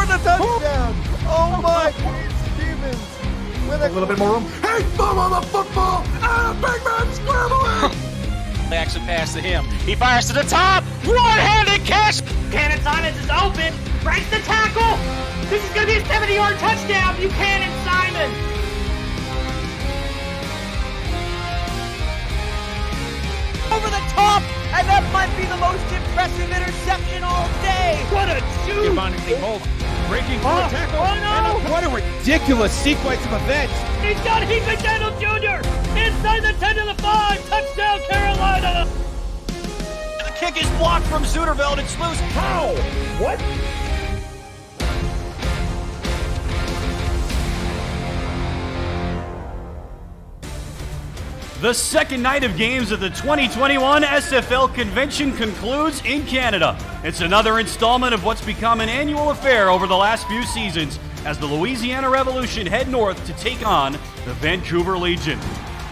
the touchdown. Oh my, Queen Stevens with A little bit more room. Hey, throw on the football. Big man, scramble it. Action pass to him. He fires to the top. One-handed catch. Buchanan Simons is open. Breaks the tackle. This is going to be a 70-yard touchdown. Buchanan Simons. Over the top, and that might be the most impressive interception all day. What a shoot! Breaking through the tackle. Oh no! What a ridiculous sequence of events. He's got Heath McDaniel Jr. inside the 10 to the 5. Touchdown, Carolina. The kick is blocked from Zuderveld. It's loose. How? What? The second night of games of the 2021 SFL convention concludes in Canada. It's another installment of what's become an annual affair over the last few seasons as the Louisiana Revolution head north to take on the Vancouver Legion.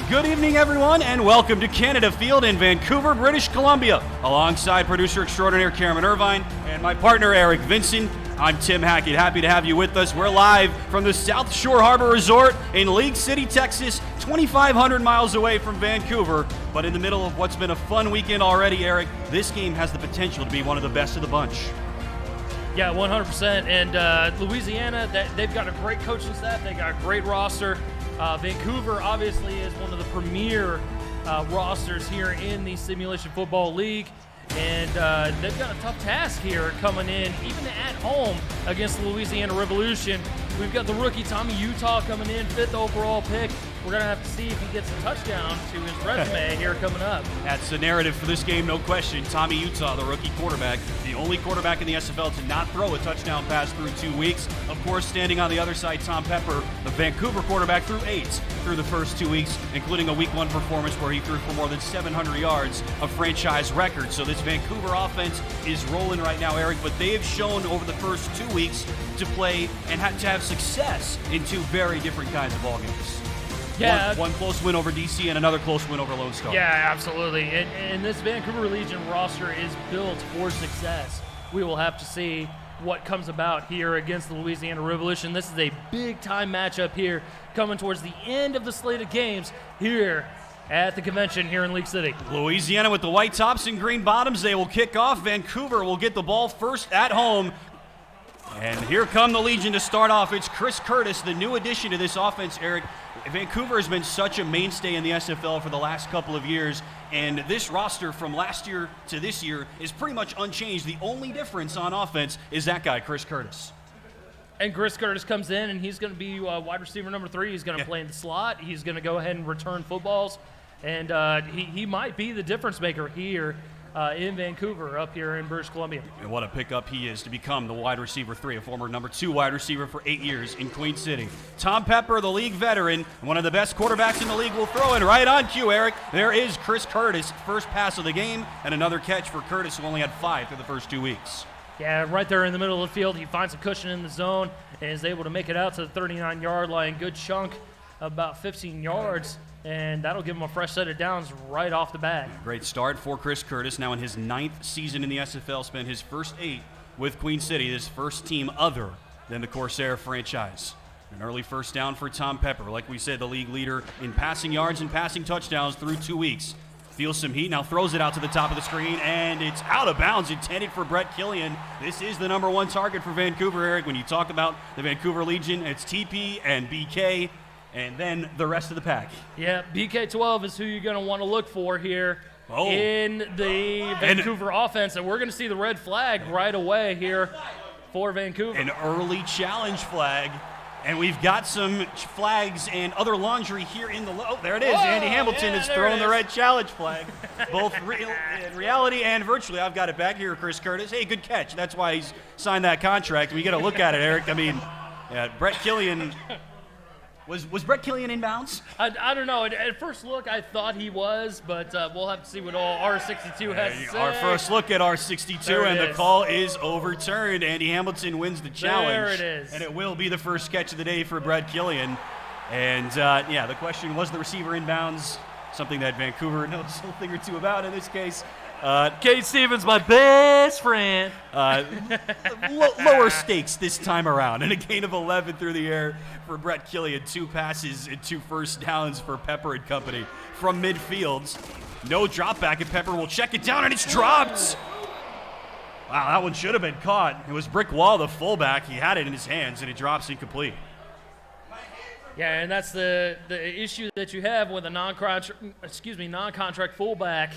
Good evening, everyone, and welcome to Canada Field in Vancouver, British Columbia. Alongside producer extraordinaire Cameron Irvine and my partner Eric Vincent, I'm Tim Hackett. Happy to have you with us. We're live from the South Shore Harbor Resort in League City, Texas, 2,500 miles away from Vancouver. But in the middle of what's been a fun weekend already, Eric, this game has the potential to be one of the best of the bunch. Yeah, 100%. And Louisiana, they've got a great coaching staff. They got a great roster. Vancouver obviously is one of the premier rosters here in the Simulation Football League. And they've got a tough task here coming in, even at home against the Louisiana Revolution. We've got the rookie Tommy Utah coming in, 5th overall pick. We're going to have to see if he gets a touchdown to his resume here coming up. That's the narrative for this game, no question. Tommy Utah, the rookie quarterback, the only quarterback in the SFL to not throw a touchdown pass through 2 weeks. Of course, standing on the other side, Tom Pepper, the Vancouver quarterback, threw 8 through the first 2 weeks, including a week 1 performance where he threw for more than 700 yards, a franchise record. So this Vancouver offense is rolling right now, Eric, but they have shown over the first 2 weeks to play and to have success in 2 very different kinds of ball games. Yeah. One close win over DC and another close win over Lone Star. Yeah, absolutely. And this Vancouver Legion roster is built for success. We will have to see what comes about here against the Louisiana Revolution. This is a big-time matchup here coming towards the end of the slate of games here at the convention here in League City. Louisiana with the white tops and green bottoms. They will kick off. Vancouver will get the ball first at home. And here come the Legion to start off. It's Chris Curtis, the new addition to this offense, Eric. Vancouver has been such a mainstay in the SFL for the last couple of years, and this roster from last year to this year is pretty much unchanged. The only difference on offense is that guy, Chris Curtis. And Chris Curtis comes in, and he's going to be wide receiver number 3. He's going to play in the slot. He's going to go ahead and return footballs, and he might be the difference maker here in Vancouver, up here in British Columbia. And what a pickup he is to become the wide receiver 3, a former number 2 wide receiver for 8 years in Queen City. Tom Pepper, the league veteran, one of the best quarterbacks in the league, will throw it right on cue, Eric. There is Chris Curtis, first pass of the game, and another catch for Curtis, who only had 5 through the first 2 weeks. Yeah, right there in the middle of the field, he finds a cushion in the zone and is able to make it out to the 39-yard line. Good chunk, about 15 yards. And that'll give him a fresh set of downs right off the bat. Great start for Chris Curtis, now in his 9th season in the SFL, spent his first 8 with Queen City, his first team other than the Corsair franchise. An early first down for Tom Pepper. Like we said, the league leader in passing yards and passing touchdowns through 2 weeks. Feels some heat, now throws it out to the top of the screen, and it's out of bounds, intended for Brett Killian. This is the number 1 target for Vancouver, Eric. When you talk about the Vancouver Legion, it's TP and BK. And then the rest of the pack. Yeah, BK12 is who you're going to want to look for here in the Vancouver offense. And we're going to see the red flag right away here for Vancouver. An early challenge flag. And we've got some flags and other laundry here in the oh, there it is. Andy Hamilton has thrown the red challenge flag. Both in reality and virtually. I've got it back here, Chris Curtis. Hey, good catch. That's why he's signed that contract. We got to look at it, Eric. I mean, Brett Killian... Was Brett Killian in bounds? I don't know. At first look, I thought he was, but we'll have to see what all R62 has to say. Our first look at R62, and the call is overturned. Andy Hamilton wins the challenge. There it is. And it will be the first catch of the day for Brett Killian. And, the question, was the receiver in bounds? something that Vancouver knows a thing or two about in this case. Kate Stevens, my best friend. Lower stakes this time around, and a gain of 11 through the air for Brett Killian. 2 passes and 2 first downs for Pepper and company from midfields. No drop back, and Pepper will check it down, and it's dropped. Wow, that one should have been caught. It was Brick Wall, the fullback. He had it in his hands, and it drops incomplete. Yeah, and that's the issue that you have with a non-contract fullback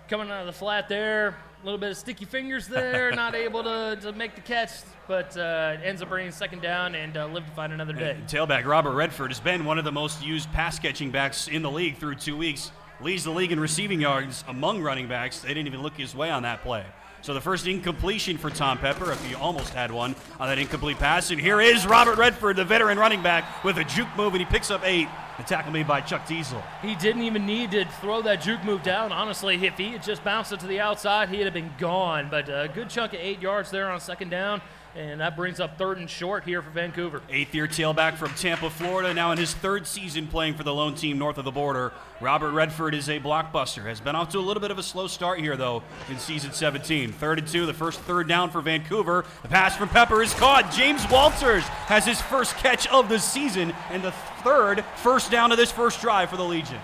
coming out of the flat there. A little bit of sticky fingers there, not able to make the catch, but ends up bringing second down and live to fight another day. And tailback Robert Redford has been one of the most used pass-catching backs in the league through 2 weeks. Leads the league in receiving yards among running backs. They didn't even look his way on that play. So the first incompletion for Tom Pepper, if he almost had one on that incomplete pass. And here is Robert Redford, the veteran running back, with a juke move, and he picks up 8. The tackle made by Chuck Diesel. He didn't even need to throw that juke move down. Honestly, if he had just bounced it to the outside, he'd have been gone. But a good chunk of 8 yards there on second down. And that brings up 3rd and short here for Vancouver. 8th-year tailback from Tampa, Florida, now in his 3rd season playing for the lone team north of the border. Robert Redford is a blockbuster. Has been off to a little bit of a slow start here, though, in season 17. 3rd and 2, the first third down for Vancouver. The pass from Pepper is caught. James Walters has his first catch of the season and the 3rd first down of this first drive for the Legion.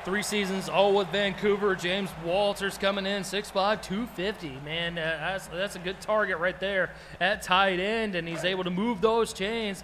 3 seasons, all with Vancouver. James Walters coming in, 6'5", 250. Man, that's a good target right there at tight end, and he's able to move those chains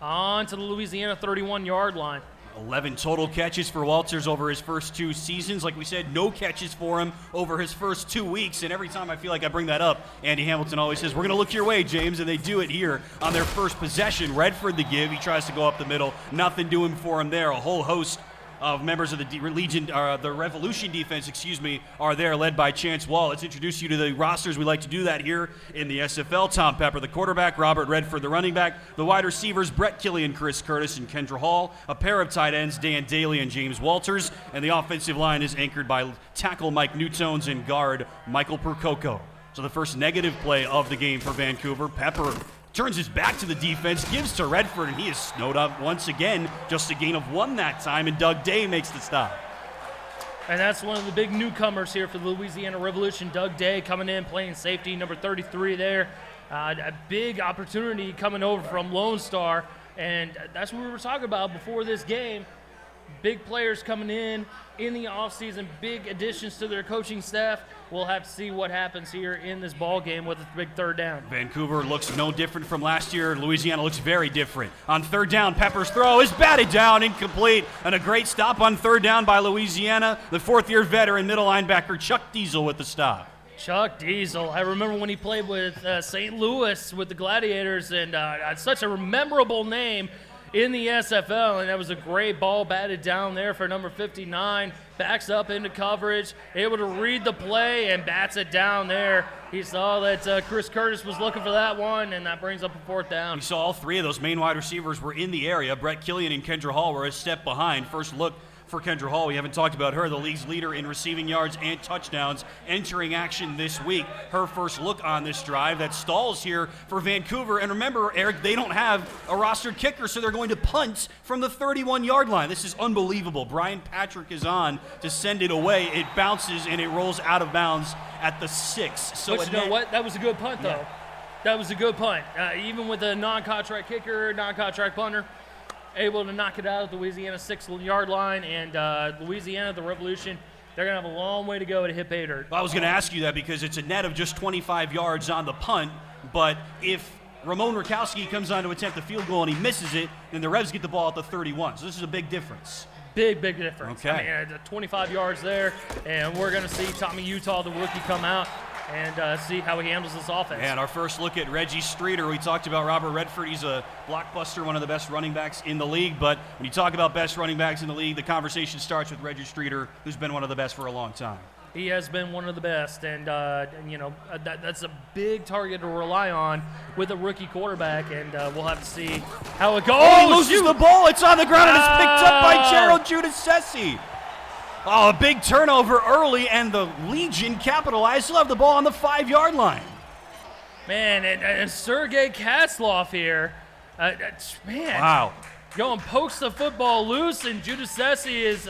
onto the Louisiana 31-yard line. 11 total catches for Walters over his first 2 seasons. Like we said, no catches for him over his first 2 weeks. And every time I feel like I bring that up, Andy Hamilton always says, we're going to look your way, James. And they do it here on their first possession. Redford the give. He tries to go up the middle. Nothing doing for him there. A whole host of members of the Revolution defense, are there, led by Chance Wall. Let's introduce you to the rosters. We like to do that here in the SFL. Tom Pepper, the quarterback, Robert Redford, the running back, the wide receivers, Brett Killian, Chris Curtis, and Kendra Hall, a pair of tight ends, Dan Daly and James Walters, and the offensive line is anchored by tackle Mike Newtones and guard Michael Percoco. So the first negative play of the game for Vancouver. Pepper turns his back to the defense, gives to Redford, and he is snowed up once again. Just a gain of 1 that time, and Doug Day makes the stop. And that's one of the big newcomers here for the Louisiana Revolution. Doug Day coming in, playing safety, number 33 there. A big opportunity coming over from Lone Star, and that's what we were talking about before this game. Big players coming in the offseason, big additions to their coaching staff. We'll have to see what happens here in this ball game with a big third down. Vancouver looks no different from last year. Louisiana looks very different. On third down, Pepper's throw is batted down, incomplete, and a great stop on third down by Louisiana. The 4th-year veteran middle linebacker Chuck Diesel with the stop. Chuck Diesel. I remember when he played with St. Louis with the Gladiators, and such a memorable name in the SFL, and that was a great ball batted down there for number 59. Backs up into coverage, able to read the play and bats it down there. He saw that Chris Curtis was looking for that one, and that brings up a 4th down. We saw all 3 of those main wide receivers were in the area. Brett Killian and Kendra Hall were a step behind. First look for Kendra Hall. We haven't talked about her, the league's leader in receiving yards and touchdowns, entering action this week. Her first look on this drive that stalls here for Vancouver. And remember, Eric, they don't have a rostered kicker, so they're going to punt from the 31-yard line. This is unbelievable. Brian Patrick is on to send it away. It bounces and it rolls out of bounds at the 6. So but you know what? That was a good punt, though. Yeah. That was a good punt. Even with a non-contract kicker, non-contract punter, able to knock it out at the Louisiana 6-yard line, and Louisiana, the Revolution, they're going to have a long way to go to hit pay dirt. Well, I was going to ask you that because it's a net of just 25 yards on the punt, but if Ramon Rakowski comes on to attempt the field goal and he misses it, then the Revs get the ball at the 31. So this is a big difference. Big difference. Okay. I mean, 25 yards there, and we're going to see Tommy Utah, the rookie, come out and see how he handles this offense. And our first look at Reggie Streeter. We talked about Robert Redford. He's a blockbuster, one of the best running backs in the league. But when you talk about best running backs in the league, the conversation starts with Reggie Streeter, who's been one of the best for a long time. He has been one of the best, and that's a big target to rely on with a rookie quarterback, and we'll have to see how it goes. Oh, he loses the ball. It's on the ground, and it's picked up by Gerald Giudice. Oh, a big turnover early, and the Legion capitalized. Still have the ball on the 5-yard line. Man, and Sergei Katzloff here. Man. Wow. going pokes the football loose, and Giudice is,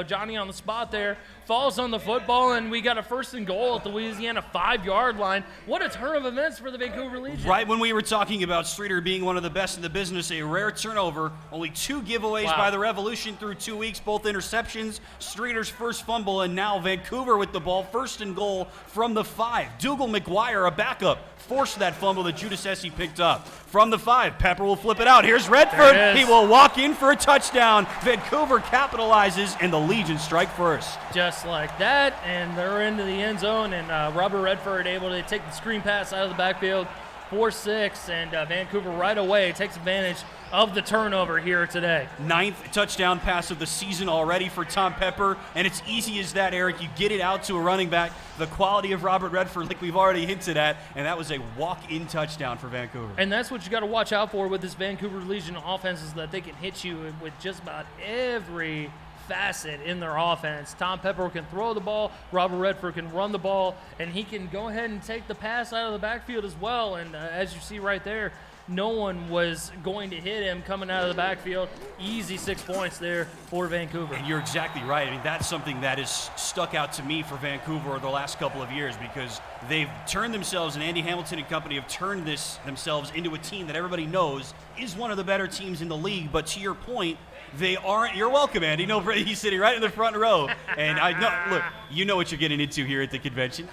Johnny on the spot there, falls on the football, and we got a 1st and goal at the Louisiana 5-yard line. What a turn of events for the Vancouver Legion. Right when we were talking about Streeter being one of the best in the business, a rare turnover, only 2 giveaways by the Revolution through 2 weeks, both interceptions, Streeter's first fumble, and now Vancouver with the ball, 1st and goal from the 5. Dougal McGuire, a backup, forced that fumble that Giudice picked up. From the 5, Pepper will flip it out. Here's Redford. He will walk in for a touchdown. Vancouver capitalizes, and the Legion strike first. Just like that, and they're into the end zone, and Robert Redford able to take the screen pass out of the backfield, 4-6, and Vancouver right away takes advantage of the turnover here today. 9th touchdown pass of the season already for Tom Pepper, and it's easy as that, Eric. You get it out to a running back, the quality of Robert Redford, like we've already hinted at, and that was a walk-in touchdown for Vancouver. And that's what you got to watch out for with this Vancouver Legion offense, is that they can hit you with just about every facet in their offense. Tom Pepper can throw the ball, Robert Redford can run the ball, and he can go ahead and take the pass out of the backfield as well. And as you see right there, no one was going to hit him coming out of the backfield. Easy 6 points there for Vancouver. And you're exactly right. I mean, that's something that has stuck out to me for Vancouver the last couple of years, because they've turned themselves, and Andy Hamilton and company have turned themselves into a team that everybody knows is one of the better teams in the league. But to your point, they aren't. You're welcome, Andy. No, he's sitting right in the front row. And I know, look, you know what you're getting into here at the convention.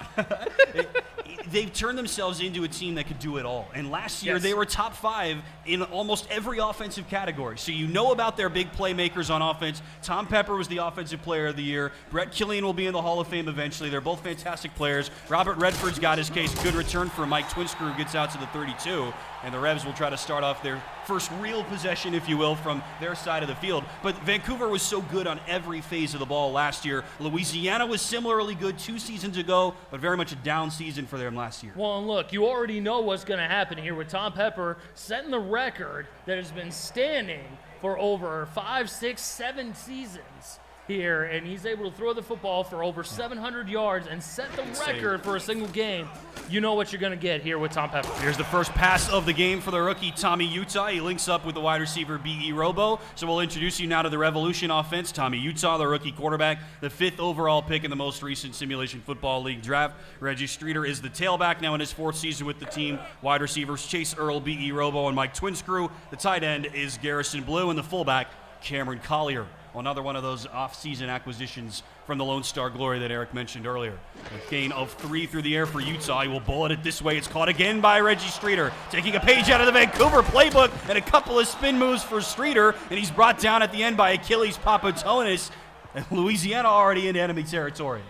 They've turned themselves into a team that could do it all. And last year, they were top 5 in almost every offensive category. So you know about their big playmakers on offense. Tom Pepper was the Offensive Player of the Year. Brett Killian will be in the Hall of Fame eventually. They're both fantastic players. Robert Redford's got his case. Good return for Mike Twinscrew, gets out to the 32. And the Revs will try to start off their first real possession, if you will, from their side of the field. But Vancouver was so good on every phase of the ball last year. Louisiana was similarly good 2 seasons ago, but very much a down season for them last year. Well, and look, you already know what's going to happen here with Tom Pepper setting the record that has been standing for over 5, 6, 7 seasons here, and he's able to throw the football for over 700 yards and set the record for a single game. You know what you're going to get here with Tom Pepper. Here's the first pass of the game for the rookie Tommy Utah. He links up with the wide receiver B.E. Robo. So we'll introduce you now to the Revolution offense. Tommy Utah, the rookie quarterback, the 5th overall pick in the most recent Simulation Football League draft. Reggie Streeter is the tailback now in his 4th season with the team. Wide receivers Chase Earl, B.E. Robo, and Mike Twinscrew. The tight end is Garrison Blue, and the fullback Cameron Collier. Another one of those off-season acquisitions from the Lone Star Glory that Eric mentioned earlier. A gain of 3 through the air for Utah. He will bullet it this way. It's caught again by Reggie Streeter, taking a page out of the Vancouver playbook, and a couple of spin moves for Streeter, and he's brought down at the end by Achilles Papatonis. And Louisiana already in enemy territory.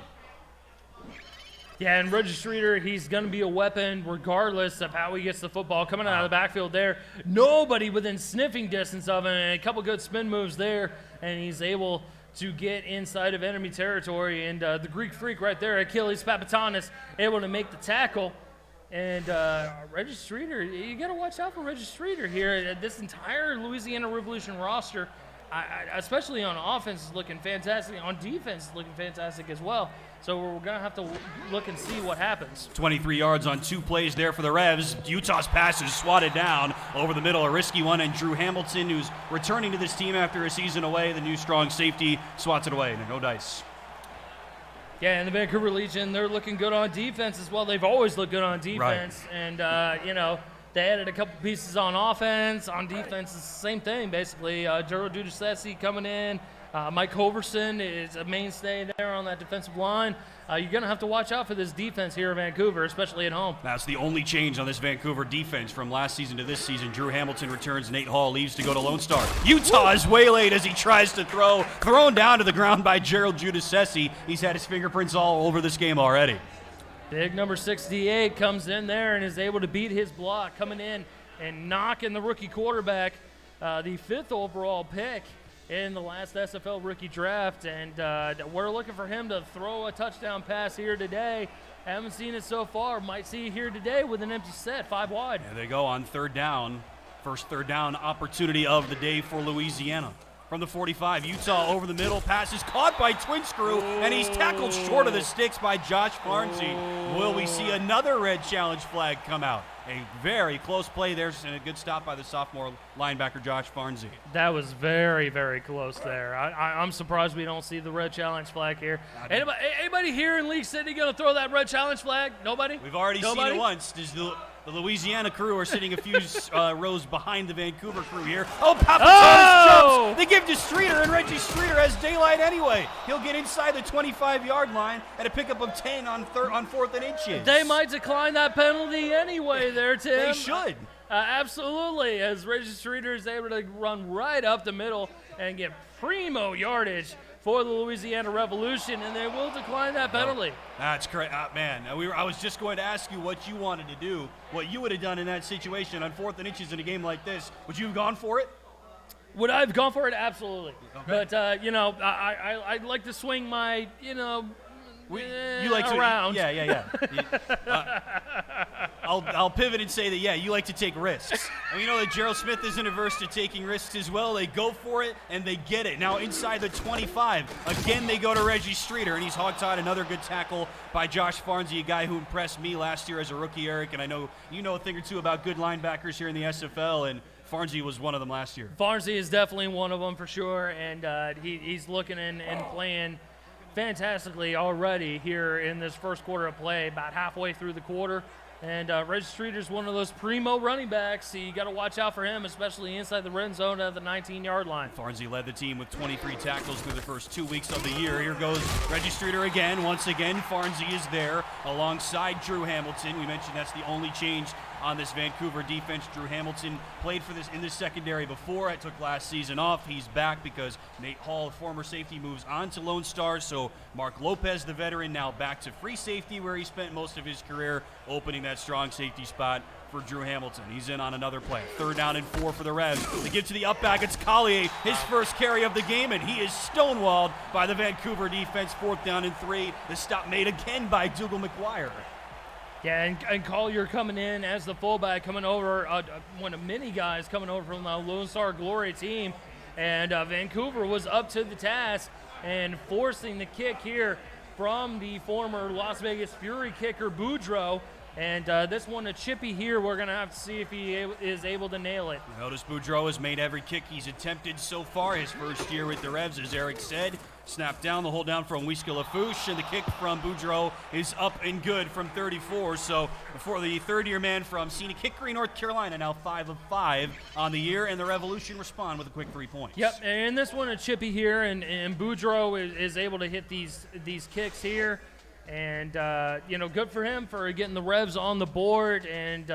Yeah, and Reggie Streeter, he's going to be a weapon regardless of how he gets the football. Coming out of the backfield there, nobody within sniffing distance of him, and a couple good spin moves there, and he's able to get inside of enemy territory. And the Greek Freak right there, Achilles Papatonis, able to make the tackle. And Reggie Streeter, you got to watch out for Reggie Streeter here. This entire Louisiana Revolution roster, especially on offense, is looking fantastic. On defense, is looking fantastic as well. So we're going to have to look and see what happens. 23 yards on 2 plays there for the Revs. Utah's pass is swatted down over the middle, a risky one, and Drew Hamilton, who's returning to this team after a season away, the new strong safety, swats it away. No dice. Yeah, and the Vancouver Legion, they're looking good on defense as well. They've always looked good on defense. Right. And, they added a couple pieces on offense. On defense, it's the same thing, basically. Gerald Giudice coming in. Mike Hoverson is a mainstay there on that defensive line. You're going to have to watch out for this defense here in Vancouver, especially at home. That's the only change on this Vancouver defense from last season to this season. Drew Hamilton returns. Nate Hall leaves to go to Lone Star. Utah is waylaid as he tries to thrown down to the ground by Gerald Giudice. He's had his fingerprints all over this game already. Big number 68 comes in there and is able to beat his block, coming in and knocking the rookie quarterback, the 5th overall pick in the last SFL rookie draft, and we're looking for him to throw a touchdown pass here today. Haven't seen it so far. Might see it here today with an empty set, 5 wide. There they go on 3rd down. First 3rd down opportunity of the day for Louisiana. From the 45, Utah over the middle, pass is caught by Twinscrew, and he's tackled short of the sticks by Josh Farnsey. Will we see another red challenge flag come out? A very close play there, and a good stop by the sophomore linebacker Josh Farnsey. That was very, very close there. I'm surprised we don't see the red challenge flag here. Anybody here in League City going to throw that red challenge flag? Nobody? We've already seen it once. There's the Louisiana crew are sitting a few rows behind the Vancouver crew here. Oh, Papatonis jumps! They give to Streeter, and Reggie Streeter has daylight anyway. He'll get inside the 25-yard line at a pickup of 10 on 4th and inches. They might decline that penalty anyway there, Tim. They should. Absolutely, as Reggie Streeter is able to run right up the middle and get primo yardage for the Louisiana Revolution, and they will decline that penalty. That's correct. Man, I was just going to ask you what you wanted to do, what you would have done in that situation on 4th and inches in a game like this. Would you have gone for it? Would I have gone for it? Absolutely. Okay. But, I'd like to swing my, you like around. To, yeah. I'll pivot and say that, you like to take risks. And we know that Gerald Smith isn't averse to taking risks as well. They go for it, and they get it. Now inside the 25, again they go to Reggie Streeter, and he's hog-tied. Another good tackle by Josh Farnsey, a guy who impressed me last year as a rookie, Eric, and I know you know a thing or two about good linebackers here in the SFL, and Farnsey was one of them last year. Farnsey is definitely one of them for sure, and he's looking and playing fantastically already here in this first quarter of play, about halfway through the quarter. And Reggie Streeter's one of those primo running backs, so you got to watch out for him, especially inside the red zone at the 19-yard line. Farnsey led the team with 23 tackles through the first 2 weeks of the year. Here goes Reggie Streeter again. Once again, Farnsey is there alongside Drew Hamilton. We mentioned that's the only change on this Vancouver defense. Drew Hamilton played for this in the secondary before. I took last season off. He's back because Nate Hall, former safety, moves on to Lone Stars. So Mark Lopez, the veteran, now back to free safety where he spent most of his career, opening that strong safety spot for Drew Hamilton. He's in on another play. 3rd down and 4 for the Revs. They give to the up back. It's Collier, his first carry of the game, and he is stonewalled by the Vancouver defense. 4th down and 3. The stop made again by Dougal McGuire. Yeah, and Collier coming in as the fullback, coming over, one of many guys coming over from the Lone Star Glory team. And Vancouver was up to the task and forcing the kick here from the former Las Vegas Fury kicker, Boudreaux. And this one, a chippy here, we're going to have to see if he is able to nail it. Notice Boudreaux has made every kick he's attempted so far his first year with the Revs, as Eric said. Snap down, the hold down from Wiska Lafouche, and the kick from Boudreaux is up and good from 34. So before the third-year man from scenic Hickory, North Carolina, now 5 of 5 on the year, and the Revolution respond with a quick 3 points. Yep, and this one, a chippy here, and Boudreaux is able to hit these kicks here. And, good for him for getting the Revs on the board. And,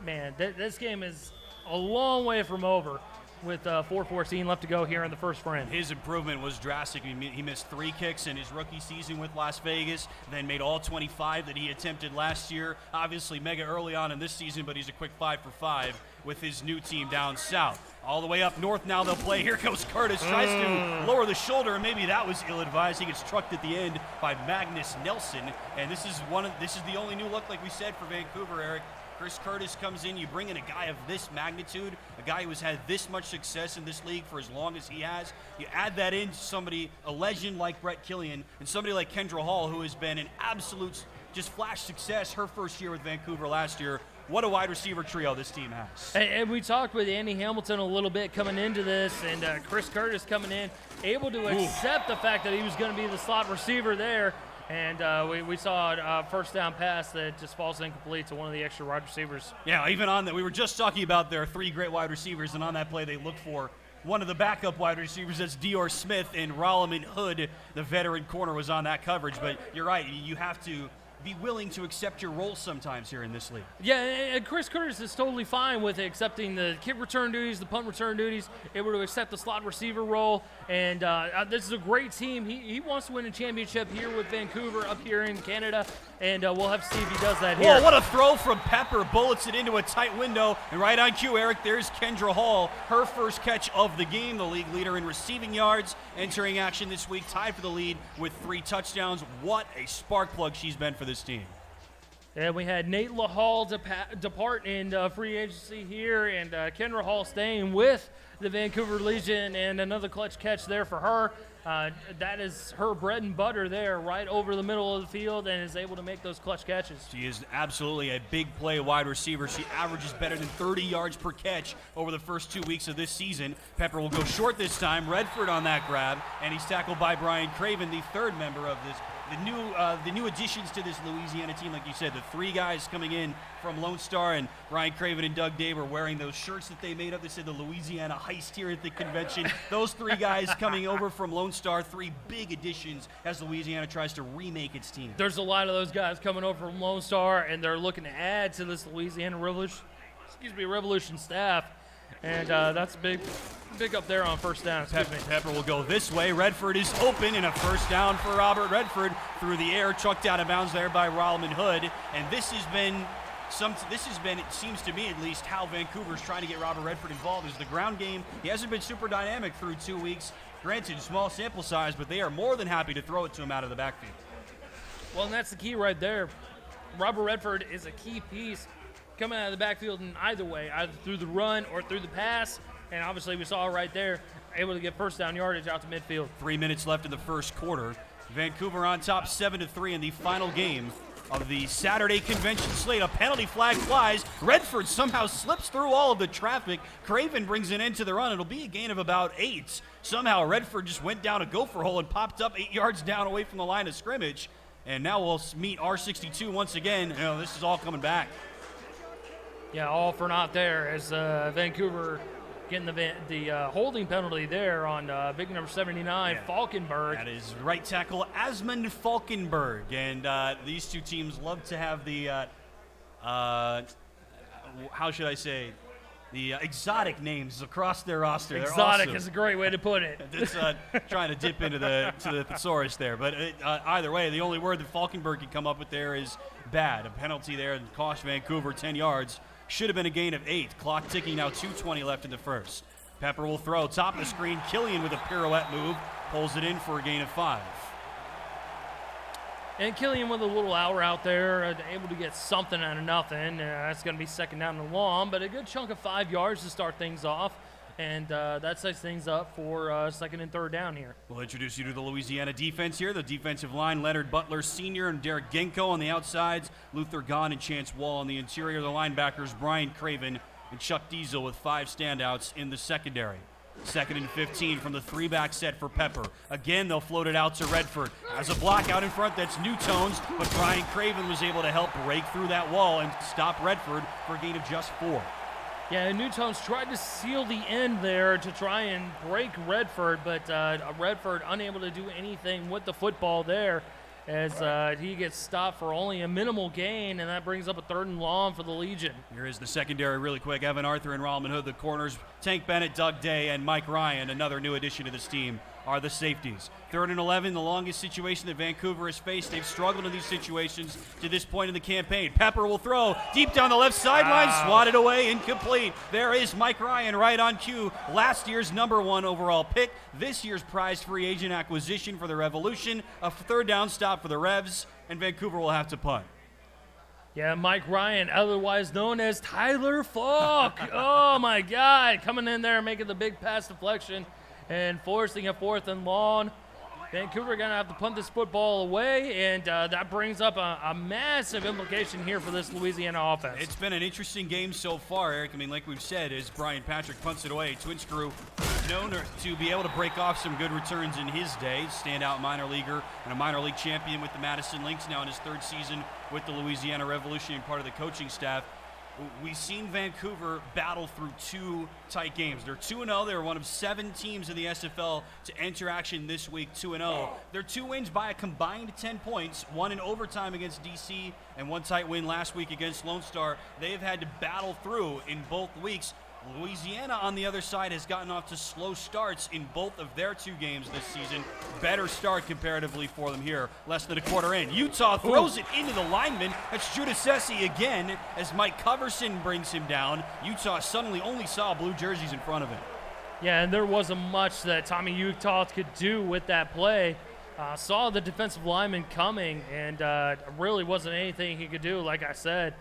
man, this game is a long way from over with 4:14 left to go here in the first frame. His improvement was drastic. He missed 3 kicks in his rookie season with Las Vegas, then made all 25 that he attempted last year. Obviously mega early on in this season, but he's a quick 5 for 5 with his new team down south. All the way up north now they'll play. Here goes Curtis, tries to lower the shoulder, and maybe that was ill-advised. He gets trucked at the end by Magnus Nelson, and this is the only new look, like we said, for Vancouver, Eric. Chris Curtis comes in, you bring in a guy of this magnitude, a guy who has had this much success in this league for as long as he has. You add that in somebody, a legend like Brett Killian, and somebody like Kendra Hall, who has been an absolute just flash success her first year with Vancouver last year. What a wide receiver trio this team has. And we talked with Andy Hamilton a little bit coming into this, and Chris Curtis coming in, able to accept the fact that he was going to be the slot receiver there. And we saw a first down pass that just falls incomplete to one of the extra wide receivers. Yeah, even on that, we were just talking about their 3 great wide receivers, and on that play they looked for one of the backup wide receivers. That's Dior Smith, and Rolliman Hood, the veteran corner, was on that coverage. But you're right, you have to be willing to accept your role sometimes here in this league. Yeah, and Chris Curtis is totally fine with accepting the kick return duties, the punt return duties, able to accept the slot receiver role. And this is a great team. He wants to win a championship here with Vancouver up here in Canada, and we'll have to see if he does that here. Whoa, what a throw from Pepper. Bullets it into a tight window. And right on cue, Eric, there's Kendra Hall, her first catch of the game, the league leader in receiving yards, entering action this week, tied for the lead with 3 touchdowns. What a spark plug she's been for this team. And we had Nate LaHall depart in free agency here, and Kendra Hall staying with the Vancouver Legion, and another clutch catch there for her. that is her bread and butter there, right over the middle of the field, and is able to make those clutch catches. She is absolutely a big play wide receiver. She averages better than 30 yards per catch over the first 2 weeks of this season. Pepper will go short this time. Redford on that grab, and he's tackled by Brian Craven, the third member of this. The new additions to this Louisiana team, like you said, the 3 guys coming in from Lone Star, and Brian Craven and Doug Day were wearing those shirts that they made up. They said the Louisiana Heist here at the convention. Those 3 guys coming over from Lone Star, 3 big additions as Louisiana tries to remake its team. There's a lot of those guys coming over from Lone Star, and they're looking to add to this Louisiana Revolution staff, and that's big up there on first down. Pepper will go this way. Redford is open, and a first down for Robert Redford through the air, chucked out of bounds there by Rolman Hood. And this has been, it seems to me at least, how Vancouver's trying to get Robert Redford involved. Is the ground game. He hasn't been super dynamic through 2 weeks. Granted, small sample size, but they are more than happy to throw it to him out of the backfield. Well, and that's the key right there. Robert Redford is a key piece coming out of the backfield in either way, either through the run or through the pass. And obviously we saw right there, able to get first down yardage out to midfield. 3 minutes left in the first quarter. Vancouver on top 7-3 in the final game of the Saturday convention slate. A penalty flag flies. Redford somehow slips through all of the traffic. Craven brings it into the run. It'll be a gain of about 8. Somehow Redford just went down a gopher hole and popped up 8 yards down away from the line of scrimmage. And now we'll meet R62 once again. You know, this is all coming back. Yeah, all for naught there as Vancouver getting the holding penalty there on big number 79, Falkenberg. That is right tackle Asmund Falkenberg. And these 2 teams love to have the, how should I say, the exotic names across their roster. Exotic is a great way to put it. It's trying to dip into the thesaurus there. But either way, the only word that Falkenberg can come up with there is bad. A penalty there and cost Vancouver 10 yards. Should have been a gain of 8. Clock ticking now, 2:20 left in the first. Pepper will throw. Top of the screen, Killian with a pirouette move. Pulls it in for a gain of 5. And Killian with a little hour out there, able to get something out of nothing. That's going to be second down and long, but a good chunk of 5 yards to start things off. And that sets things up for second and third down here. We'll introduce you to the Louisiana defense here. The defensive line, Leonard Butler Sr. and Derek Genko on the outsides. Luther Gahn and Chance Wall on the interior. The linebackers, Brian Craven and Chuck Diesel with 5 standouts in the secondary. Second and 15 from the 3-back set for Pepper. Again, they'll float it out to Redford. As a block out in front, that's New Tones, but Brian Craven was able to help break through that wall and stop Redford for a gain of just 4. Yeah, and Newtones tried to seal the end there to try and break Redford, but Redford unable to do anything with the football there as he gets stopped for only a minimal gain, and that brings up a third and long for the Legion. Here is the secondary really quick. Evan Arthur and Rolman Hood, the corners. Tank Bennett, Doug Day, and Mike Ryan, another new addition to this team, are the safeties. 3rd and 11, the longest situation that Vancouver has faced. They've struggled in these situations to this point in the campaign. Pepper will throw deep down the left sideline, swatted away, incomplete. There is Mike Ryan right on cue. Last year's #1 overall pick. This year's prized free agent acquisition for the Revolution. A 3rd down stop for the Revs, and Vancouver will have to punt. Yeah, Mike Ryan, otherwise known as Tyler Falk. Oh, my God. Coming in there, making the big pass deflection and forcing a 4th and long. Vancouver going to have to punt this football away, and that brings up a massive implication here for this Louisiana offense. It's been an interesting game so far, Eric. I mean, like we've said, as Brian Patrick punts it away, Twin Screw known to be able to break off some good returns in his day. Standout minor leaguer and a minor league champion with the Madison Lynx, now in his 3rd season with the Louisiana Revolution and part of the coaching staff. We've seen Vancouver battle through 2 tight games. They're 2-0. They're one of 7 teams in the SFL to enter action this week, 2-0. Their 2 wins by a combined 10 points, 1 in overtime against DC and 1 tight win last week against Lone Star. They have had to battle through in both weeks. Louisiana, on the other side, has gotten off to slow starts in both of their 2 games this season. Better start comparatively for them here. Less than a quarter in. Utah throws it into the lineman. That's Giudice again as Mike Coverson brings him down. Utah suddenly only saw blue jerseys in front of it. Yeah, and there wasn't much that Tommy Utah could do with that play. Saw the defensive lineman coming, and really wasn't anything he could do. Like I said,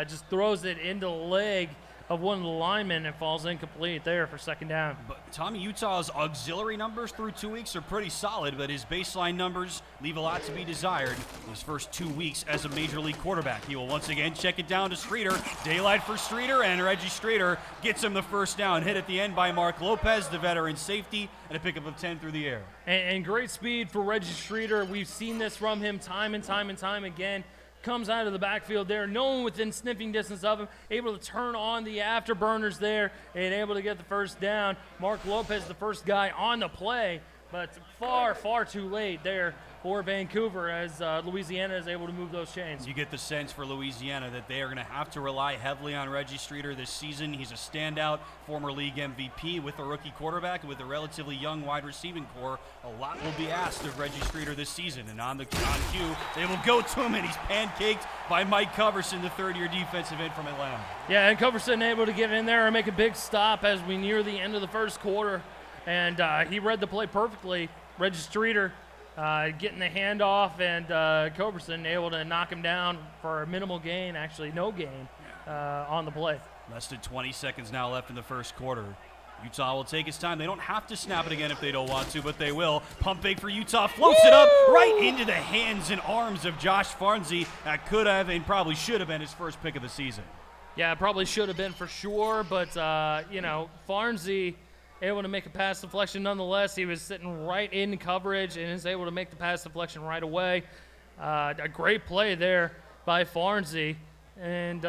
just throws it into the leg of one of the linemen and falls incomplete there for second down. But Tommy Utah's auxiliary numbers through 2 weeks are pretty solid, but his baseline numbers leave a lot to be desired in his first 2 weeks as a major league quarterback. He will once again check it down to Streeter. Daylight for Streeter, and Reggie Streeter gets him the first down. Hit at the end by Mark Lopez, the veteran safety, and a pickup of 10 through the air. And great speed for Reggie Streeter. We've seen this from him time and time and time again. Comes out of the backfield there, no one within sniffing distance of him, able to turn on the afterburners there and able to get the first down. Mark Lopez, the first guy on the play, but far, far too late there for Vancouver as Louisiana is able to move those chains. You get the sense for Louisiana that they are going to have to rely heavily on Reggie Streeter this season. He's a standout former league MVP with a rookie quarterback and with a relatively young wide receiving core. A lot will be asked of Reggie Streeter this season, and on cue, they will go to him, and he's pancaked by Mike Coverson, the third-year defensive end from Atlanta. Yeah, and Coverson able to get in there and make a big stop as we near the end of the first quarter, and he read the play perfectly. Reggie Streeter getting the handoff, and Coverson able to knock him down for a minimal gain, actually no gain on the play. Less than 20 seconds now left in the first quarter. Utah will take his time. They don't have to snap it again if they don't want to, but they will. Pump fake for Utah, floats it up right into the hands and arms of Josh Farnsey. That could have and probably should have been his first pick of the season. Yeah, it probably should have been for sure, but, Farnsey able to make a pass deflection nonetheless. He was sitting right in coverage and is able to make the pass deflection right away. A great play there by Farnsey. And,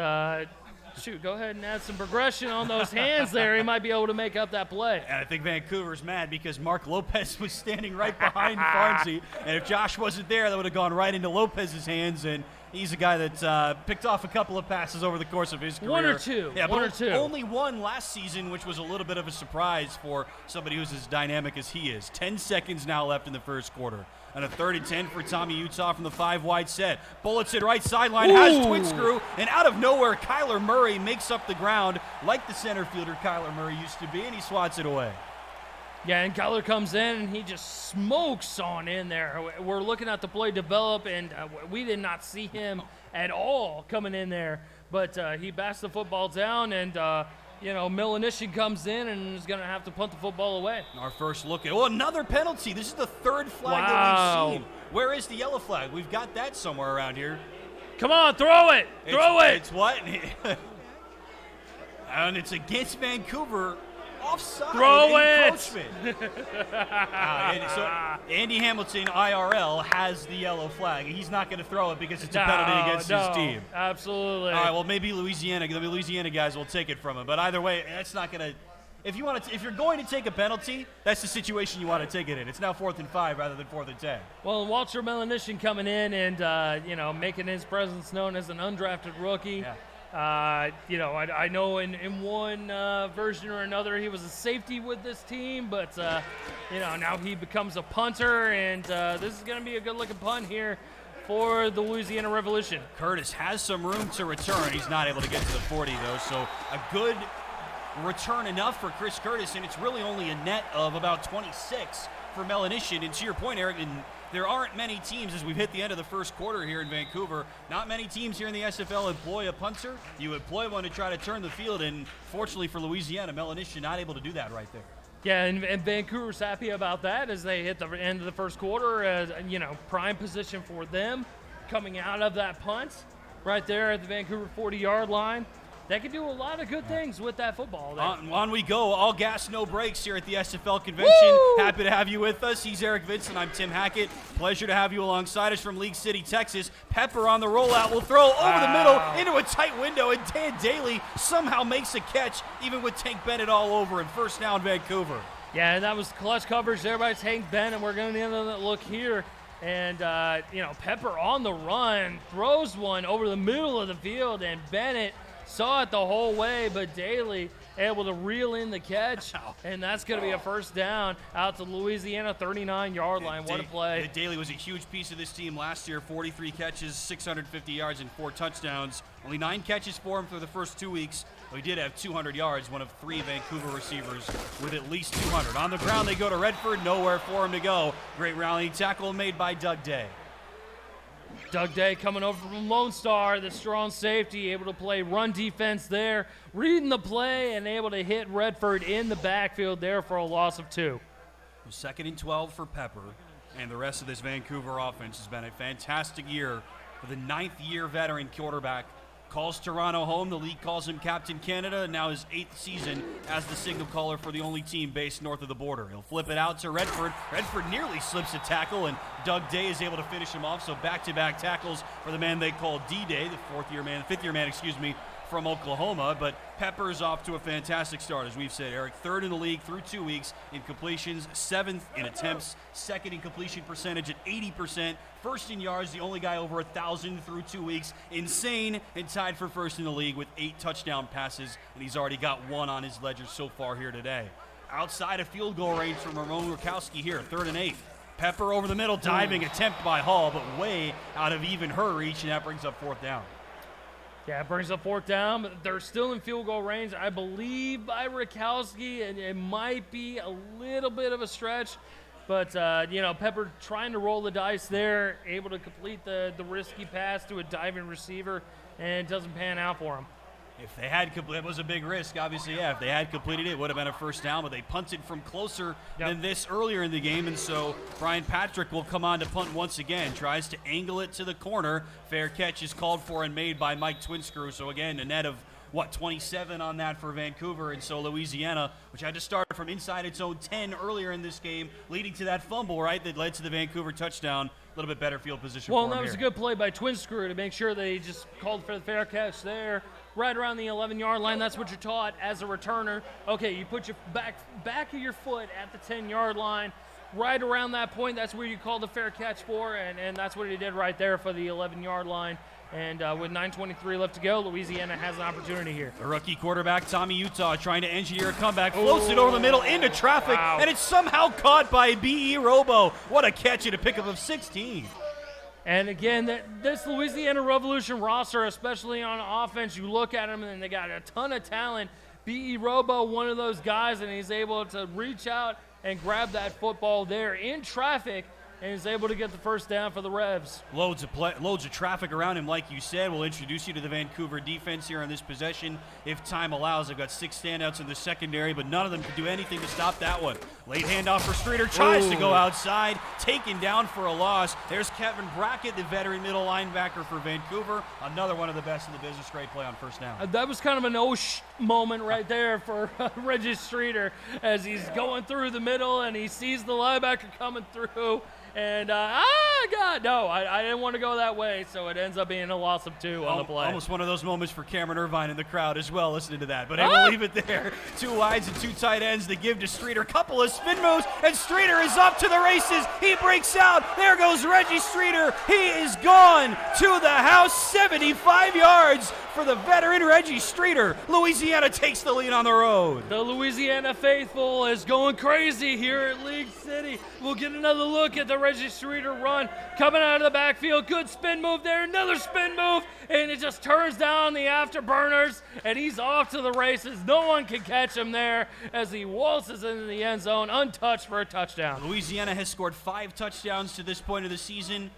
go ahead and add some progression on those hands there. He might be able to make up that play. And I think Vancouver's mad because Mark Lopez was standing right behind Farnsey. And if Josh wasn't there, that would have gone right into Lopez's hands. And he's a guy that picked off a couple of passes over the course of his career. One or two. Yeah, one or two. Only one last season, which was a little bit of a surprise for somebody who's as dynamic as he is. 10 seconds now left in the first quarter. And a 3rd and 10 for Tommy Utah from the 5-wide set. Bullets at right sideline, has twin screw, and out of nowhere, Kyler Murray makes up the ground like the center fielder Kyler Murray used to be, and he swats it away. Yeah, and Kyler comes in, and he just smokes on in there. We're looking at the play develop, and we did not see him at all coming in there. But he bats the football down, and Melanishin comes in and is going to have to punt the football away. Our first look at, another penalty. This is the 3rd flag Wow. that we've seen. Where is the yellow flag? We've got that somewhere around here. Come on, throw it! Throw it! It's what? And it's against Vancouver. Offside. Throw encroachment. So Andy Hamilton, IRL, has the yellow flag. He's not going to throw it because it's a penalty against his team. Absolutely. All right, well, maybe the Louisiana guys will take it from him. But either way, that's not going to. If you're going to take a penalty, that's the situation you want to take it in. It's now 4th and 5 rather than 4th and 10. Well, Walter Melanishin coming in and making his presence known as an undrafted rookie. Yeah. I know in one version or another he was a safety with this team, but now he becomes a punter, and this is going to be a good-looking punt here for the Louisiana Revolution. Curtis has some room to return. He's not able to get to the 40, though, so a good return enough for Chris Curtis, and it's really only a net of about 26 for Melanishin. And to your point, Eric, there aren't many teams, as we've hit the end of the first quarter here in Vancouver, not many teams here in the SFL employ a punter. You employ one to try to turn the field, and fortunately for Louisiana, Melanishin not able to do that right there. Yeah, and Vancouver's happy about that as they hit the end of the first quarter. As prime position for them coming out of that punt right there at the Vancouver 40-yard line. They can do a lot of good things with that football. On we go. All gas, no brakes here at the SFL convention. Woo! Happy to have you with us. He's Eric Vincent. I'm Tim Hackett. Pleasure to have you alongside us from League City, Texas. Pepper on the rollout will throw over the middle into a tight window, and Dan Daly somehow makes a catch, even with Tank Bennett all over him. First down, Vancouver. Yeah, and that was clutch coverage there by Tank Bennett. We're going to end on that look here. And, Pepper on the run, throws one over the middle of the field, and Bennett saw it the whole way, but Daly able to reel in the catch, and that's going to be a first down out to Louisiana 39-yard line. What a play. Daly was a huge piece of this team last year, 43 catches, 650 yards, and 4 touchdowns. Only 9 catches for him for the first 2 weeks. He did have 200 yards, one of 3 Vancouver receivers with at least 200. On the ground, they go to Redford, nowhere for him to go. Great rallying tackle made by Doug Day. Doug Day coming over from Lone Star, the strong safety, able to play run defense there, reading the play and able to hit Redford in the backfield there for a loss of 2. 2nd and 12 for Pepper, and the rest of this Vancouver offense has been a fantastic year for the 9th-year veteran quarterback. Calls Toronto home. The league calls him Captain Canada, and now his 8th season as the signal caller for the only team based north of the border. He'll flip it out to Redford. Redford nearly slips a tackle, and Doug Day is able to finish him off. So back-to-back tackles for the man they call D-Day, the 5th-year man, from Oklahoma. But Pepper's off to a fantastic start, as we've said, Eric. 3rd in the league through 2 weeks in completions, 7th in attempts, 2nd in completion percentage at 80%, 1st in yards, the only guy over 1,000 through 2 weeks. Insane, and tied for 1st in the league with 8 touchdown passes, and he's already got 1 on his ledger so far here today. Outside of field goal range from Ramon Rakowski here, 3rd and 8. Pepper over the middle, diving attempt by Hall, but way out of even her reach, and that brings up 4th down. Yeah, it brings up 4th down, but they're still in field goal range, I believe, by Rakowski, and it might be a little bit of a stretch. But, Pepper trying to roll the dice there, able to complete the risky pass to a diving receiver, and it doesn't pan out for him. If they had completed, it was a big risk, obviously, yeah. If they had completed it, it would have been a 1st down, but they punted from closer than this earlier in the game, and so Brian Patrick will come on to punt once again. Tries to angle it to the corner. Fair catch is called for and made by Mike Twinscrew, so again, a net of 27 on that for Vancouver, and so Louisiana, which had to start from inside its own 10 earlier in this game, leading to that fumble, right, that led to the Vancouver touchdown. A little bit better field position for him that was a good play by Twinscrew to make sure that he just called for the fair catch there, right around the 11-yard line. That's what you're taught as a returner. Okay, you put your back of your foot at the 10-yard line, right around that point. That's where you call the fair catch for, and that's what he did right there for the 11-yard line. And with 9:23 left to go, Louisiana has an opportunity here. The rookie quarterback, Tommy Utah, trying to engineer a comeback, floats it over the middle into traffic, and it's somehow caught by B.E. Robo. What a catch and a pickup of 16. And again, this Louisiana Revolution roster, especially on offense, you look at them and they got a ton of talent. B.E. Robo, one of those guys, and he's able to reach out and grab that football there in traffic, and is able to get the 1st down for the Revs. Loads of traffic around him, like you said. We'll introduce you to the Vancouver defense here on this possession. If time allows, they've got 6 standouts in the secondary, but none of them could do anything to stop that one. Late handoff for Streeter, tries to go outside, taken down for a loss. There's Kevin Brackett, the veteran middle linebacker for Vancouver. Another one of the best in the business. Great play on 1st down. That was kind of an moment right there for Reggie Streeter as he's going through the middle and he sees the linebacker coming through. And, I didn't want to go that way, so it ends up being a loss of 2 on the play. Almost one of those moments for Cameron Irvine in the crowd as well, listening to that. But we'll leave it there. 2 wides and 2 tight ends. They give to Streeter. Couple of spin moves, and Streeter is off to the races. He breaks out. There goes Reggie Streeter. He is gone to the house. 75 yards for the veteran Reggie Streeter. Louisiana takes the lead on the road. The Louisiana faithful is going crazy here at League City. We'll get another look at the Reggie Streeter run coming out of the backfield. Good spin move there, another spin move, and it just turns down the afterburners, and he's off to the races. No one can catch him there as he waltzes into the end zone untouched for a touchdown. Louisiana has scored 5 touchdowns to this point of the season.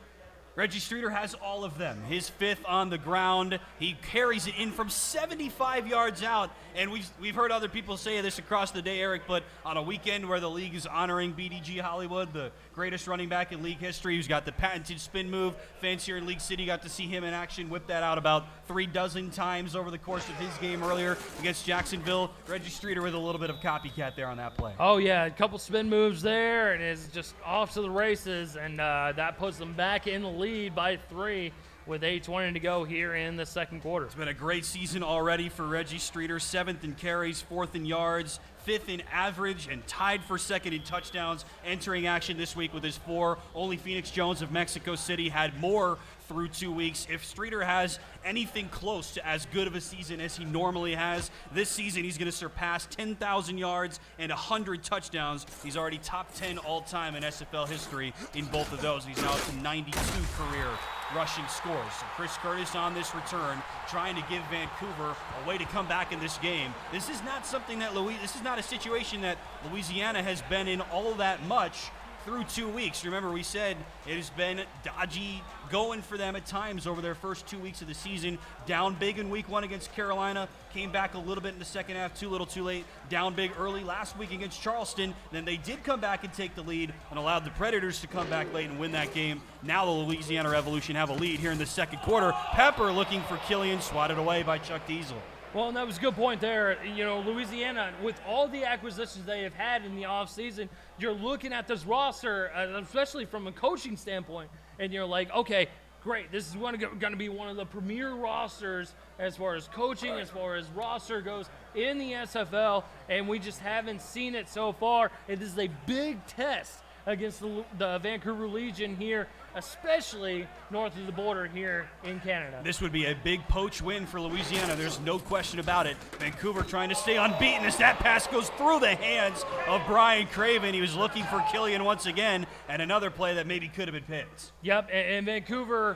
Reggie Streeter has all of them. His 5th on the ground. He carries it in from 75 yards out. And we've heard other people say this across the day, Eric, but on a weekend where the league is honoring BDG Hollywood, the greatest running back in league history, who's got the patented spin move. Fans here in League City got to see him in action, whip that out about 36 times over the course of his game earlier against Jacksonville. Reggie Streeter with a little bit of copycat there on that play. Oh, yeah, a couple spin moves there, and is just off to the races, and that puts them back in the lead by 3 with 8:20 to go here in the second quarter. It's been a great season already for Reggie Streeter. 7th in carries, 4th in yards, 5th in average, and tied for 2nd in touchdowns entering action this week with his 4. Only Phoenix Jones of Mexico City had more through 2 weeks. If Streeter has anything close to as good of a season as he normally has this season, he's going to surpass 10,000 yards and 100 touchdowns. He's already top 10 all-time in SFL history in both of those. He's now up to 92 career rushing scores. So Chris Curtis on this return, trying to give Vancouver a way to come back in this game. This is not something that this is not a situation that Louisiana has been in all that much through 2 weeks. Remember, we said it has been dodgy going for them at times over their first 2 weeks of the season. Down big in week 1 against Carolina, came back a little bit in the second half, too little too late. Down big early last week against Charleston. Then they did come back and take the lead and allowed the Predators to come back late and win that game. Now the Louisiana Revolution have a lead here in the second quarter. Pepper looking for Killian, swatted away by Chuck Diesel. Well, and that was a good point there. You know, Louisiana, with all the acquisitions they have had in the offseason, you're looking at this roster, especially from a coaching standpoint, and you're like, okay, great, this is going to be one of the premier rosters as far as coaching, as far as roster goes in the SFL, and we just haven't seen it so far. It is a big test against the Vancouver Legion here, especially north of the border here in Canada. This would be a big poach win for Louisiana. There's no question about it. Vancouver trying to stay unbeaten as that pass goes through the hands of Brian Craven. He was looking for Killian once again, and another play that maybe could have been picked. Yep, and Vancouver,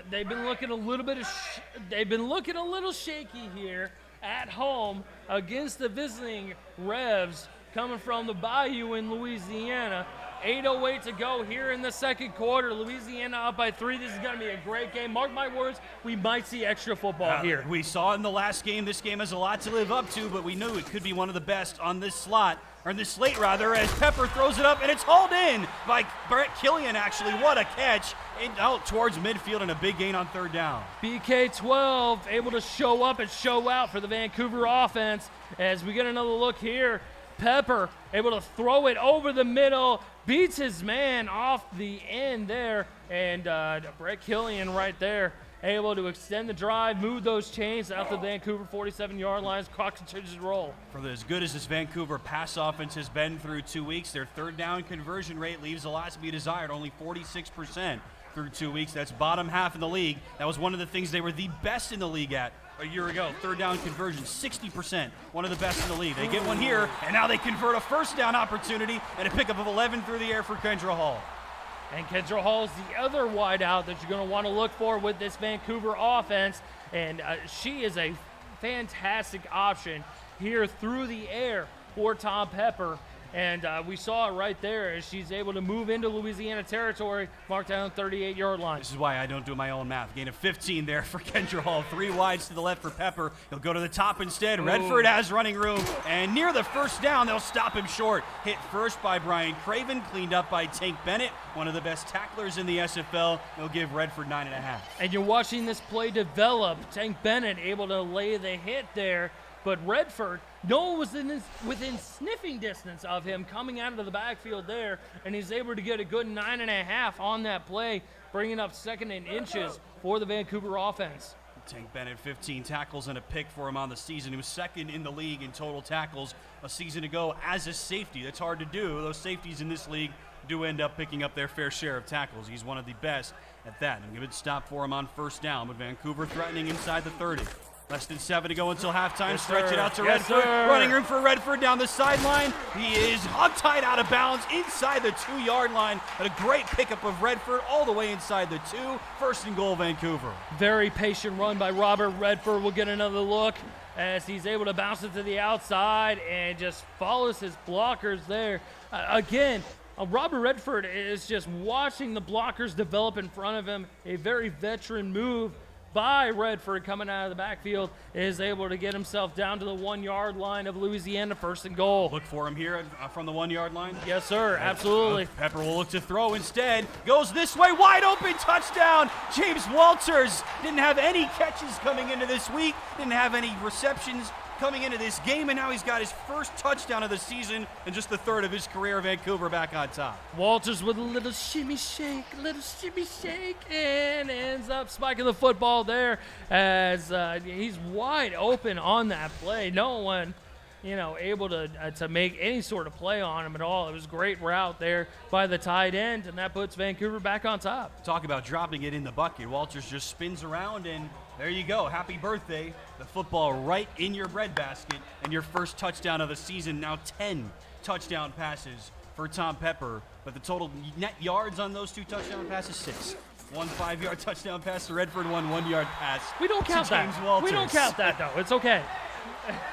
they've been looking a little shaky here at home against the visiting Revs coming from the Bayou in Louisiana. 8:08 to go here in the second quarter. Louisiana up by 3. This is going to be a great game. Mark my words, we might see extra football here. We saw it in the last game. This game has a lot to live up to, but we knew it could be one of the best on this slate, as Pepper throws it up, and it's hauled in by Brett Killian, actually. What a catch. Out towards midfield and a big gain on third down. BK12 able to show up and show out for the Vancouver offense as we get another look here. Pepper able to throw it over the middle, beats his man off the end there, and Brett Killian right there able to extend the drive, move those chains out the Vancouver 47-yard lines. Clock continues to roll. For as good as this Vancouver pass offense has been through 2 weeks, their third down conversion rate leaves a lot to be desired, only 46% through 2 weeks. That's bottom half in the league. That was one of the things they were the best in the league at a year ago. Third down conversion, 60%, one of the best in the league. They get one here, and now they convert a first down opportunity and a pickup of 11 through the air for Kendra Hall. And Kendra Hall is the other wideout that you're going to want to look for with this Vancouver offense, and she is a fantastic option here through the air for Tom Pepper. And we saw it right there as she's able to move into Louisiana territory, marked down 38-yard line. This is why I don't do my own math. Gain of 15 there for Kendra Hall. 3 wides to the left for Pepper. He'll go to the top instead. Redford has running room. And near the first down, they'll stop him short. Hit first by Brian Craven, cleaned up by Tank Bennett, one of the best tacklers in the SFL. They'll give Redford 9.5. And you're watching this play develop. Tank Bennett able to lay the hit there. But Redford, no one was within sniffing distance of him coming out of the backfield there, and he's able to get a good 9.5 on that play, bringing up second and inches for the Vancouver offense. Tank Bennett, 15 tackles and a pick for him on the season. He was second in the league in total tackles a season ago as a safety. That's hard to do. Those safeties in this league do end up picking up their fair share of tackles. He's one of the best at that. And a good stop for him on first down, but Vancouver threatening inside the 30. Less than 7 to go until halftime. Yes, Stretch it out to yes, Redford. sir. Running room for Redford down the sideline. He is hog-tied out of bounds inside the 2-yard line. And a great pickup of Redford all the way inside the 2. First and goal, Vancouver. Very patient run by Robert Redford. We'll get another look as he's able to bounce it to the outside and just follows his blockers there. Again, Robert Redford is just watching the blockers develop in front of him. A very veteran move by Redford coming out of the backfield, is able to get himself down to the 1-yard line of Louisiana, first and goal. Look for him here from the 1-yard line. Yes, sir, absolutely. Pepper will look to throw instead. Goes this way, wide open, touchdown. James Walters didn't have any catches coming into this week, didn't have any receptions coming into this game, and now he's got his first touchdown of the season and just the third of his career. Vancouver back on top. Walters with a little shimmy shake, and ends up spiking the football there as he's wide open on that play. No one, able to make any sort of play on him at all. It was a great route there by the tight end, and that puts Vancouver back on top. Talk about dropping it in the bucket. Walters just spins around, and there you go. Happy birthday. The football right in your breadbasket, and your first touchdown of the season. Now 10 touchdown passes for Tom Pepper, but the total net yards on those 2 touchdown passes, 6. 1 5-yard touchdown pass to Redford, 1 1-yard pass. We don't count to James that. Walters. We don't count that, though. It's okay.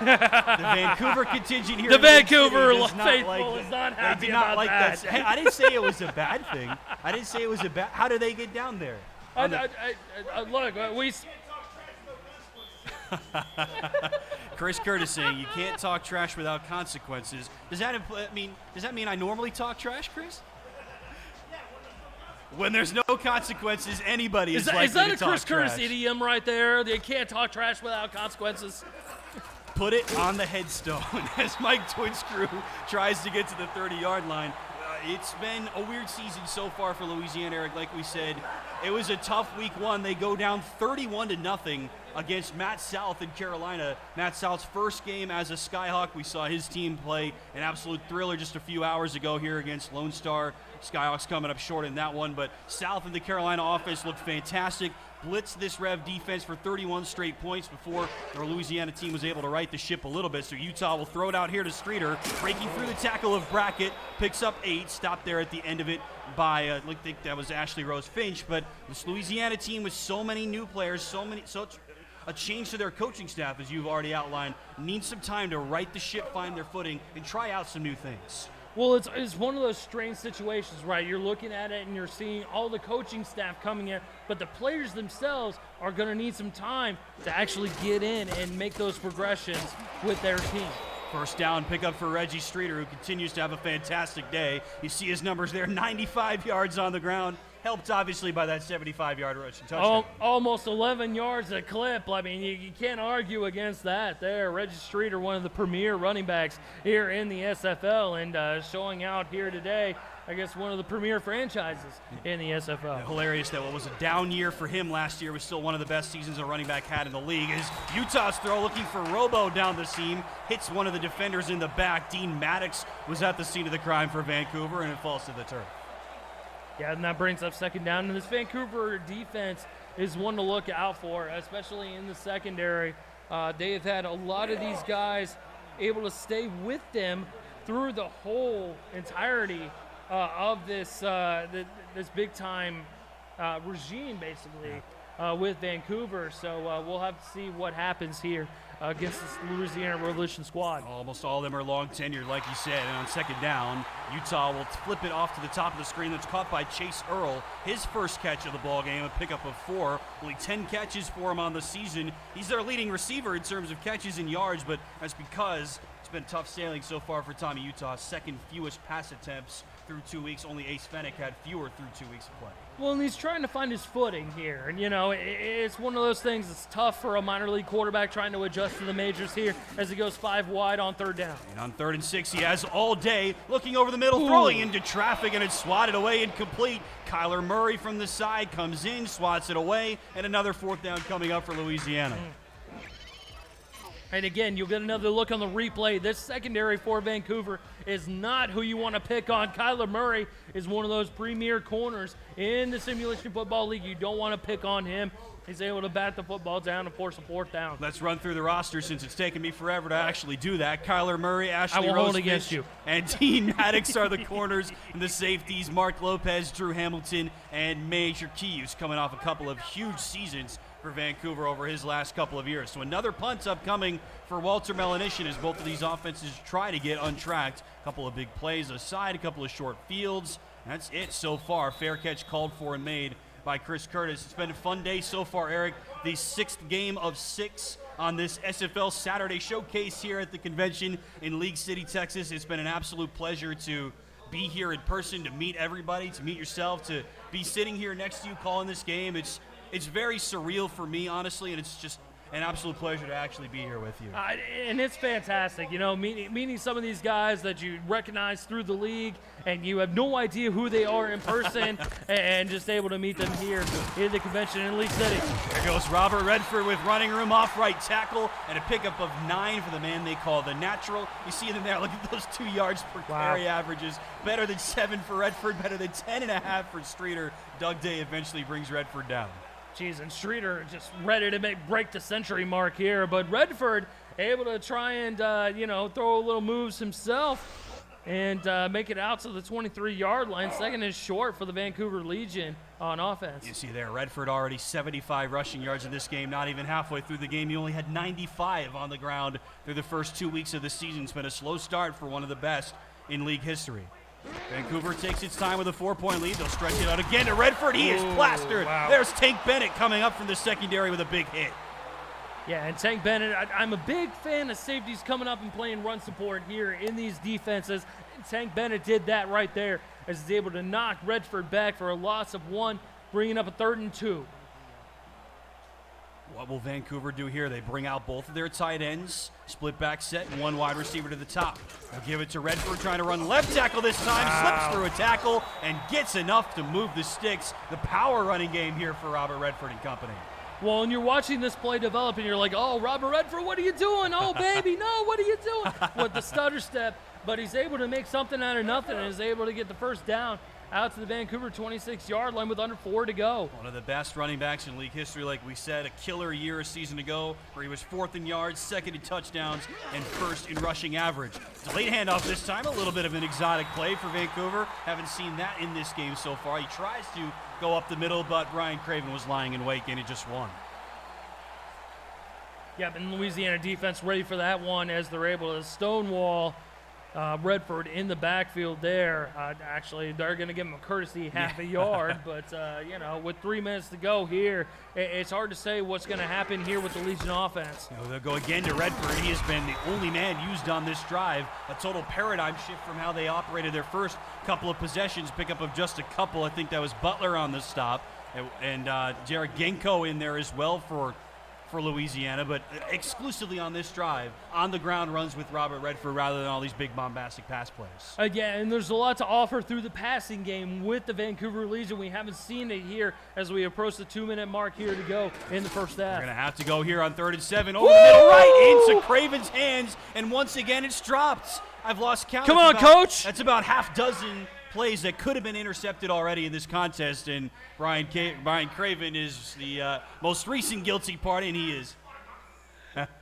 The Vancouver contingent here. The in Lake Vancouver City does not faithful like is not they happy do not about like that. Hey, I didn't say it was a bad thing. I didn't say it was a bad. How do they get down there? Look, Chris Curtis saying you can't talk trash without consequences. Does that mean I normally talk trash, Chris? When there's no consequences, anybody is likely is that to a talk Chris Curtis trash. idiom right there? They can't talk trash without consequences. Put it on the headstone as Mike Twinscrew tries to get to the 30-yard line. It's been a weird season so far for Louisiana, Eric. Like we said, it was a tough week one. They go down 31-0 against Matt South in Carolina. Matt South's first game as a Skyhawk. We saw his team play an absolute thriller just a few hours ago here against Lone Star. Skyhawks coming up short in that one, but South and the Carolina offense looked fantastic. Blitzed this Rev defense for 31 straight points before the Louisiana team was able to right the ship a little bit. So Utah will throw it out here to Streeter, breaking through the tackle of Brackett, picks up 8, stopped there at the end of it by, I think that was Ashley Rose Finch. But this Louisiana team with so many new players, a change to their coaching staff, as you've already outlined, needs some time to right the ship, find their footing, and try out some new things. Well, it's one of those strange situations, right? You're looking at it and you're seeing all the coaching staff coming in, but the players themselves are going to need some time to actually get in and make those progressions with their team. First down pickup for Reggie Streeter, who continues to have a fantastic day. You see his numbers there, 95 yards on the ground, helped obviously by that 75-yard rushing touchdown. Almost 11 yards a clip. I mean, you can't argue against that there. Reggie Streeter, one of the premier running backs here in the SFL, and showing out here today, I guess one of the premier franchises in the SFL. Yeah, hilarious that what was a down year for him last year was still one of the best seasons a running back had in the league. As Utah's throw looking for Robo down the seam, hits one of the defenders in the back. Dean Maddox was at the scene of the crime for Vancouver, and it falls to the turf. Yeah, and that brings up second down. And this Vancouver defense is one to look out for, especially in the secondary. They have had a lot of these guys able to stay with them through the whole entirety of this this big-time regime, basically, with Vancouver. So we'll have to see what happens here against this Louisiana Revolution squad. Almost all of them are long tenured, like you said, and on second down, Utah will flip it off to the top of the screen. That's caught by Chase Earl, his first catch of the ball game, a pickup of 4. Only 10 catches for him on the season. He's their leading receiver in terms of catches and yards, but that's because it's been tough sailing so far for Tommy Utah. Second fewest pass attempts through 2 weeks. Only Ace Fennick had fewer through 2 weeks of play. Well, and he's trying to find his footing here. And, you know, it's one of those things that's tough for a minor league quarterback trying to adjust to the majors here as he goes 5 wide on third down. And on 3rd and 6, he has all day, looking over the middle, throwing into traffic, and it's swatted away incomplete. Kyler Murray from the side comes in, swats it away, and another 4th down coming up for Louisiana. And again, you'll get another look on the replay. This secondary for Vancouver is not who you want to pick on. Kyler Murray is one of those premier corners in the Simulation Football League. You don't want to pick on him. He's able to bat the football down and force a 4th down. Let's run through the roster since it's taken me forever to actually do that. Kyler Murray, Ashley I will hold Rose against you. and Dean Maddox are the corners. And the safeties, Mark Lopez, Drew Hamilton, and Major Keys, coming off a couple of huge seasons for Vancouver over his last couple of years. So another punt upcoming for Walter Melanishin as both of these offenses try to get untracked. A couple of big plays aside, a couple of short fields. That's it so far. Fair catch called for and made by Chris Curtis. It's been a fun day so far, Eric. The 6th game of 6 on this SFL Saturday showcase here at the convention in League City, Texas. It's been an absolute pleasure to be here in person, to meet everybody, to meet yourself, to be sitting here next to you calling this game. It's very surreal for me, honestly, and it's just an absolute pleasure to actually be here with you. And it's fantastic, you know, meeting some of these guys that you recognize through the league, and you have no idea who they are in person, and just able to meet them here in the convention in League City. There goes Robert Redford with running room off right tackle and a pickup of 9 for the man they call the natural. You see them there. Look at those 2 yards per carry averages. Better than 7 for Redford, better than 10.5 for Streeter. Doug Day eventually brings Redford down. Jeez, and Streeter just ready to break the century mark here, but Redford able to try and, throw a little moves himself. and make it out to the 23-yard line. Second is short for the Vancouver Legion on offense. You see there, Redford already 75 rushing yards in this game. Not even halfway through the game, he only had 95 on the ground through the first 2 weeks of the season. It's been a slow start for one of the best in league history. Vancouver takes its time with a 4-point lead. They'll stretch it out again to Redford. He is plastered. Wow. There's Tank Bennett coming up from the secondary with a big hit. Yeah, and Tank Bennett, I'm a big fan of safeties coming up and playing run support here in these defenses. And Tank Bennett did that right there as he's able to knock Redford back for a loss of 1, bringing up a 3rd and 2. What will Vancouver do here? They bring out both of their tight ends, split back set, and 1 wide receiver to the top. They'll give it to Redford, trying to run left tackle this time, slips through a tackle, and gets enough to move the sticks. The power running game here for Robert Redford and company. Well, and you're watching this play develop, and you're like, oh, Robert Redford, what are you doing? Oh, baby, no, what are you doing? With the stutter step, but he's able to make something out of nothing and is able to get the first down out to the Vancouver 26-yard line with under 4 to go. One of the best running backs in league history, like we said, a killer year a season ago where he was 4th in yards, 2nd in touchdowns, and 1st in rushing average. Delayed handoff this time, a little bit of an exotic play for Vancouver. Haven't seen that in this game so far. He tries to go up the middle, but Brian Craven was lying in wait, and he just won. Yeah, and Louisiana defense ready for that one as they're able to stonewall Redford in the backfield there. Actually, they're going to give him a courtesy half a yard, but, you know, with 3 minutes to go here, it's hard to say what's going to happen here with the Legion offense. You know, they'll go again to Redford. He has been the only man used on this drive. A total paradigm shift from how they operated their first couple of possessions. Pickup of just a couple. I think that was Butler on the stop. And Jared Genko in there as well for Louisiana, but exclusively on this drive, on the ground runs with Robert Redford rather than all these big bombastic pass plays. Yeah, and there's a lot to offer through the passing game with the Vancouver Legion. We haven't seen it here as we approach the 2-minute mark here to go in the first half. We're going to have to go here on 3rd and 7. Over the middle right into Craven's hands, and once again it's dropped. I've lost count. Come on, Coach. That's about half dozen plays that could have been intercepted already in this contest, and Brian Craven is the most recent guilty party, and he is.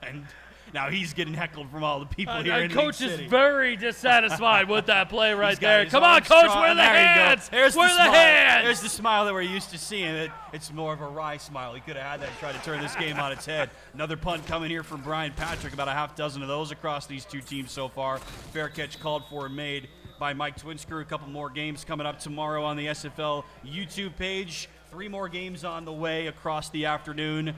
And now he's getting heckled from all the people here in Coach League City. is very dissatisfied with that play right there. His Come on, arms Coach, strong. where are the There you go. hands? There's Where the are the smile. hands? There's the smile that we're used to seeing. It's more of a wry smile. He could have had that and tried to turn this game on its head. Another punt coming here from Brian Patrick. About a half dozen of those across these two teams so far. Fair catch called for and made by Mike Twinscrew. A couple more games coming up tomorrow on the SFL YouTube page. 3 more games on the way across the afternoon.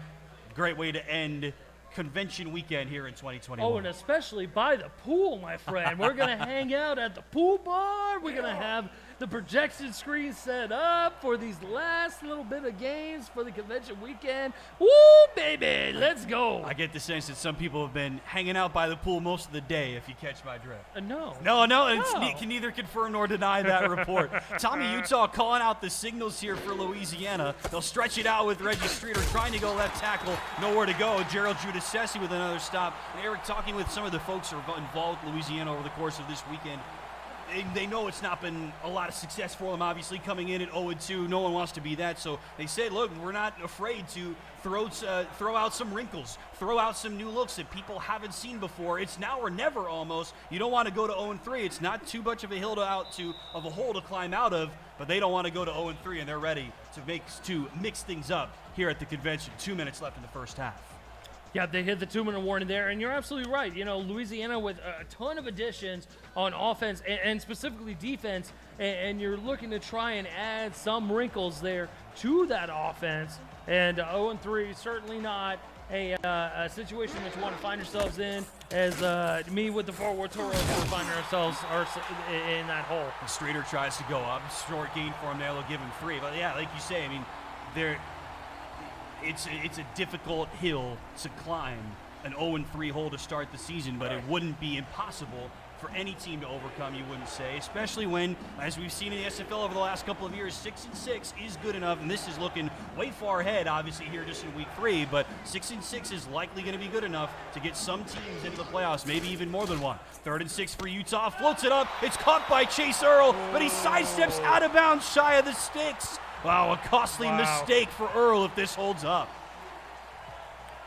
Great way to end convention weekend here in 2021. Oh, and especially by the pool, my friend. We're going to hang out at the pool bar. We're going to have the projection screen set up for these last little bit of games for the convention weekend. Woo, baby, let's go. I get the sense that some people have been hanging out by the pool most of the day, if you catch my drift. No. Can neither confirm nor deny that report. Tommy Utah calling out the signals here for Louisiana. They'll stretch it out with Reggie Streeter trying to go left tackle. Nowhere to go. Gerald Giudice with another stop. And Eric, talking with some of the folks who are involved with Louisiana over the course of this weekend, they know it's not been a lot of success for them, obviously, coming in at 0-2. No one wants to be that. So they said, look, we're not afraid to throw out some wrinkles, throw out some new looks that people haven't seen before. It's now or never almost. You don't want to go to 0-3. It's not too much of a hill of a hole to climb out of, but they don't want to go to 0-3, and they're ready to mix things up here at the convention. 2 minutes left in the first half. Yeah, they hit the 2-minute warning there, and you're absolutely right. You know, Louisiana with a ton of additions on offense and specifically defense, and you're looking to try and add some wrinkles there to that offense. And 0-3 certainly not a situation that you want to find yourselves in, as me with the forward Toros we're finding ourselves in that hole. And Streeter tries to go up. Short gain for him there. They'll give him 3. But, yeah, like you say, I mean, it's a difficult hill to climb, an 0-3 hole to start the season, but it wouldn't be impossible for any team to overcome, you wouldn't say, especially when, as we've seen in the SFL over the last couple of years, 6-6 is good enough, and this is looking way far ahead, obviously, here just in week 3, but 6-6 is likely going to be good enough to get some teams into the playoffs, maybe even more than one. 3rd and 6 for Utah, floats it up, it's caught by Chase Earl, but he sidesteps out of bounds shy of the sticks. Wow, a costly mistake for Earl if this holds up.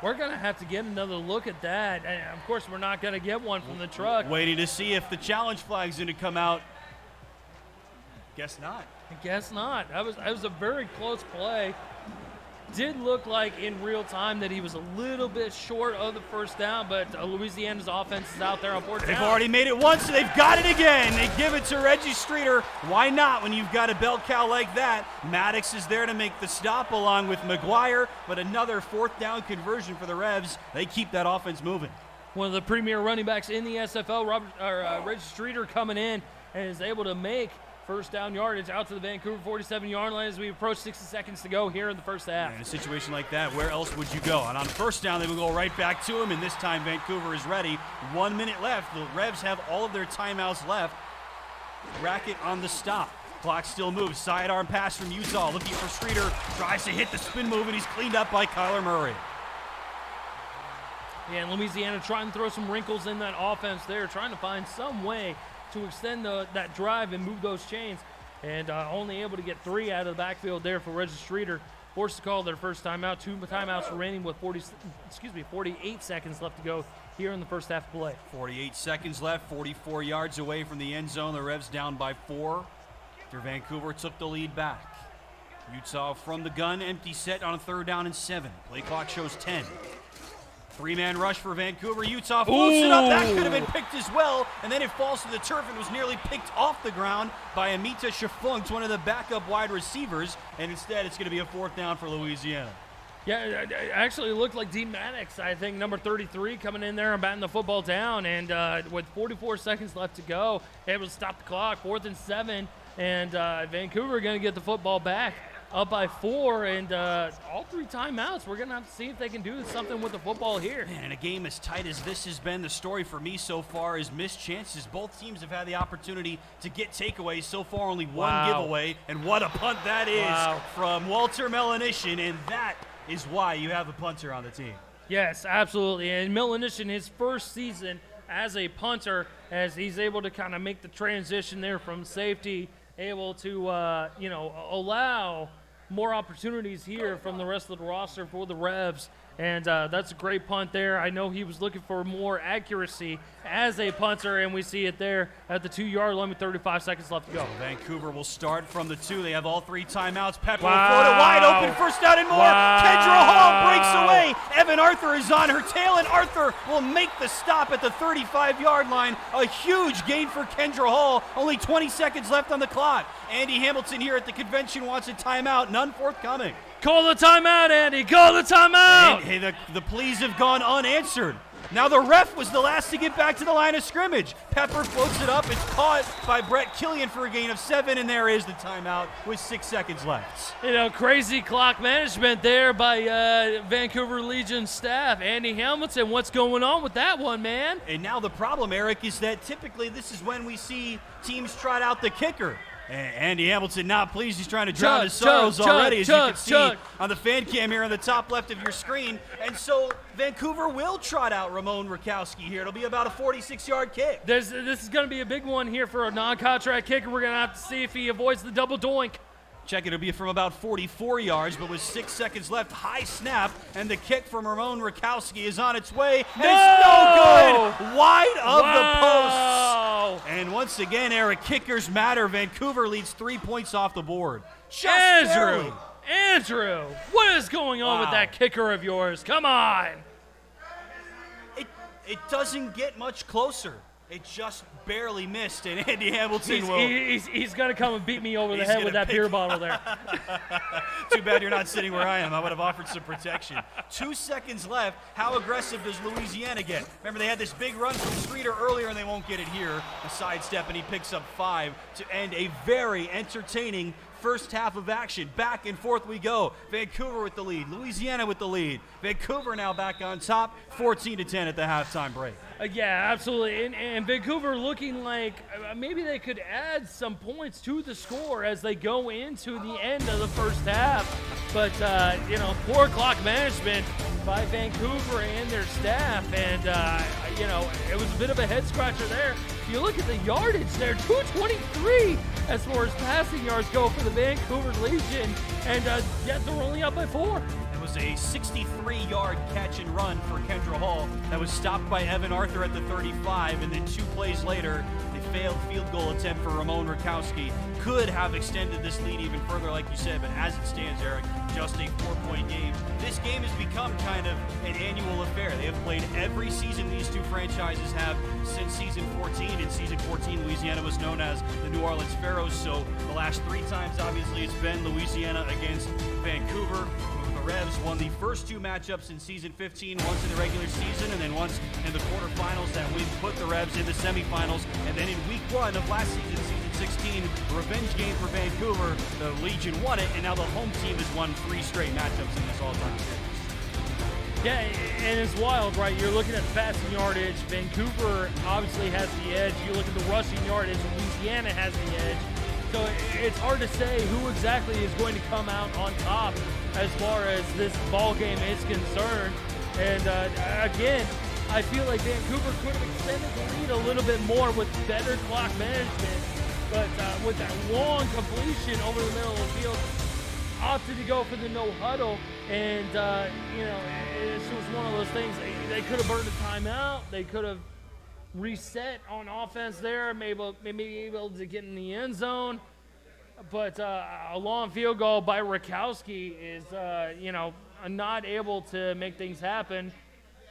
We're going to have to get another look at that. And, of course, we're not going to get one from the truck. Waiting to see if the challenge flag's going to come out. Guess not. I guess not. That was a very close play. Did look like in real time that he was a little bit short of the first down, but Louisiana's offense is out there on fourth down. They've already made it once, so they've got it again. They give it to Reggie Streeter. Why not when you've got a bell cow like that? Maddox is there to make the stop along with McGuire, but another fourth down conversion for the Revs. They keep that offense moving. One of the premier running backs in the SFL, Reggie Streeter, coming in and is able to make first down yardage out to the Vancouver 47-yard line as we approach 60 seconds to go here in the first half. In a situation like that, where else would you go? And on first down, they will go right back to him, and this time Vancouver is ready. 1 minute left. The Revs have all of their timeouts left. Racket on the stop. Clock still moves. Sidearm pass from Utah. Looking for Streeter. Tries to hit the spin move, and he's cleaned up by Kyler Murray. Yeah, and Louisiana trying to throw some wrinkles in that offense there, trying to find some way to extend that drive and move those chains, and only able to get 3 out of the backfield there for Reggie Streeter. Forced to call their first timeout. 2 timeouts remaining with 48 seconds left to go here in the first half of play. 48 seconds left, 44 yards away from the end zone. The Revs down by 4 after Vancouver took the lead back. Utah from the gun, empty set on a 3rd down and 7. Play clock shows 10. 3-man rush for Vancouver. Utah floats it up. That could have been picked as well. And then it falls to the turf and was nearly picked off the ground by Amita Shafunks, one of the backup wide receivers. And instead, it's going to be a 4th down for Louisiana. Yeah, it actually looked like D. Maddox, I think, number 33, coming in there and batting the football down. And with 44 seconds left to go, able to stop the clock. 4th and 7. And Vancouver going to get the football back. Up by 4, and all 3 timeouts. We're going to have to see if they can do something with the football here. Man, in a game as tight as this has been, the story for me so far is missed chances. Both teams have had the opportunity to get takeaways. So far, only one giveaway, and what a punt that is from Walter Melanishin, and that is why you have a punter on the team. Yes, absolutely, and Melanishin, his first season as a punter, as he's able to kind of make the transition there from safety, able to, allow more opportunities here from the rest of the roster for the Revs. And that's a great punt there. I know he was looking for more accuracy as a punter, and we see it there at the 2-yard line with 35 seconds left to go. Vancouver will start from the 2. They have all 3 timeouts. Pepper will float it wide open. First down and more. Kendra Hall breaks away. Evan Arthur is on her tail, and Arthur will make the stop at the 35-yard line. A huge gain for Kendra Hall. Only 20 seconds left on the clock. Andy Hamilton here at the convention wants a timeout. None forthcoming. Call the timeout, Andy. Call the timeout. Hey, the pleas have gone unanswered. Now the ref was the last to get back to the line of scrimmage. Pepper floats it up. It's caught by Brett Killian for a gain of 7, and there is the timeout with 6 seconds left. Crazy clock management there by Vancouver Legion staff. Andy Hamilton, what's going on with that one, man? And now the problem, Eric, is that typically this is when we see teams trot out the kicker. And Andy Hamilton not pleased. He's trying to drown his sorrows already, as you can see on the fan cam here on the top left of your screen. And so Vancouver will trot out Ramon Rakowski here. It'll be about a 46-yard kick. This is going to be a big one here for a non-contract kicker. We're going to have to see if he avoids the double doink. Check, it'll be from about 44 yards, but with 6 seconds left, high snap, and the kick from Ramon Rakowski is on its way, and it's no good! Wide of the posts! And once again, Eric, kickers matter. Vancouver leads 3 points off the board. Andrew, what is going on with that kicker of yours? Come on! It doesn't get much closer. It just barely missed, and Andy Hamilton he's going to come and beat me over the head with that beer bottle there. Too bad you're not sitting where I am. I would have offered some protection. 2 seconds left. How aggressive does Louisiana get? Remember, they had this big run from Streeter earlier, and they won't get it here. A sidestep, and he picks up 5 to end a very entertaining first half of action. Back and forth we go. Vancouver with the lead. Louisiana with the lead. Vancouver now back on top, 14-10 at the halftime break. Yeah, absolutely. And Vancouver looking like maybe they could add some points to the score as they go into the end of the first half. But, poor clock management by Vancouver and their staff. And, it was a bit of a head scratcher there. If you look at the yardage there, 223 as far as passing yards go for the Vancouver Legion. And yet they're only up by 4. was a 63-yard catch and run for Kendra Hall that was stopped by Evan Arthur at the 35, and then 2 plays later, the failed field goal attempt for Ramon Rakowski could have extended this lead even further, like you said, but as it stands, Eric, just a 4-point game. This game has become kind of an annual affair. They have played every season these two franchises have since season 14. In season 14, Louisiana was known as the New Orleans Pharaohs, so the last 3 times, obviously, it's been Louisiana against Vancouver. The Revs won the first 2 matchups in season 15, once in the regular season and then once in the quarterfinals. That win put the Revs in the semifinals, and then in week 1 of last season, season 16, revenge game for Vancouver, the Legion won it, and now the home team has won 3 straight matchups in this all-time series. Yeah, and it's wild, right? You're looking at the passing yardage. Vancouver obviously has the edge. You look at the rushing yardage. Louisiana has the edge. So it's hard to say who exactly is going to come out on top as far as this ball game is concerned. And again, I feel like Vancouver could have extended the lead a little bit more with better clock management. But with that long completion over the middle of the field, opted to go for the no huddle. And, it's just one of those things. They could have burned a timeout. They could have reset on offense there, maybe able to get in the end zone. But a long field goal by Rakowski is, not able to make things happen.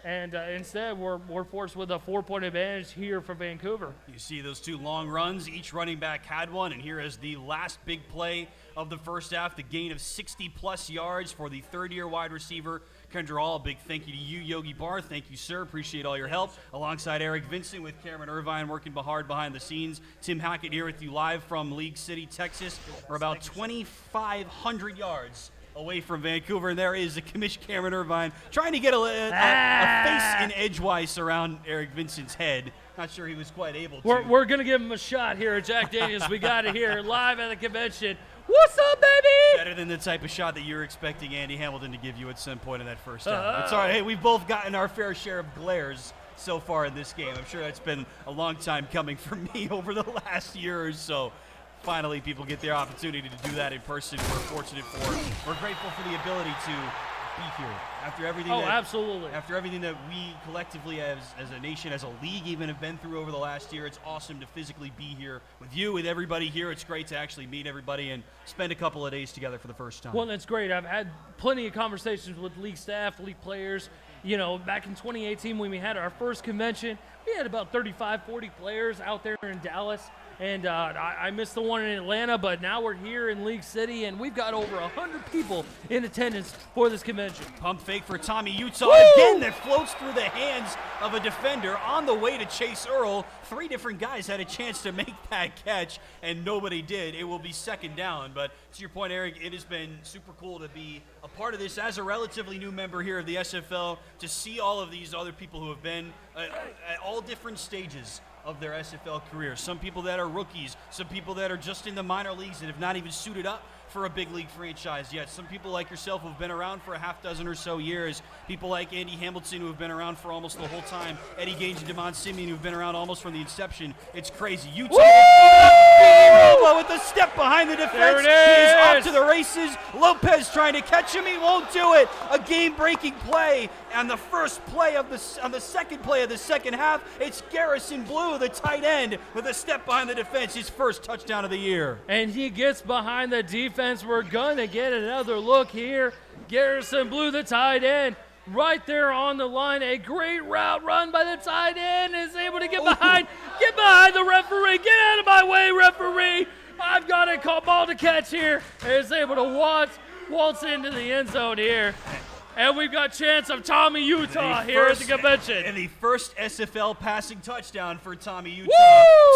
And instead, we're forced with a 4-point advantage here for Vancouver. You see those 2 long runs. Each running back had one, and here is the last big play of the first half, the gain of 60-plus yards for the third-year wide receiver, Kendra Hall. Big thank you to you, Yogi Barr. Thank you, sir. Appreciate all your help. Alongside Eric Vincent with Cameron Irvine working hard behind the scenes. Tim Hackett here with you live from League City, Texas. We're about 2,500 yards away from Vancouver, and there is the commish Cameron Irvine trying to get a face in edgewise around Eric Vincent's head. Not sure he was quite able to. We're going to give him a shot here at Jack Daniels. We got it here live at the convention. What's up, baby? Better than the type of shot that you're expecting Andy Hamilton to give you at some point in that first half. It's all right. Hey, we've both gotten our fair share of glares so far in this game. I'm sure that's been a long time coming for me over the last year or so. Finally, people get the opportunity to do that in person. We're fortunate for. We're grateful for the ability to be here after everything. Absolutely. After everything that we collectively, as a nation, as a league, even have been through over the last year, it's awesome to physically be here with you, with everybody here. It's great to actually meet everybody and spend a couple of days together for the first time. Well, that's great. I've had plenty of conversations with league staff, league players. You know, back in 2018 when we had our first convention, we had about 35, 40 players out there in Dallas. And I missed the one in Atlanta, but now we're here in League City, and we've got over 100 people in attendance for this convention. Pump fake for Tommy Utah. Woo! Again, that floats through the hands of a defender on the way to Chase Earl. 3 different guys had a chance to make that catch, and nobody did. It will be second down. But to your point, Eric, it has been super cool to be a part of this as a relatively new member here of the SFL, to see all of these other people who have been at all different stages of their SFL career. Some people that are rookies, some people that are just in the minor leagues that have not even suited up for a big league franchise yet. Some people like yourself who have been around for a half dozen or so years. People like Andy Hamilton who have been around for almost the whole time. Eddie Gage and Damon Simeon who have been around almost from the inception. It's crazy. Utah with the step behind the defense. There it is. He is off is. to the races. Lopez trying to catch him. He won't do it. A game-breaking play. On the first play of on the second play of the second half, it's Garrison Blue, the tight end, with a step behind the defense, his first touchdown of the year. And he gets behind the defense. We're going to get another look here. Garrison Blue, the tight end, right there on the line. A great route run by the tight end, is able to get behind the referee. Get out of my way, referee. I've got a ball to catch here. Is able to waltz into the end zone here. And we've got chance of Tommy Utah here at the convention. And the first SFL passing touchdown for Tommy Utah.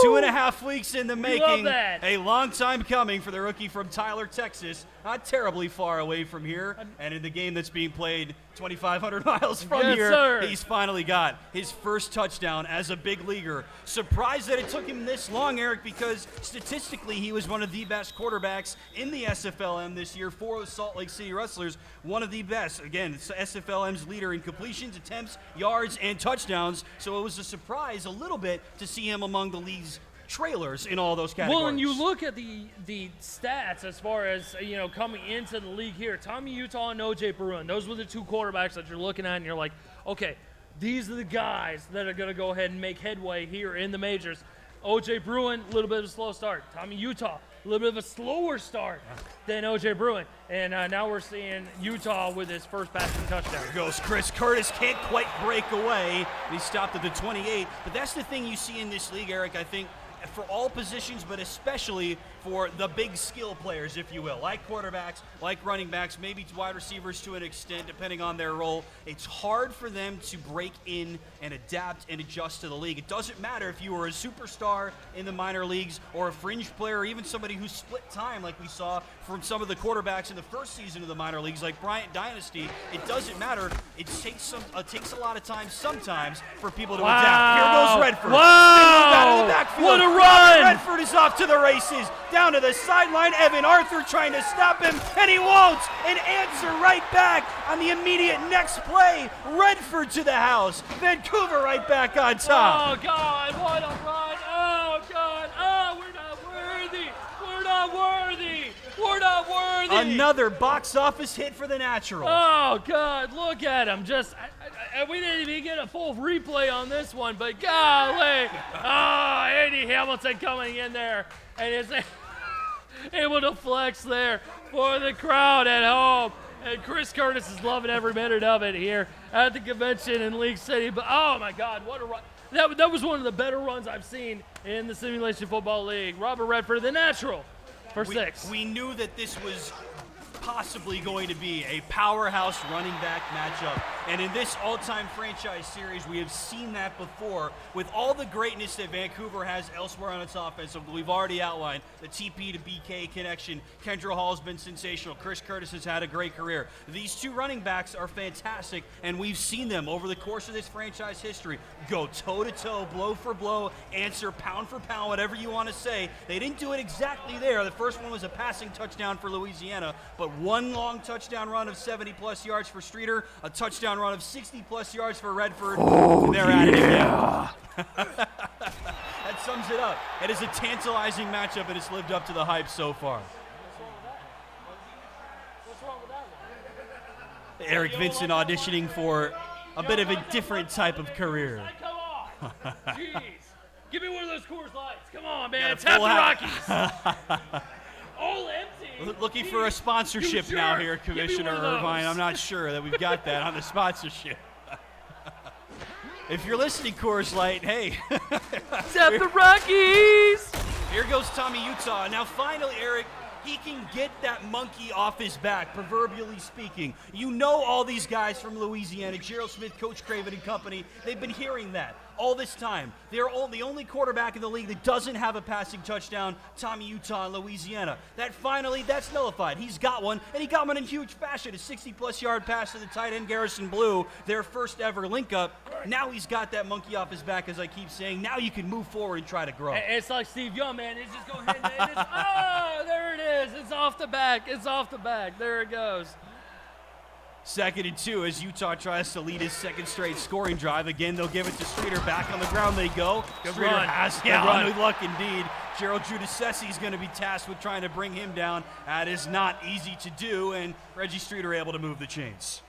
Woo! 2.5 weeks in the making. Love that. A long time coming for the rookie from Tyler, Texas. Not terribly far away from here. And in the game that's being played 2,500 miles from here, sir. He's finally got his first touchdown as a big leaguer. Surprised that it took him this long, Eric, because statistically he was one of the best quarterbacks in the SFLM this year for the Salt Lake City Rustlers. One of the best. Again, it's SFLM's leader in completions, attempts, yards, and touchdowns. So it was a surprise a little bit to see him among the league's trailers in all those categories. Well, and you look at the stats as far as, coming into the league here. Tommy Utah and O.J. Bruin, those were the two quarterbacks that you're looking at, and you're like, okay, these are the guys that are going to go ahead and make headway here in the majors. O.J. Bruin, a little bit of a slow start. Tommy Utah, a little bit of a slower start than O.J. Bruin. And now we're seeing Utah with his first passing touchdown. Here goes Chris Curtis, can't quite break away. He stopped at the 28. But that's the thing you see in this league, Eric, I think, for all positions, but especially for the big skill players, if you will, like quarterbacks, like running backs, maybe wide receivers to an extent, depending on their role. It's hard for them to break in and adapt and adjust to the league. It doesn't matter if you were a superstar in the minor leagues or a fringe player or even somebody who split time like we saw from some of the quarterbacks in the first season of the minor leagues, like Bryant Dynasty. It doesn't matter. It takes a lot of time sometimes for people to adapt. Here goes Redford. Wow! Out of the backfield. What a run! Redford is off to the races. Down to the sideline. Evan Arthur trying to stop him, and he won't. An answer right back on the immediate next play. Redford to the house. Vancouver right back on top. Oh, God, what a run. Oh, God. Oh, we're not worthy. We're not worthy. We're not worthy. Another box office hit for the Natural. Oh, God, look at him. We didn't even get a full replay on this one, but golly. Oh, Andy Hamilton coming in there and is able to flex there for the crowd at home. And Chris Curtis is loving every minute of it here at the convention in League City. But, oh, my God, what a run. That was one of the better runs I've seen in the Simulation Football League. Robert Redford, the Natural, for 6. We knew that this was possibly going to be a powerhouse running back matchup. And in this all-time franchise series, we have seen that before with all the greatness that Vancouver has elsewhere on its offense. So we've already outlined the TP to BK connection. Kendra Hall's been sensational. Chris Curtis has had a great career. These two running backs are fantastic, and we've seen them over the course of this franchise history go toe-to-toe, blow for blow, answer pound for pound, whatever you want to say. They didn't do it exactly there. The first one was a passing touchdown for Louisiana, but one long touchdown run of 70-plus yards for Streeter, a touchdown run of 60-plus yards for Redford. And they're at it again. That sums it up. It is a tantalizing matchup, and it's lived up to the hype so far. What's wrong with that one? Eric Vincent auditioning for a bit of a different type of career. Come on. Jeez. Give me one of those Coors Lights. Come on, man. Got a Tap full the Rockies. All empty. Looking for a sponsorship now here, Commissioner Irvine. I'm not sure that we've got that on the sponsorship. If you're listening, Coors Light, hey. Tap the Rockies. Here goes Tommy Utah. Now finally, Eric, he can get that monkey off his back, proverbially speaking. You know all these guys from Louisiana, Gerald Smith, Coach Craven and company, they've been hearing that all this time. They're the only quarterback in the league that doesn't have a passing touchdown, Tommy Utah in Louisiana. That's nullified. He's got one, and he got one in huge fashion. A 60-plus yard pass to the tight end, Garrison Blue, their first ever link-up. Now he's got that monkey off his back, as I keep saying. Now you can move forward and try to grow. It's like Steve Young, man. It's just go ahead and oh, there it is. It's off the back. It's off the back. There it goes. 2nd and 2 as Utah tries to lead his second straight scoring drive. Again, they'll give it to Streeter. Back on the ground they go. Streeter has to run with luck indeed. Gerald Giudice is going to be tasked with trying to bring him down. That is not easy to do, and Reggie Streeter able to move the chains.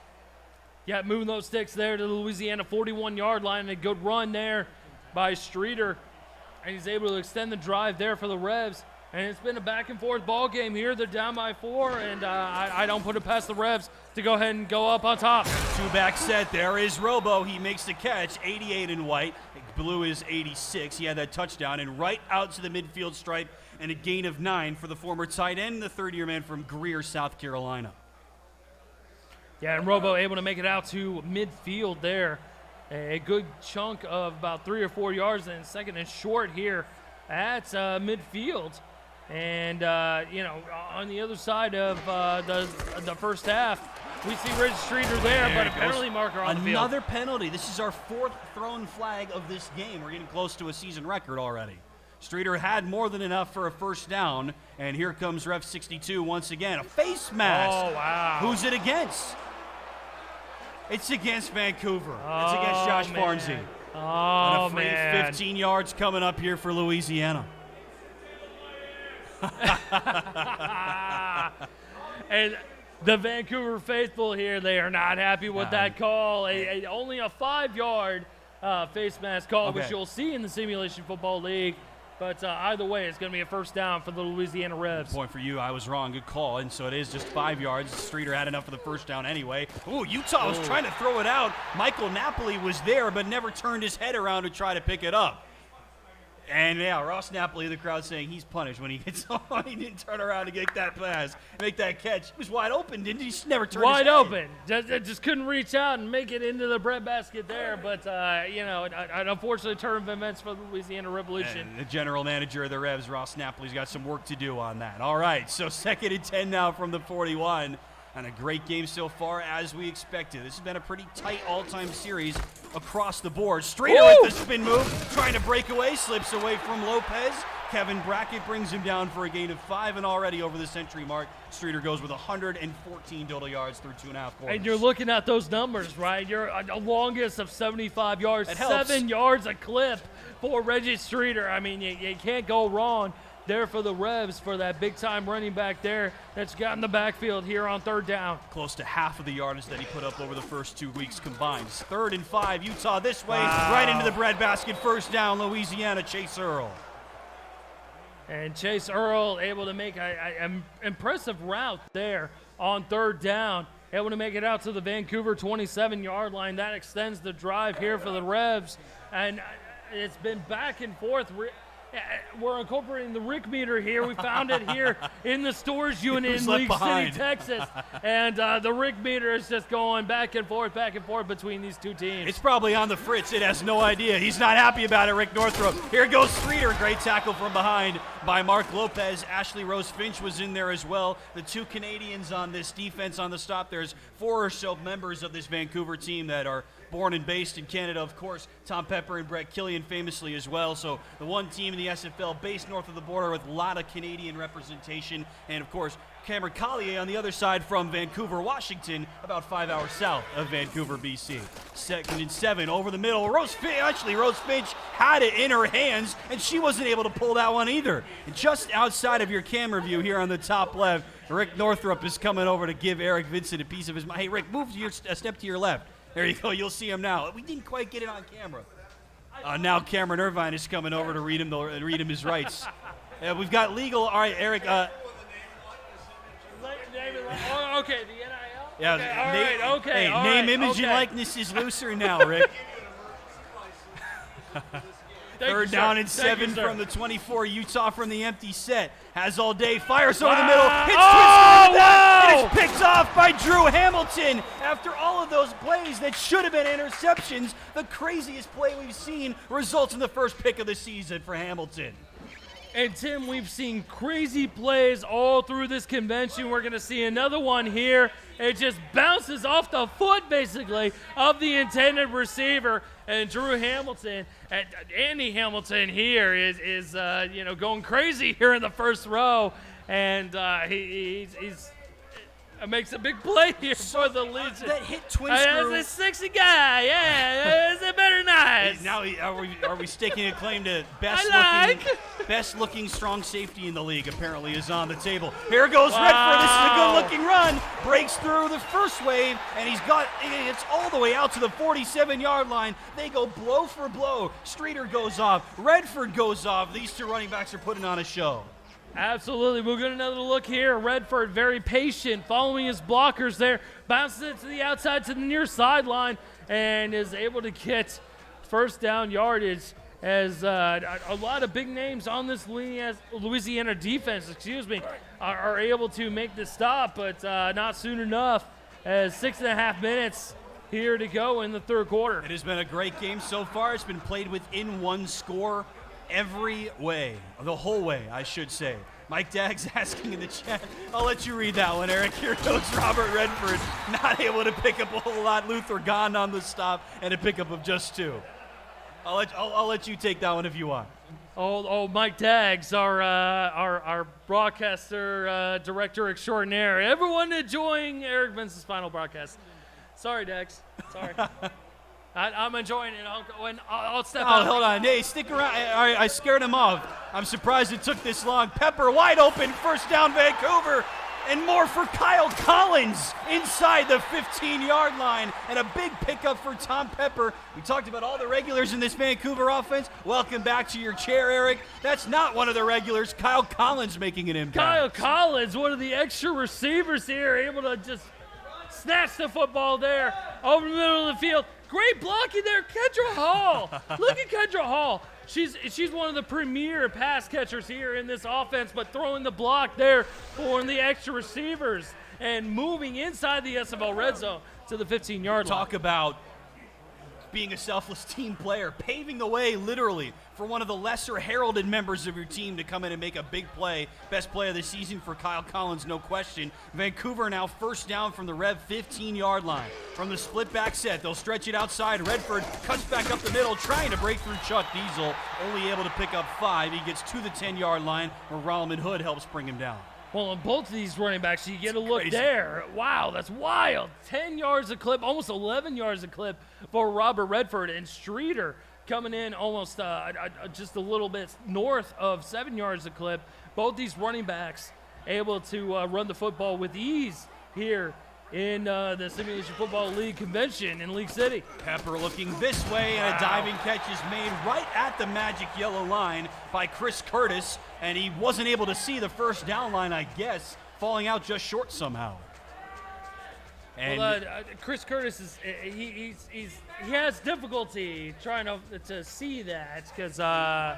Yeah, moving those sticks there to the Louisiana 41-yard line. And a good run there by Streeter. And he's able to extend the drive there for the Revs. And it's been a back-and-forth ball game here. They're down by 4, and I don't put it past the Revs to go ahead and go up on top. Two-back set. There is Robo. He makes the catch. 88 in white. Blue is 86. He had that touchdown, and right out to the midfield stripe, and a gain of 9 for the former tight end, the third-year man from Greer, South Carolina. Yeah, and Robo able to make it out to midfield there. A good chunk of about 3 or 4 yards, and second and short here at midfield. And, on the other side of the first half, we see Reggie Streeter there, but a penalty marker on the field. Another penalty. This is our 4th thrown flag of this game. We're getting close to a season record already. Streeter had more than enough for a first down, and here comes Ref 62 once again. A face mask. Oh, wow. Who's it against? It's against Vancouver. It's against Josh Farnsey. And Oh, a free man. 15 yards coming up here for Louisiana. And the Vancouver faithful here, they are not happy with that call. Only a 5-yard face mask call, which Okay. you'll see in the Simulation Football League. But either way, it's going to be a first down for the Louisiana Revs. Point for you. I was wrong. Good call. And so it is just 5 yards. Streeter had enough for the first down anyway. Ooh, Utah was trying to throw it out. Michael Napoli was there, but never turned his head around to try to pick it up. And yeah, Ross Napoli, the crowd saying he's punished when he gets on. He didn't turn around to get that pass, make that catch. He was wide open, didn't he? Just never turned his Wide head. open. Just couldn't reach out and make it into the breadbasket there. But, an unfortunate turn of events for the Louisiana Revolution. And the general manager of the Revs, Ross Napoli's got some work to do on that. All right, so 2nd and 10 now from the 41. And a great game so far, as we expected. This has been a pretty tight all-time series across the board. Streeter with the spin move, trying to break away, slips away from Lopez. Kevin Brackett brings him down for a gain of 5, and already over the century mark, Streeter goes with 114 total yards through 2.5 quarters. And you're looking at those numbers, right? You're a longest of 75 yards, It helps. 7 yards a clip for Reggie Streeter. I mean, you can't go wrong there for the Revs for that big-time running back there that's got in the backfield here on 3rd down. Close to half of the yardage that he put up over the first 2 weeks combined. 3rd and 5, Utah this way, right into the breadbasket. First down, Louisiana, Chase Earl. And Chase Earl able to make an impressive route there on 3rd down. Able to make it out to the Vancouver 27-yard line. That extends the drive here for the Revs. And it's been back and forth. We're incorporating the Rick meter here. We found it here in the storage unit in League City, Texas. And the Rick meter is just going back and forth between these two teams. It's probably on the fritz. It has no idea. He's not happy about it, Rick Northrop. Here goes Streeter. Great tackle from behind by Mark Lopez. Ashley Rose Finch was in there as well. The 2 Canadians on this defense on the stop. There's 4 or so members of this Vancouver team that are born and based in Canada. Of course, Tom Pepper and Brett Killian famously as well. So the one team in the SFL based north of the border with a lot of Canadian representation. And of course, Cameron Collier on the other side from Vancouver, Washington, about 5 hours south of Vancouver, BC. 2nd and 7 over the middle. Rose Finch had it in her hands, and she wasn't able to pull that one either. And just outside of your camera view here on the top left, Rick Northrop is coming over to give Eric Vincent a piece of his mind. Hey, Rick, move a step to your left. There you go. You'll see him now. We didn't quite get it on camera. Now Cameron Irvine is coming over to read him his rights. We've got legal. All right, Eric. Okay, the NIL? Yeah. Okay, all right, okay. Hey, all name, right, image, okay. and likeness is looser now, Rick. Thank you, 3rd sir. down and Thank you, 7 sir. from the 24. Utah from the empty set. Has all day. Fires over the middle. Hits Oh, Twister with that, wow! and it's picked off by Drew Hamilton. After all of those plays that should have been interceptions, the craziest play we've seen results in the first pick of the season for Hamilton. And Tim, we've seen crazy plays all through this convention. We're going to see another one here. It just bounces off the foot, basically, of the intended receiver. And Drew Hamilton, Andy Hamilton here is going crazy here in the first row. And he's makes a big play here for the Legion. That hit twin That's screw. a sexy guy, yeah. Is it better nice? Now, are we staking a claim to best looking strong safety in the league? Apparently, is on the table. Here goes Redford. This is a good looking run. Breaks through the first wave, and it's all the way out to the 47-yard line. They go blow for blow. Streeter goes off. Redford goes off. These 2 running backs are putting on a show. Absolutely. We'll get another look here. Redford very patient, following his blockers there. Bounces it to the outside to the near sideline and is able to get first down yardage as a lot of big names on this Louisiana defense, are able to make the stop, but not soon enough as 6.5 minutes here to go in the 3rd quarter. It has been a great game so far. It's been played within 1 score. Every way, the whole way, I should say. Mike Dagg's asking in the chat. I'll let you read that one, Eric. Here goes Robert Redford, not able to pick up a whole lot. Luther gone on the stop and a pickup of just 2. I'll let you take that one if you want. Oh, Mike Daggs, our broadcaster, director extraordinaire. Everyone enjoying Eric Vince's final broadcast. Sorry, Daggs. Sorry. I'm enjoying it. I'll step Oh, out. hold on. Hey, stick around. I scared him off. I'm surprised it took this long. Pepper wide open. First down, Vancouver. And more for Kyle Collins inside the 15-yard line. And a big pickup for Tom Pepper. We talked about all the regulars in this Vancouver offense. Welcome back to your chair, Eric. That's not one of the regulars. Kyle Collins making an impact. Kyle Collins, one of the extra receivers here, able to just snatch the football there over the middle of the field. Great blocking there, Kendra Hall. Look at Kendra Hall. She's one of the premier pass catchers here in this offense, but throwing the block there for one of the extra receivers and moving inside the SFL red zone to the 15-yard line. Talk about being a selfless team player, paving the way literally for one of the lesser heralded members of your team to come in and make a big play. Best play of the season for Kyle Collins, no question. Vancouver now first down from the Rev 15-yard line. From the split back set, they'll stretch it outside. Redford cuts back up the middle, trying to break through Chuck Diesel, only able to pick up 5. He gets to the 10-yard line where Rolman Hood helps bring him down. Well, on both of these running backs, you get a look crazy. there. Wow, that's wild. 10 yards a clip, almost 11 yards a clip for Robert Redford. And Streeter coming in almost just a little bit north of 7 yards a clip. Both these running backs able to run the football with ease here in the Simulation Football League convention in League City. Pepper looking this way, and a diving catch is made right at the magic yellow line by Chris Curtis, and he wasn't able to see the first down line, I guess, falling out just short somehow. And Well, Chris Curtis is he has difficulty trying to see that because okay,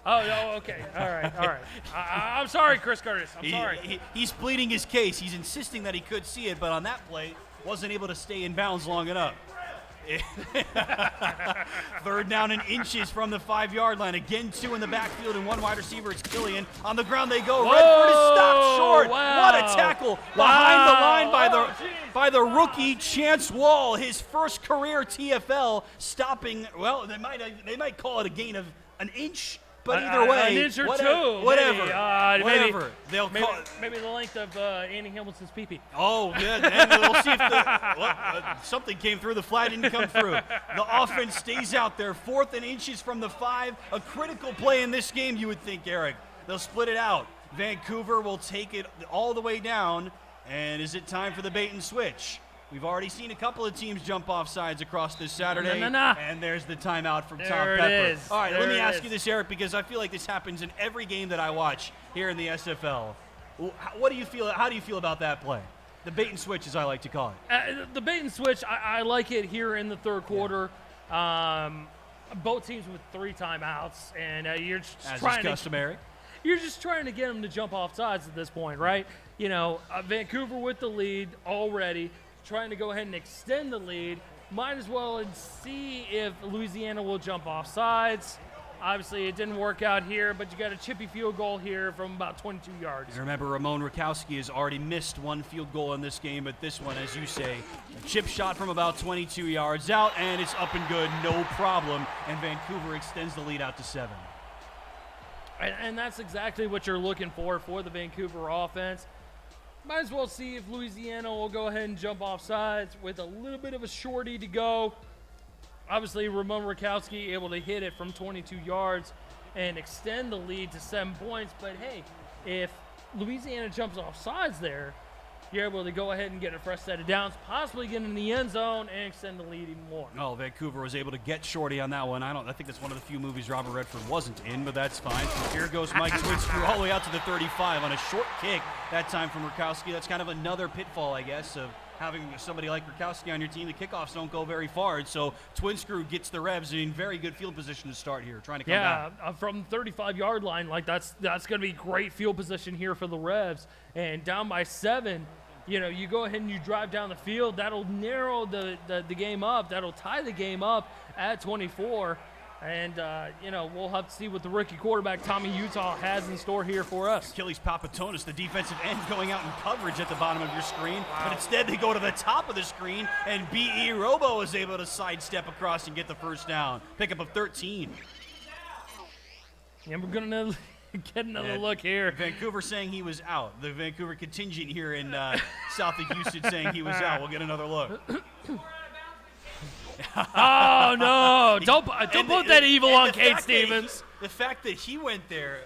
all right. I'm sorry, Chris Curtis. I'm sorry. He's pleading his case. He's insisting that he could see it, but on that play, wasn't able to stay in bounds long enough. Third down and inches from the 5-yard line. Again, 2 in the backfield and 1 wide receiver. It's Killian. On the ground they go. Whoa, Redford is stopped short. wow. What a tackle behind the line Wow. by the rookie Chance Wall. His first career TFL, stopping. Well, they might call it a gain of an inch. But either way, an inch or whatever, two, whatever. maybe. They'll call it. Maybe the length of Andy Hamilton's pee-pee. Oh, yeah, and we'll see if something came through. The flag didn't come through. The offense stays out there. 4th and inches from the 5. A critical play in this game, you would think, Eric. They'll split it out. Vancouver will take it all the way down. And is it time for the bait and switch? We've already seen a couple of teams jump off sides across this Saturday. And there's the timeout from Tom Pepper. There it is. All right, There let me it ask is. you this, Eric, because I feel like this happens in every game that I watch here in the SFL. What do you feel? How do you feel about that play? The bait and switch, as I like to call it. The bait and switch, I like it here in the third quarter. Both teams with 3 timeouts, and you're just As trying is customary. You're just trying to get them to jump off sides at this point, right? You know, Vancouver with the lead already, trying to go ahead and extend the lead. Might as well and see if Louisiana will jump off sides. Obviously, it didn't work out here, but you got a chippy field goal here from about 22 yards. And remember, Ramon Rakowski has already missed 1 field goal in this game, but this one, as you say, a chip shot from about 22 yards out, and it's up and good, no problem. And Vancouver extends the lead out to 7. And that's exactly what you're looking for the Vancouver offense. Might as well see if Louisiana will go ahead and jump off sides with a little bit of a shorty to go. Obviously, Ramon Rakowski able to hit it from 22 yards and extend the lead to 7 points. But hey, if Louisiana jumps off sides there, you're able to go ahead and get a fresh set of downs, possibly get in the end zone and extend the lead even more. Oh, Vancouver was able to get shorty on that one. I think that's one of the few movies Robert Redford wasn't in, but that's fine. Here goes Mike Twinscrew all the way out to the 35 on a short kick, that time from Rakowski. That's kind of another pitfall, I guess, of having somebody like Rakowski on your team. The kickoffs don't go very far, so Twinscrew gets the Revs in very good field position to start here, trying to come back. Yeah, from the 35-yard line, like that's going to be great field position here for the Revs. And down by 7, you know, you go ahead and you drive down the field. That'll narrow the game up. That'll tie the game up at 24. And, you know, we'll have to see what the rookie quarterback, Tommy Utah, has in store here for us. Achilles Papatonis, the defensive end, going out in coverage at the bottom of your screen. Wow. But instead they go to the top of the screen, and B.E. Robo is able to sidestep across and get the first down. Pickup of 13. Yeah, we're going to get another look here. Vancouver saying he was out. The Vancouver contingent here in south of Houston saying he was out. We'll get another look. Oh, no. Don't put that evil on Kate Stevens. The fact that he went there.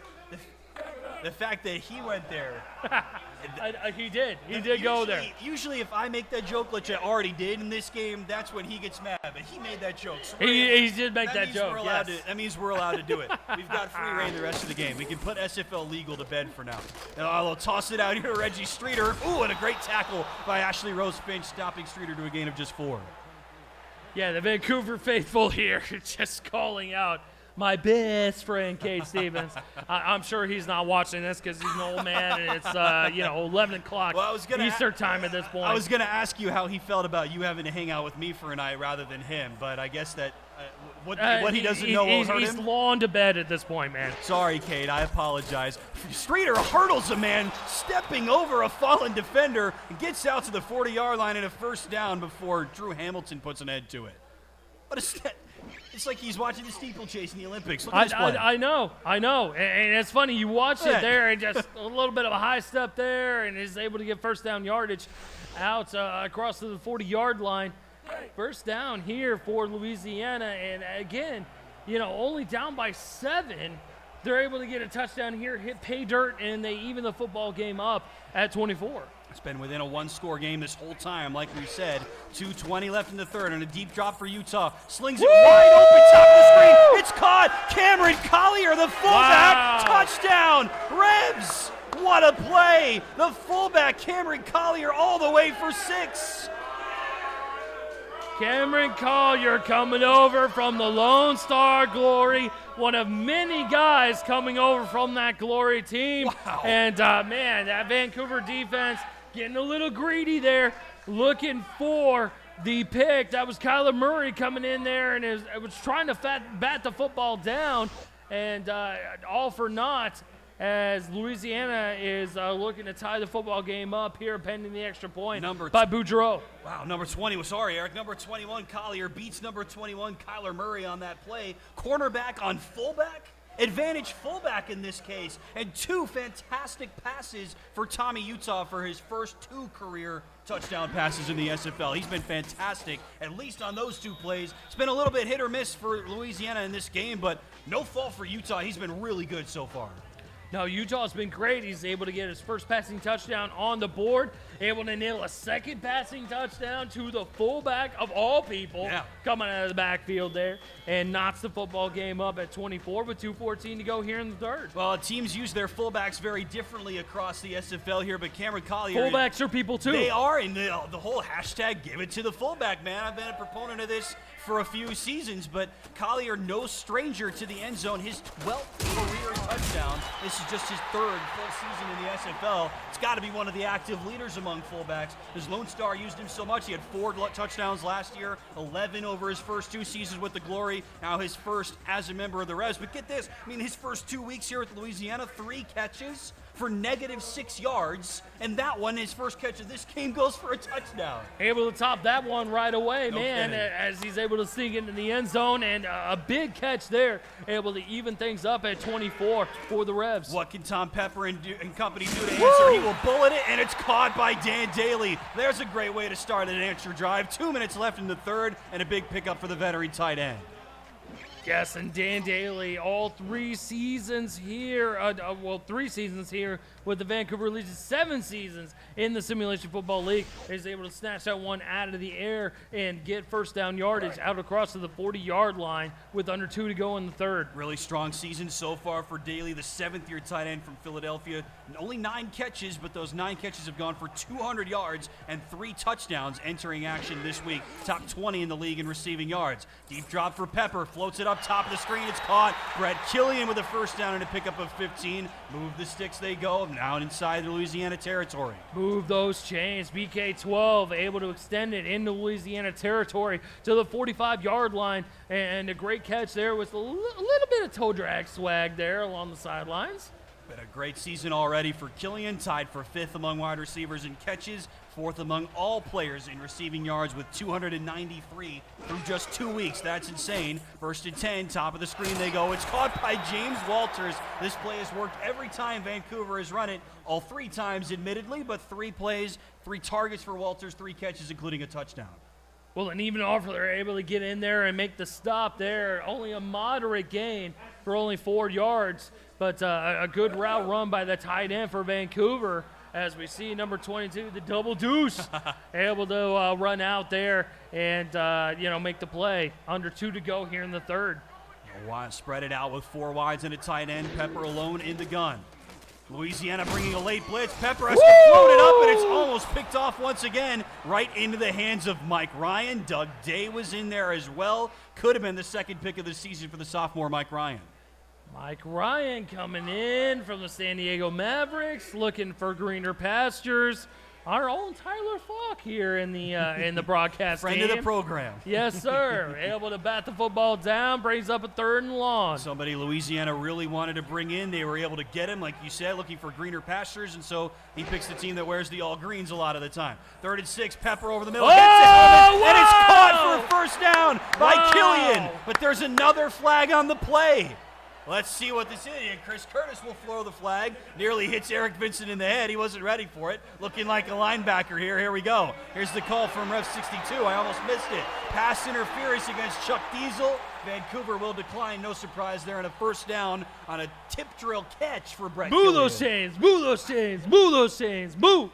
The fact that he went there. He did. He did go there. Usually, if I make that joke, which I already did in this game, that's when he gets mad. But he made that joke. So He did make that joke. That means we're allowed to do it. We've got free reign the rest of the game. We can put SFL legal to bed for now. I'll toss it out here to Reggie Streeter. Ooh, and a great tackle by Ashley Rose Finch, stopping Streeter to a gain of just 4. Yeah, the Vancouver faithful here just calling out my best friend, Kate Stevens. I'm sure he's not watching this because he's an old man and it's 11 o'clock Eastern time at this point. I was going to ask you how he felt about you having to hang out with me for a night rather than him, but I guess that what he doesn't know won't hurt him. He's long to bed at this point, man. Sorry, Kate. I apologize. Streeter hurdles a man, stepping over a fallen defender, and gets out to the 40-yard line and a first down before Drew Hamilton puts an end to it. What is that? It's like he's watching the steeplechase in the Olympics. Look at this play. I know. And it's funny. You watch it there and just a little bit of a high step there and is able to get first down yardage out across to the 40-yard line. First down here for Louisiana. And, again, only down by 7. They're able to get a touchdown here, hit pay dirt, and they even the football game up at 24. It's been within a 1-score game this whole time, like we said. 2:20 left in the third, and a deep drop for Utah. Slings it wide open, top of the screen. It's caught. Cameron Collier, the fullback, touchdown. Rebs, what a play. The fullback, Cameron Collier, all the way for 6. Cameron Collier coming over from the Lone Star Glory, one of many guys coming over from that Glory team. Wow. And, man, that Vancouver defense getting a little greedy there, looking for the pick. That was Kyler Murray coming in there and was trying to bat the football down, and all for naught, as Louisiana is looking to tie the football game up here pending the extra point by Boudreaux. Wow, number 20, sorry, Eric. Number 21, Collier beats number 21, Kyler Murray on that play. Cornerback on fullback. Advantage fullback in this case. And 2 fantastic passes for Tommy Utah for his first 2 career touchdown passes in the SFL. He's been fantastic, at least on those 2 plays. It's been a little bit hit or miss for Louisiana in this game, but no fault for Utah. He's been really good so far. No, Utah's been great. He's able to get his first passing touchdown on the board, able to nail a second passing touchdown to the fullback of all people coming out of the backfield there, and knocks the football game up at 24 with 2:14 to go here in the third. Well, teams use their fullbacks very differently across the SFL here, but Cameron Collier... Fullbacks are people too. They are, and the whole hashtag give it to the fullback, man. I've been a proponent of this for a few seasons, but Collier, no stranger to the end zone. His 12th career touchdown. This is just his 3rd full season in the SFL. It's got to be one of the active leaders among fullbacks. His Lone Star used him so much. He had 4 touchdowns last year, 11 over his first 2 seasons with the Glory, now his first as a member of the Revs. But get this, his first 2 weeks here with Louisiana, 3 catches for -6 yards, and that one, his first catch of this game, goes for a touchdown. Able to top that one right away, No man, kidding. as he's able to sneak into the end zone, and a big catch there, able to even things up at 24 for the Revs. What can Tom Pepper and company do to answer? He will bullet it, and it's caught by Dan Daly. There's a great way to start an answer drive. 2 minutes left in the third, and a big pickup for the veteran tight end. Yes, and Dan Daly, all 3 seasons here, 3 seasons here with the Vancouver Legion, 7 seasons in the Simulation Football League, is able to snatch that one out of the air and get first down yardage out across to the 40-yard line with under 2 to go in the third. Really strong season so far for Daly, the 7th-year tight end from Philadelphia. Only 9 catches, but those 9 catches have gone for 200 yards and 3 touchdowns entering action this week. Top 20 in the league in receiving yards. Deep drop for Pepper, floats it up top of the screen, it's caught. Brett Killian with a first down and a pickup of 15. Move the sticks, they go, now inside the Louisiana territory. Move those chains. BK12 able to extend it into Louisiana territory to the 45-yard line, and a great catch there with a little bit of toe drag swag there along the sidelines. Been a great season already for Killian, tied for 5th among wide receivers in catches, 4th among all players in receiving yards with 293 through just 2 weeks. That's insane. 1st and 10, top of the screen they go. It's caught by James Walters. This play has worked every time Vancouver has run it, all 3 times admittedly, but 3 plays, 3 targets for Walters, 3 catches, including a touchdown. Well, and even if they're able to get in there and make the stop there, only a moderate gain for only 4 yards, but a good route run by the tight end for Vancouver. As we see number 22, the double deuce, able to run out there and, make the play. Under 2 to go here in the third. Spread it out with 4 wides and a tight end. Pepper alone in the gun. Louisiana bringing a late blitz. Pepper has to float it up, and it's almost picked off once again right into the hands of Mike Ryan. Doug Day was in there as well. Could have been the second pick of the season for the sophomore Mike Ryan. Mike Ryan coming in from the San Diego Mavericks, looking for greener pastures. Our own Tyler Falk here in the broadcast Friend team. of the program. Yes, sir. Able to bat the football down, brings up a 3rd and long. Somebody Louisiana really wanted to bring in. They were able to get him, like you said, looking for greener pastures, and so he picks the team that wears the all greens a lot of the time. 3rd and 6, Pepper over the middle. Hits the helmet, and it's caught for a first down by Killian. But there's another flag on the play. Let's see what this is. And Chris Curtis will throw the flag. Nearly hits Eric Vincent in the head. He wasn't ready for it. Looking like a linebacker here. Here we go. Here's the call from Ref 62. I almost missed it. Pass interference against Chuck Diesel. Vancouver will decline. No surprise there. And a first down on a tip drill catch for Brett Boo Killian. those chains. Boo those chains. Boo those chains. Boo.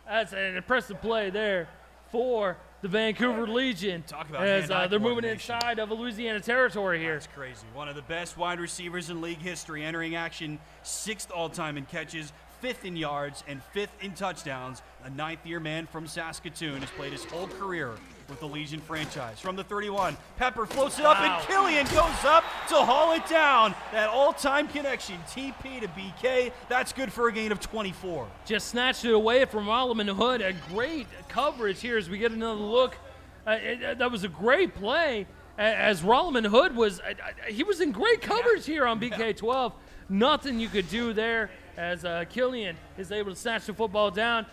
That's an impressive play there for the Vancouver Legion. Talk about as hand-eye they're moving coordination. inside of Louisiana territory here. That's crazy. One of the best wide receivers in league history, entering action 6th all-time in catches, 5th in yards, and 5th in touchdowns. A 9th-year man from Saskatoon has played his whole career with the Legion franchise. From the 31, Pepper floats it up, and Killian goes up to haul it down. That all-time connection, TP to BK, that's good for a gain of 24. Just snatched it away from Solomon Hood. A great coverage here as we get another look. That was a great play as Solomon Hood was he was in great coverage here on BK12. Nothing you could do there as Killian is able to snatch the football down.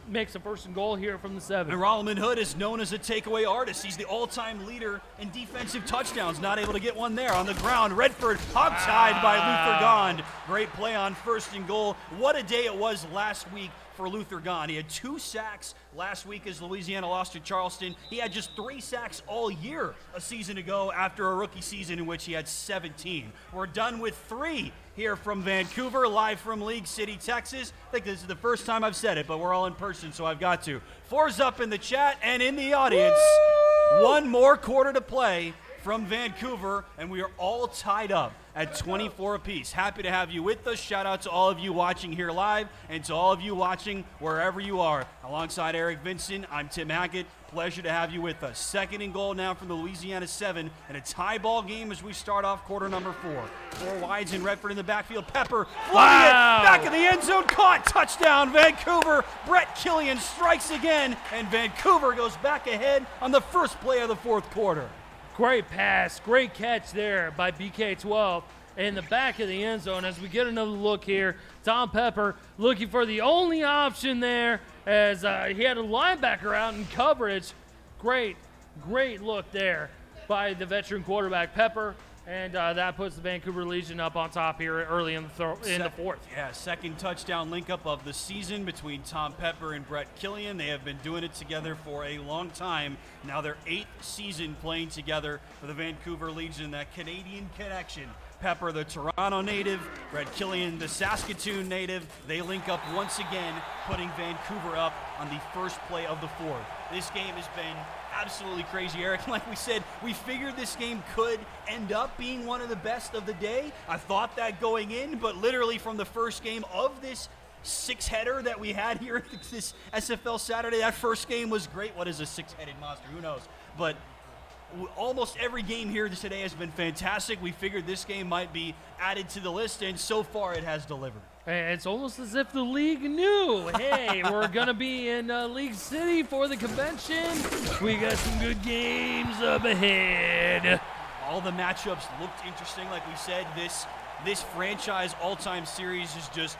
Makes a 1st and goal here from the 7. And Solomon Hood is known as a takeaway artist. He's the all-time leader in defensive touchdowns. Not able to get one there on the ground. Redford hog-tied by Luther Gond. Great play on 1st and goal. What a day it was last week for Luther Gond. He had 2 sacks last week as Louisiana lost to Charleston. He had just 3 sacks all year a season ago after a rookie season in which he had 17. We're done with 3 here from Vancouver, live from League City, Texas. I think this is the first time I've said it, but we're all in person, so I've got to. 4's up in the chat and in the audience. Woo! 1 more quarter to play from Vancouver, and we are all tied up at 24 apiece. Happy to have you with us. Shout out to all of you watching here live and to all of you watching wherever you are. Alongside Eric Vincent, I'm Tim Hackett. Pleasure to have you with us. 2nd and goal now from the Louisiana 7 and a tie ball game as we start off quarter number 4. 4 wides in Redford in the backfield. Pepper floating it back of the end zone. Caught. Touchdown Vancouver. Brett Killian strikes again, and Vancouver goes back ahead on the first play of the 4th quarter. Great pass, great catch there by BK12 in the back of the end zone. As we get another look here, Tom Pepper looking for the only option there as he had a linebacker out in coverage. Great look there by the veteran quarterback Pepper, and that puts the Vancouver Legion up on top here early in the 4th. Yeah, 2nd touchdown link-up of the season between Tom Pepper and Brett Killian. They have been doing it together for a long time. Now their 8th season playing together for the Vancouver Legion, that Canadian connection. Pepper, the Toronto native, Brett Killian, the Saskatoon native. They link up once again, putting Vancouver up on the first play of the 4th. This game has been absolutely crazy, Eric. Like we said, we figured this game could end up being one of the best of the day. I thought that going in, but literally from the first game of this 6-header that we had here this SFL Saturday, that first game was great. What is a 6-headed monster? Who knows? But almost every game here today has been fantastic. We figured this game might be added to the list, and so far it has delivered. It's almost as if the league knew, hey, we're going to be in League City for the convention. We got some good games up ahead. All the matchups looked interesting. Like we said, this franchise all-time series is just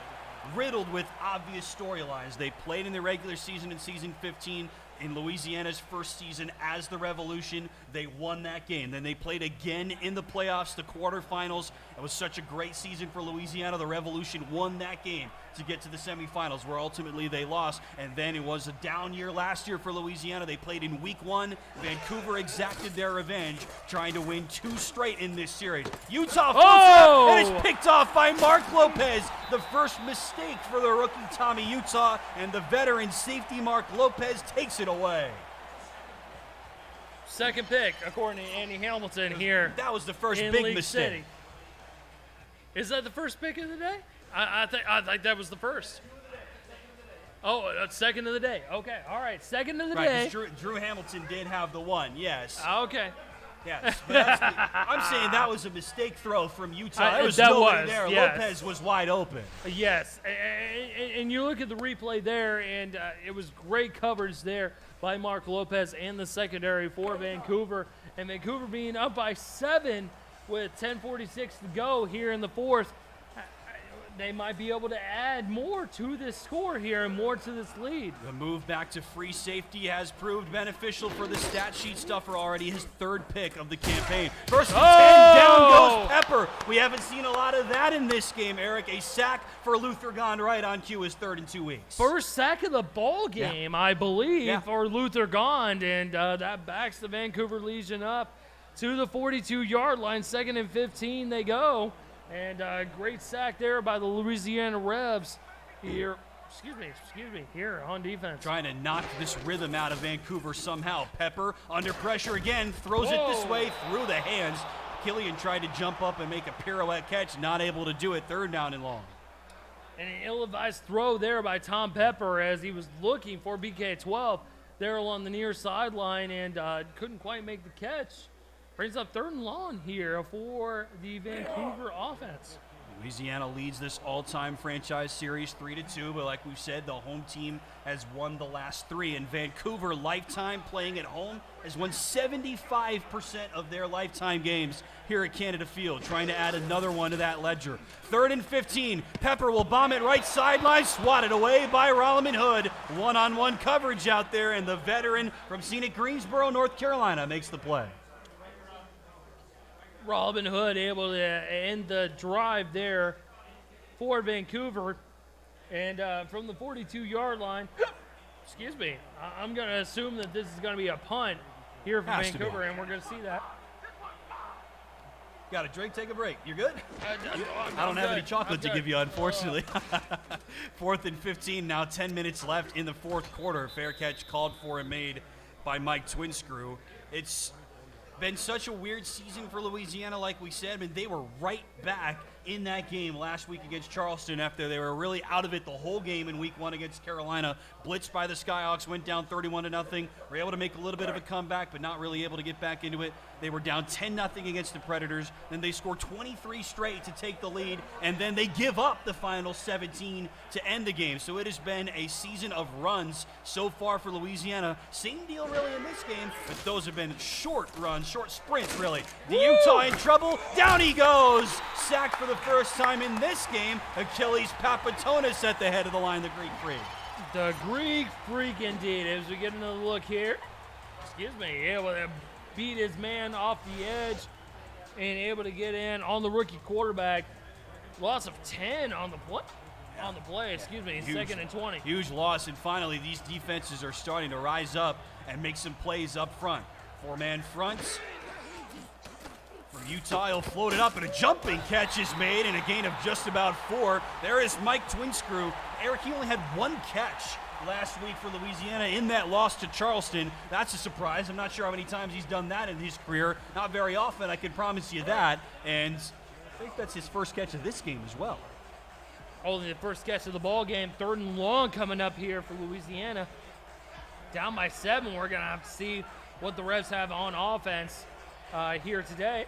riddled with obvious storylines. They played in the regular season in season 15. in Louisiana's first season as the Revolution. They won that game. Then they played again in the playoffs, the quarterfinals. It was such a great season for Louisiana. The Revolution won that game to get to the semifinals, where ultimately they lost. And then it was a down year last year for Louisiana. They played in week 1. Vancouver exacted their revenge, trying to win 2 straight in this series. Utah flips out, and it's picked off by Mark Lopez. The first mistake for the rookie Tommy Utah, and the veteran safety Mark Lopez takes it away. Second pick, according to Andy Hamilton here. That was the first in big League mistake. City. Is that the first pick of the day? I think that was the first. Oh, second of the day. Okay, all right, second of the day. Drew Hamilton did have the one, yes. Okay. Yes, but I'm saying that was a mistake throw from Utah. There was that nobody was, there. yes. Lopez was wide open. Yes, and you look at the replay there, and it was great coverage there by Mark Lopez and the secondary for Vancouver. And Vancouver being up by 7 with 10:46 to go here in the fourth. They might be able to add more to this score here and more to this lead. The move back to free safety has proved beneficial for the stat sheet stuffer, already his 3rd pick of the campaign. First and 10, down goes Pepper. We haven't seen a lot of that in this game, Eric. A sack for Luther Gone right on cue, his 3rd in 2 weeks. First sack of the ball game, I believe, Yeah. for Luther Gond, and that backs the Vancouver Legion up to the 42-yard line. 2nd and 15 they go. And great sack there by the Louisiana Revs here. Excuse me, here on defense. Trying to knock this rhythm out of Vancouver somehow. Pepper under pressure again, throws it this way through the hands. Killian tried to jump up and make a pirouette catch, not able to do it. 3rd down and long. And an ill-advised throw there by Tom Pepper as he was looking for BK12 there along the near sideline and couldn't quite make the catch. Brings up 3rd and long here for the Vancouver offense. Louisiana leads this all-time franchise series 3-2, but like we've said, the home team has won the last 3, and Vancouver lifetime playing at home has won 75% of their lifetime games here at Canada Field, trying to add another one to that ledger. 3rd and 15, Pepper will bomb it right sideline, swatted away by Rolliman Hood. One-on-one coverage out there, and the veteran from scenic Greensboro, North Carolina makes the play. Robin Hood able to end the drive there for Vancouver. And from the 42-yard line, excuse me, I'm going to assume that this is going to be a punt here for Vancouver, and we're going to see that. Got a drink, take a break. You're good? I I don't have any chocolate to give you, unfortunately. 4th and 15, now 10 minutes left in the 4th quarter. Fair catch called for and made by Mike Twinscrew. It's been such a weird season for Louisiana, like we said. I mean, they were right back in that game last week against Charleston after they were really out of it the whole game in week 1 against Carolina. Blitzed by the Skyhawks, went down 31-0. Were able to make a little bit of a comeback, but not really able to get back into it. They were down 10-0 against the Predators. Then they scored 23 straight to take the lead, and then they give up the final 17 to end the game. So it has been a season of runs so far for Louisiana. Same deal really in this game, but those have been short runs, short sprints really. The Utah in trouble, down he goes. Sacked for the first time in this game. Achilles Papatonis at the head of the line, the Greek Freak. The Greek Freak indeed, as we get another look here. Excuse me, able to beat his man off the edge and able to get in on the rookie quarterback. Loss of 10 on the play, excuse me, Huge, 2nd and 20. Huge loss, and finally these defenses are starting to rise up and make some plays up front. 4-man fronts. From Utah, he'll float it up, and a jumping catch is made, and a gain of just about 4. There is Mike Twinscrew. Eric, he only had 1 catch last week for Louisiana in that loss to Charleston. That's a surprise. I'm not sure how many times he's done that in his career. Not very often, I can promise you that. And I think that's his first catch of this game as well. Only the first catch of the ball game. 3rd and long coming up here for Louisiana. Down by 7. We're going to have to see what the Revs have on offense here today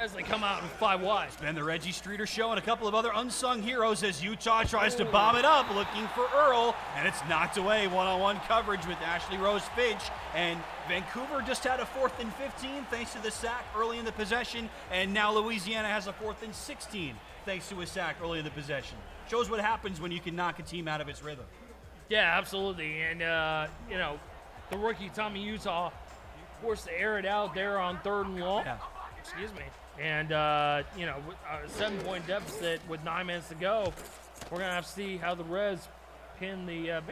as they come out in 5 wide. It's been the Reggie Streeter Show and a couple of other unsung heroes as Utah tries to bomb it up, looking for Earl, and it's knocked away. One-on-one coverage with Ashley Rose Finch, and Vancouver just had a 4th and 15 thanks to the sack early in the possession, and now Louisiana has a 4th and 16 thanks to a sack early in the possession. Shows what happens when you can knock a team out of its rhythm. Yeah, absolutely. And, the rookie Tommy Utah forced to air it out there on 3rd and long. Yeah. Excuse me. And, you know, with a 7-point deficit with 9 minutes to go, we're going to have to see how the Reds pin the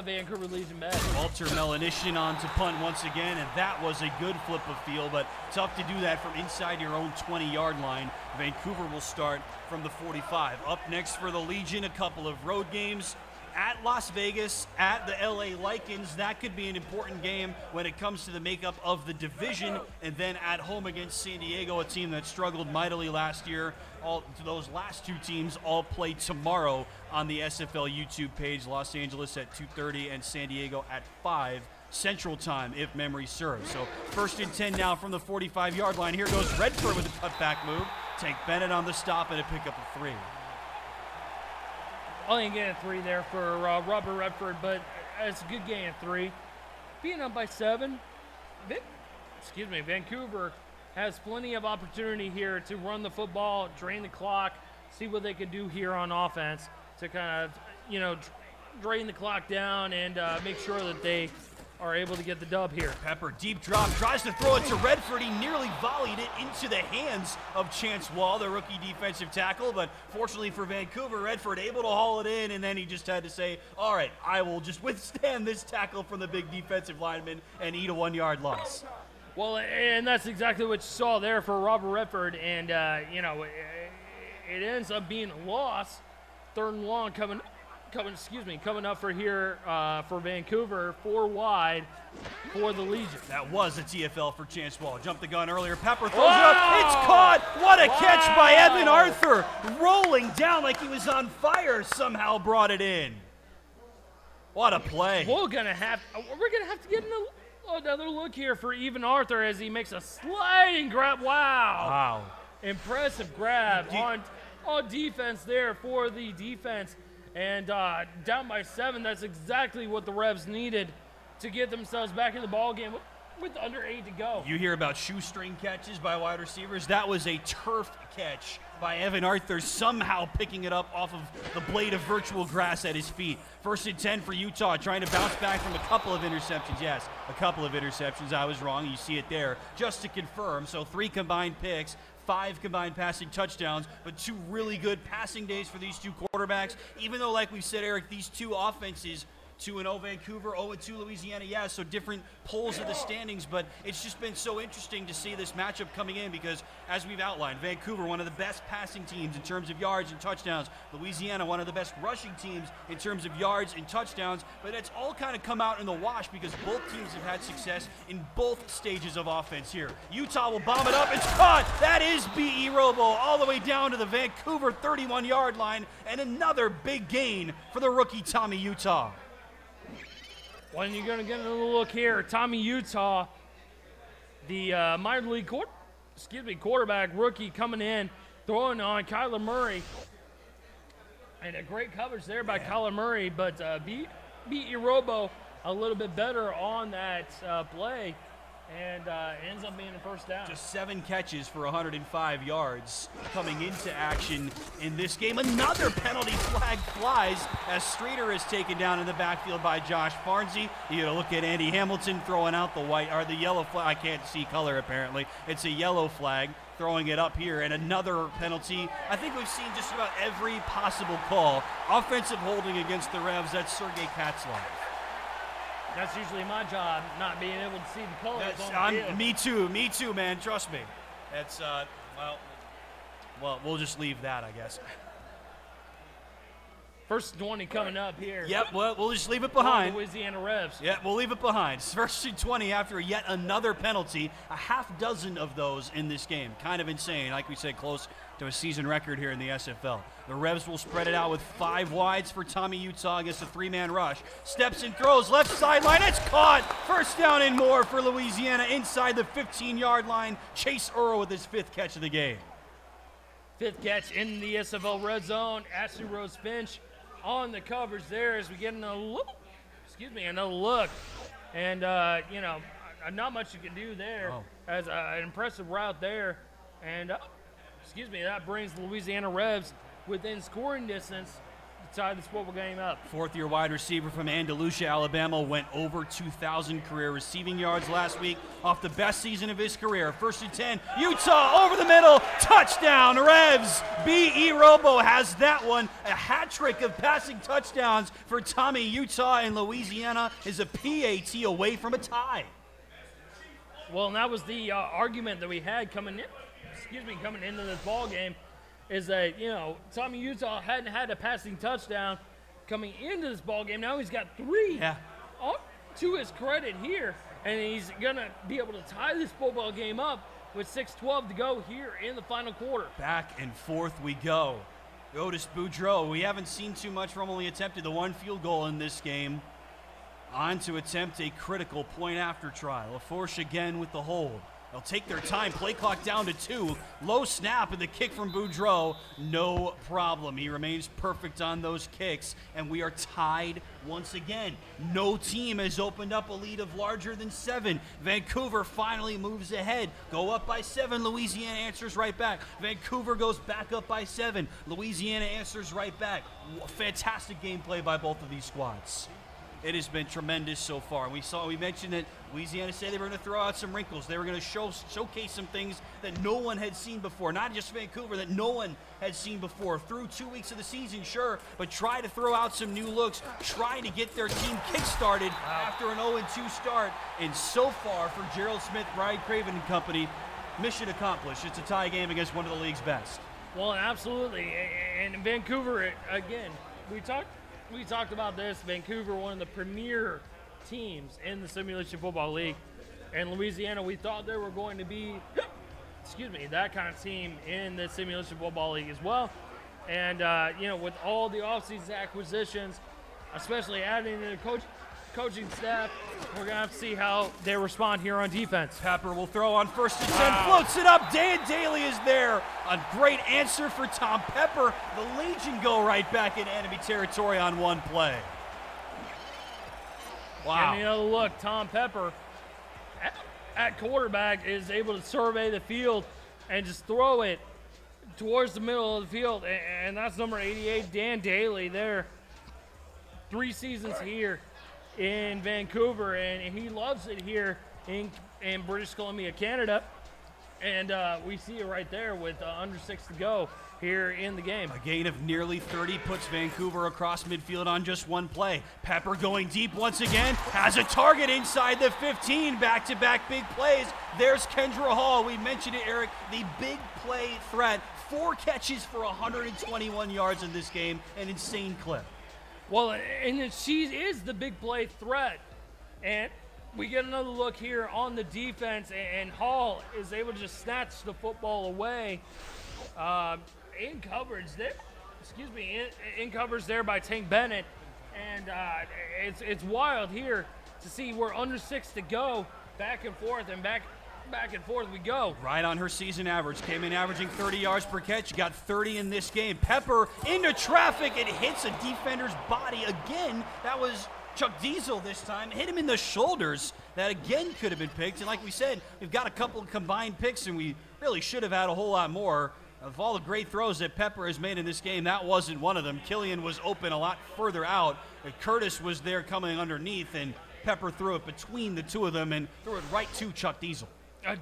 Vancouver Legion back. Walter Melanishin on to punt once again, and that was a good flip of field, but tough to do that from inside your own 20-yard line. Vancouver will start from the 45. Up next for the Legion, a couple of road games. At Las Vegas, at the LA Lycans, that could be an important game when it comes to the makeup of the division. And then at home against San Diego, a team that struggled mightily last year. Those last two teams all play tomorrow on the SFL YouTube page. Los Angeles at 2:30 and San Diego at 5 Central Time, if memory serves. So 1st and 10 now from the 45-yard line. Here goes Redford with a cutback move. Tank Bennett on the stop and a pickup of 3. Only getting a 3 there for Robert Redford, but it's a good gain of 3. Being up by 7, Vancouver has plenty of opportunity here to run the football, drain the clock, see what they can do here on offense to kind of, you know, drain the clock down and make sure that they are able to get the dub here. Pepper, deep drop, tries to throw it to Redford. He nearly volleyed it into the hands of Chance Wall, the rookie defensive tackle, but fortunately for Vancouver, Redford able to haul it in, and then he just had to say, all right, I will just withstand this tackle from the big defensive lineman and eat a 1-yard loss. Well, and that's exactly what you saw there for Robert Redford, and, you know, it ends up being a loss. 3rd and long coming up for here for Vancouver, 4 wide for the Legion. That was a TFL for Chance Wall. Jumped the gun earlier. Pepper throws it up. It's caught. What a catch by Evan Arthur. Rolling down like he was on fire. Somehow brought it in. What a play. We're gonna have to get another look here for Evan Arthur as he makes a sliding grab. Wow. Impressive grab on defense there for the defense. And down by 7, that's exactly what the Revs needed to get themselves back in the ball game with under 8 to go. You hear about shoestring catches by wide receivers. That was a turf catch by Evan Arthur, somehow picking it up off of the blade of virtual grass at his feet. 1st and 10 for Utah, trying to bounce back from a couple of interceptions. Yes, a couple of interceptions. I was wrong. You see it there. Just to confirm, so 3 combined picks, 5 combined passing touchdowns, but 2 really good passing days for these 2 quarterbacks. Even though, like we said, Eric, these 2 offenses, 2-0 Vancouver, 0-2 Louisiana, yeah, so different polls of the standings, but it's just been so interesting to see this matchup coming in because, as we've outlined, Vancouver, one of the best passing teams in terms of yards and touchdowns. Louisiana, one of the best rushing teams in terms of yards and touchdowns, but it's all kind of come out in the wash because both teams have had success in both stages of offense here. Utah will bomb it up. It's caught. That is B.E. Robo all the way down to the Vancouver 31-yard line, and another big gain for the rookie Tommy Utah. When you're going to get another look here, Tommy Utah, the minor league quarterback rookie coming in, throwing on Kyler Murray. And a great coverage there by Kyler Murray, but B.E. Robo a little bit better on that play, and ends up being a 1st down. Just 7 catches for 105 yards coming into action in this game. Another penalty flag flies as Streeter is taken down in the backfield by Josh Farnsey. You gotta look at Andy Hamilton throwing out the yellow flag. I can't see color apparently. It's a yellow flag. Throwing it up here, and another penalty. I think we've seen just about every possible call. Offensive holding against the Revs, that's Sergei Katzlov. That's usually my job, not being able to see the colors on the field. Me too, man, trust me. That's, well, we'll just leave that, I guess. 1st and 20 coming up here. Yep, well, we'll just leave it behind. Louisiana Revs. Yeah, we'll leave it behind. 1st and 20 after yet another penalty. A half dozen of those in this game. Kind of insane. Like we said, close to a season record here in the SFL. The Revs will spread it out with 5 wides for Tommy Utah against a 3-man rush. Steps and throws, left sideline. It's caught. 1st down and more for Louisiana inside the 15-yard line. Chase Earl with his 5th catch of the game. 5th catch in the SFL red zone. Ashley Rose Finch on the coverage there as we get another look. And, you know, not much you can do there as an impressive route there. And, that brings the Louisiana Revs within scoring distance tie this football game up. Fourth-year wide receiver from Andalusia, Alabama, went over 2,000 career receiving yards last week off the best season of his career. 1st and 10, Utah over the middle, touchdown, Revs. B.E. Robo has that one. A hat trick of passing touchdowns for Tommy. Utah and Louisiana is a PAT away from a tie. Well, and that was the argument that we had coming into this ball game, is that, Tommy Utah hadn't had a passing touchdown coming into this ball game. Now he's got 3. Yeah. To his credit here, and he's going to be able to tie this football game up with 6:12 to go here in the final quarter. Back and forth we go. Otis Boudreau, we haven't seen too much from him. Only attempted the 1 field goal in this game. On to attempt a critical point after try. LaForge again with the hold. They'll take their time. Play clock down to 2. Low snap and the kick from Boudreau. No problem. He remains perfect on those kicks. And we are tied once again. No team has opened up a lead of larger than 7. Vancouver finally moves ahead. Go up by 7. Louisiana answers right back. Vancouver goes back up by 7. Louisiana answers right back. Fantastic gameplay by both of these squads. It has been tremendous so far. We mentioned that Louisiana said they were going to throw out some wrinkles. They were going to showcase some things that no one had seen before. Not just Vancouver, that no one had seen before. Through 2 weeks of the season, sure, but try to throw out some new looks, trying to get their team kick-started after an 0-2 start. And so far, for Gerald Smith, Brian Craven and company, mission accomplished. It's a tie game against one of the league's best. Well, absolutely. And Vancouver, again, we talked about this. Vancouver, one of the premier teams in the Simulation Football League. And Louisiana, we thought they were going to be, that kind of team in the Simulation Football League as well. And, with all the offseason acquisitions, especially adding in the coaching staff, we're going to have to see how they respond here on defense. Pepper will throw on 1st and 10, floats it up. Dan Daly is there. A great answer for Tom Pepper. The Legion go right back in enemy territory on one play. Wow. And look, Tom Pepper at quarterback is able to survey the field and just throw it towards the middle of the field. And that's number 88, Dan Daly there. 3 seasons here in Vancouver, and he loves it here in British Columbia, Canada. And we see it right there with under 6 to go here in the game. A gain of nearly 30 puts Vancouver across midfield on just one play. Pepper going deep once again, has a target inside the 15, back-to-back big plays. There's Kendra Hall. We mentioned it, Eric, the big play threat. 4 catches for 121 yards in this game, an insane clip. Well, and she is the big play threat. And we get another look here on the defense, and Hall is able to just snatch the football away in coverage there. In coverage there by Tank Bennett. And it's wild here to see we're under 6 to go, back and forth we go. Right on her season average. Came in averaging 30 yards per catch. Got 30 in this game. Pepper into traffic. It hits a defender's body again. That was Chuck Diesel this time. Hit him in the shoulders. That again could have been picked. And like we said, we've got a couple of combined picks, and we really should have had a whole lot more. Of all the great throws that Pepper has made in this game, that wasn't one of them. Killian was open a lot further out. Curtis was there coming underneath, and Pepper threw it between the two of them and threw it right to Chuck Diesel.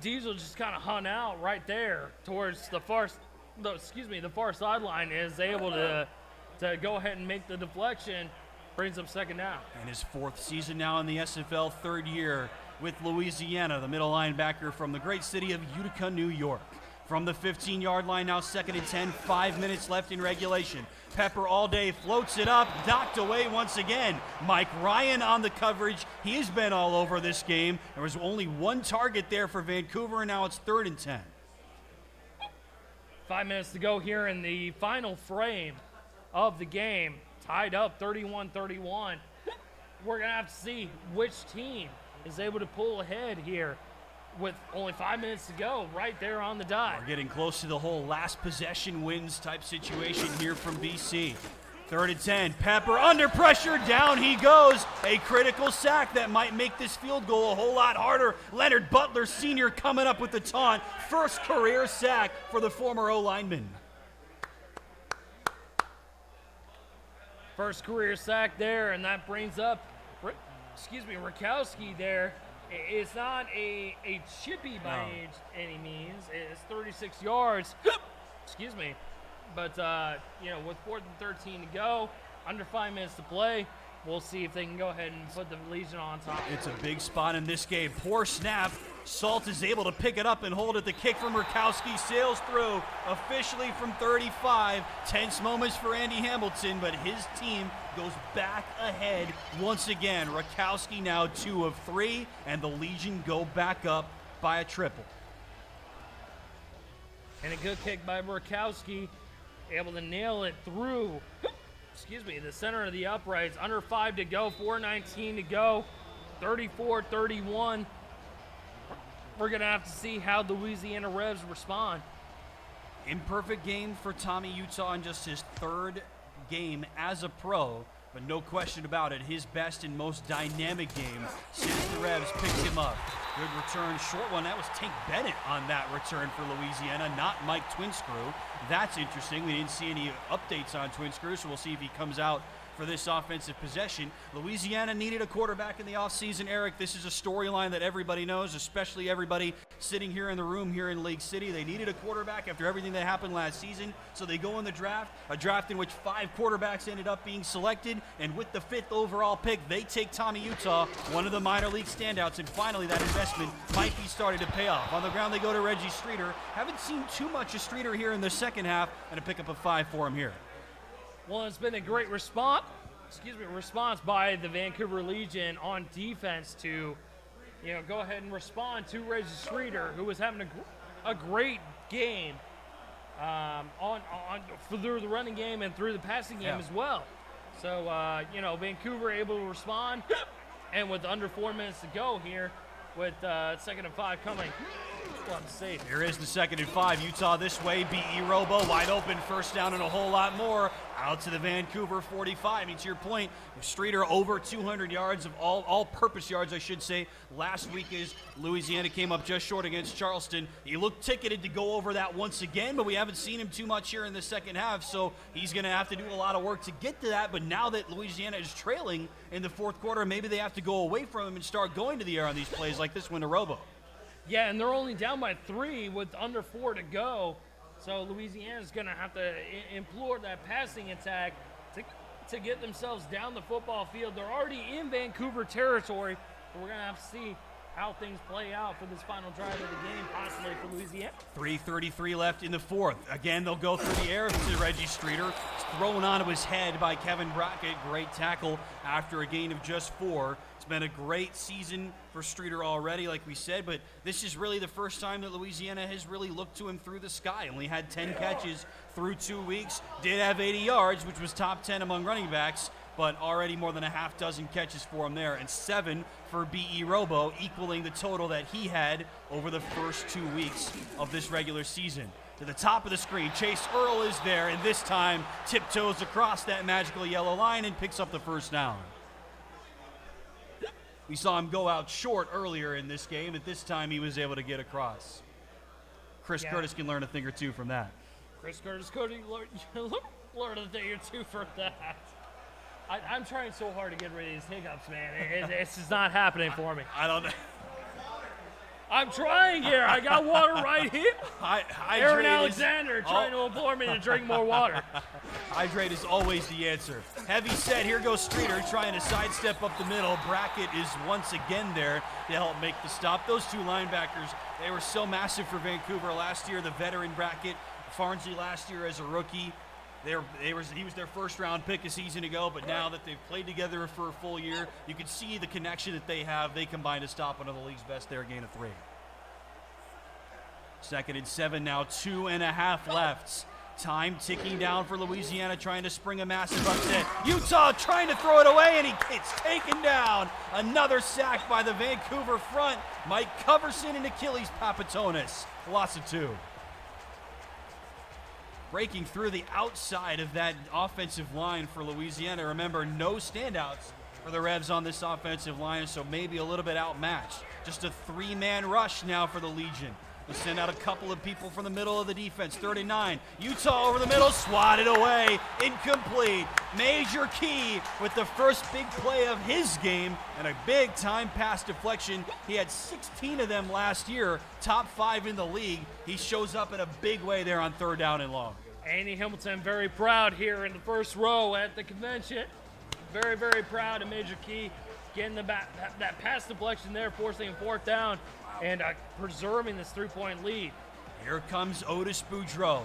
Diesel just kind of hung out right there towards the far sideline, is able to go ahead and make the deflection, brings up 2nd down. And his 4th season now in the SFL, 3rd year with Louisiana, the middle linebacker from the great city of Utica, New York. From the 15-yard line now, 2nd and 10, 5 minutes left in regulation. Pepper all day floats it up, knocked away once again. Mike Ryan on the coverage. He has been all over this game. There was only 1 target there for Vancouver, and now it's 3rd and 10. 5 minutes to go here in the final frame of the game. Tied up 31-31. We're going to have to see which team is able to pull ahead here with only 5 minutes to go, right there on the dot. We're getting close to the whole last possession wins type situation here from BC. 3rd and 10, Pepper under pressure, down he goes. A critical sack that might make this field goal a whole lot harder. Leonard Butler Sr. coming up with the taunt. First career sack for the former O-lineman. First career sack there, and that brings up, Rakowski there. It's not a chippy by any means. It's 36 yards. Excuse me. But, with 4th and 13 to go, under 5 minutes to play, we'll see if they can go ahead and put the Legion on top. It's a big spot in this game. Poor snap. Salt is able to pick it up and hold it. The kick from Rakowski sails through officially from 35. Tense moments for Andy Hamilton, but his team goes back ahead once again. Rakowski now 2 of 3, and the Legion go back up by a triple. And a good kick by Rakowski, able to nail it through, the center of the uprights. Under 5 to go, 4:19 to go, 34-31. We're going to have to see how the Louisiana Revs respond. Imperfect game for Tommy Utah in just his 3rd game as a pro, but no question about it, his best and most dynamic game since the Revs picked him up. Good return, short one. That was Tank Bennett on that return for Louisiana, not Mike Twinscrew. That's interesting. We didn't see any updates on Twinscrew, so we'll see if he comes out for this offensive possession. Louisiana needed a quarterback in the offseason, Eric. This is a storyline that everybody knows, especially everybody sitting here in the room here in Lake City. They needed a quarterback after everything that happened last season, so they go in the draft, a draft in which 5 quarterbacks ended up being selected, and with the 5th overall pick, they take Tommy Utah, one of the minor league standouts, and finally that investment might be starting to pay off. On the ground, they go to Reggie Streeter. Haven't seen too much of Streeter here in the second half, and a pick up a 5 for him here. Well, it's been a great response by the Vancouver Legion on defense to, go ahead and respond to Reggie Streeter, who was having a great game through the running game and through the passing game as well. So, Vancouver able to respond, and with under 4 minutes to go here, with 2nd and 5 coming. Safe. Here is the 2nd and 5. Utah this way. B.E. Robo wide open. First down and a whole lot more. Out to the Vancouver 45. I mean, to your point, Streeter over 200 yards of all-purpose yards, I should say. Last week as Louisiana came up just short against Charleston. He looked ticketed to go over that once again, but we haven't seen him too much here in the second half, so he's going to have to do a lot of work to get to that. But now that Louisiana is trailing in the 4th quarter, maybe they have to go away from him and start going to the air on these plays like this one to Robo. Yeah, and they're only down by 3 with under 4 to go. So Louisiana's going to have to implore that passing attack to get themselves down the football field. They're already in Vancouver territory, but we're going to have to see how things play out for this final drive of the game, possibly for Louisiana. 3:33 left in the 4th. Again, they'll go through the air to Reggie Streeter. It's thrown onto his head by Kevin Brackett. Great tackle after a gain of just 4. It's been a great season for Streeter already, like we said, but this is really the first time that Louisiana has really looked to him through the sky. Only had 10 catches through 2 weeks. Did have 80 yards, which was top 10 among running backs, but already more than a half dozen catches for him there, and 7 for B.E. Robo, equaling the total that he had over the first 2 weeks of this regular season. To the top of the screen, Chase Earl is there, and this time tiptoes across that magical yellow line and picks up the first down. We saw him go out short earlier in this game, but this time he was able to get across. Chris Curtis can learn a thing or two from that. Chris Curtis could learn a thing or two from that. I'm trying so hard to get rid of these hiccups, man. It's just not happening for me. I don't know. I'm trying here. I got water right here. Aaron Alexander trying to implore me to drink more water. Hydrate is always the answer. Heavy set. Here goes Streeter trying to sidestep up the middle. Brackett is once again there to help make the stop. Those 2 linebackers, they were so massive for Vancouver last year. The veteran Brackett, Farnsey last year as a rookie. He was their first-round pick a season ago, but now that they've played together for a full year, you can see the connection that they have. They combine to stop one of the league's best there, gain of 3. 2nd and 7 now, 2.5 left. Time ticking down for Louisiana, trying to spring a massive upset. Utah trying to throw it away, and he gets taken down. Another sack by the Vancouver front. Mike Coverson and Achilles Papatonis. Lots of 2. Breaking through the outside of that offensive line for Louisiana. Remember, no standouts for the Revs on this offensive line, so maybe a little bit outmatched. Just a 3-man rush now for the Legion. We'll send out a couple of people from the middle of the defense. 39. Utah over the middle, swatted away. Incomplete. Major Key with the first big play of his game and a big time pass deflection. He had 16 of them last year, top 5 in the league. He shows up in a big way there on 3rd down and long. Andy Hamilton very proud here in the first row at the convention. Very, very proud of Major Key getting that pass deflection there, forcing 4th down and preserving this 3-point lead. Here comes Otis Boudreau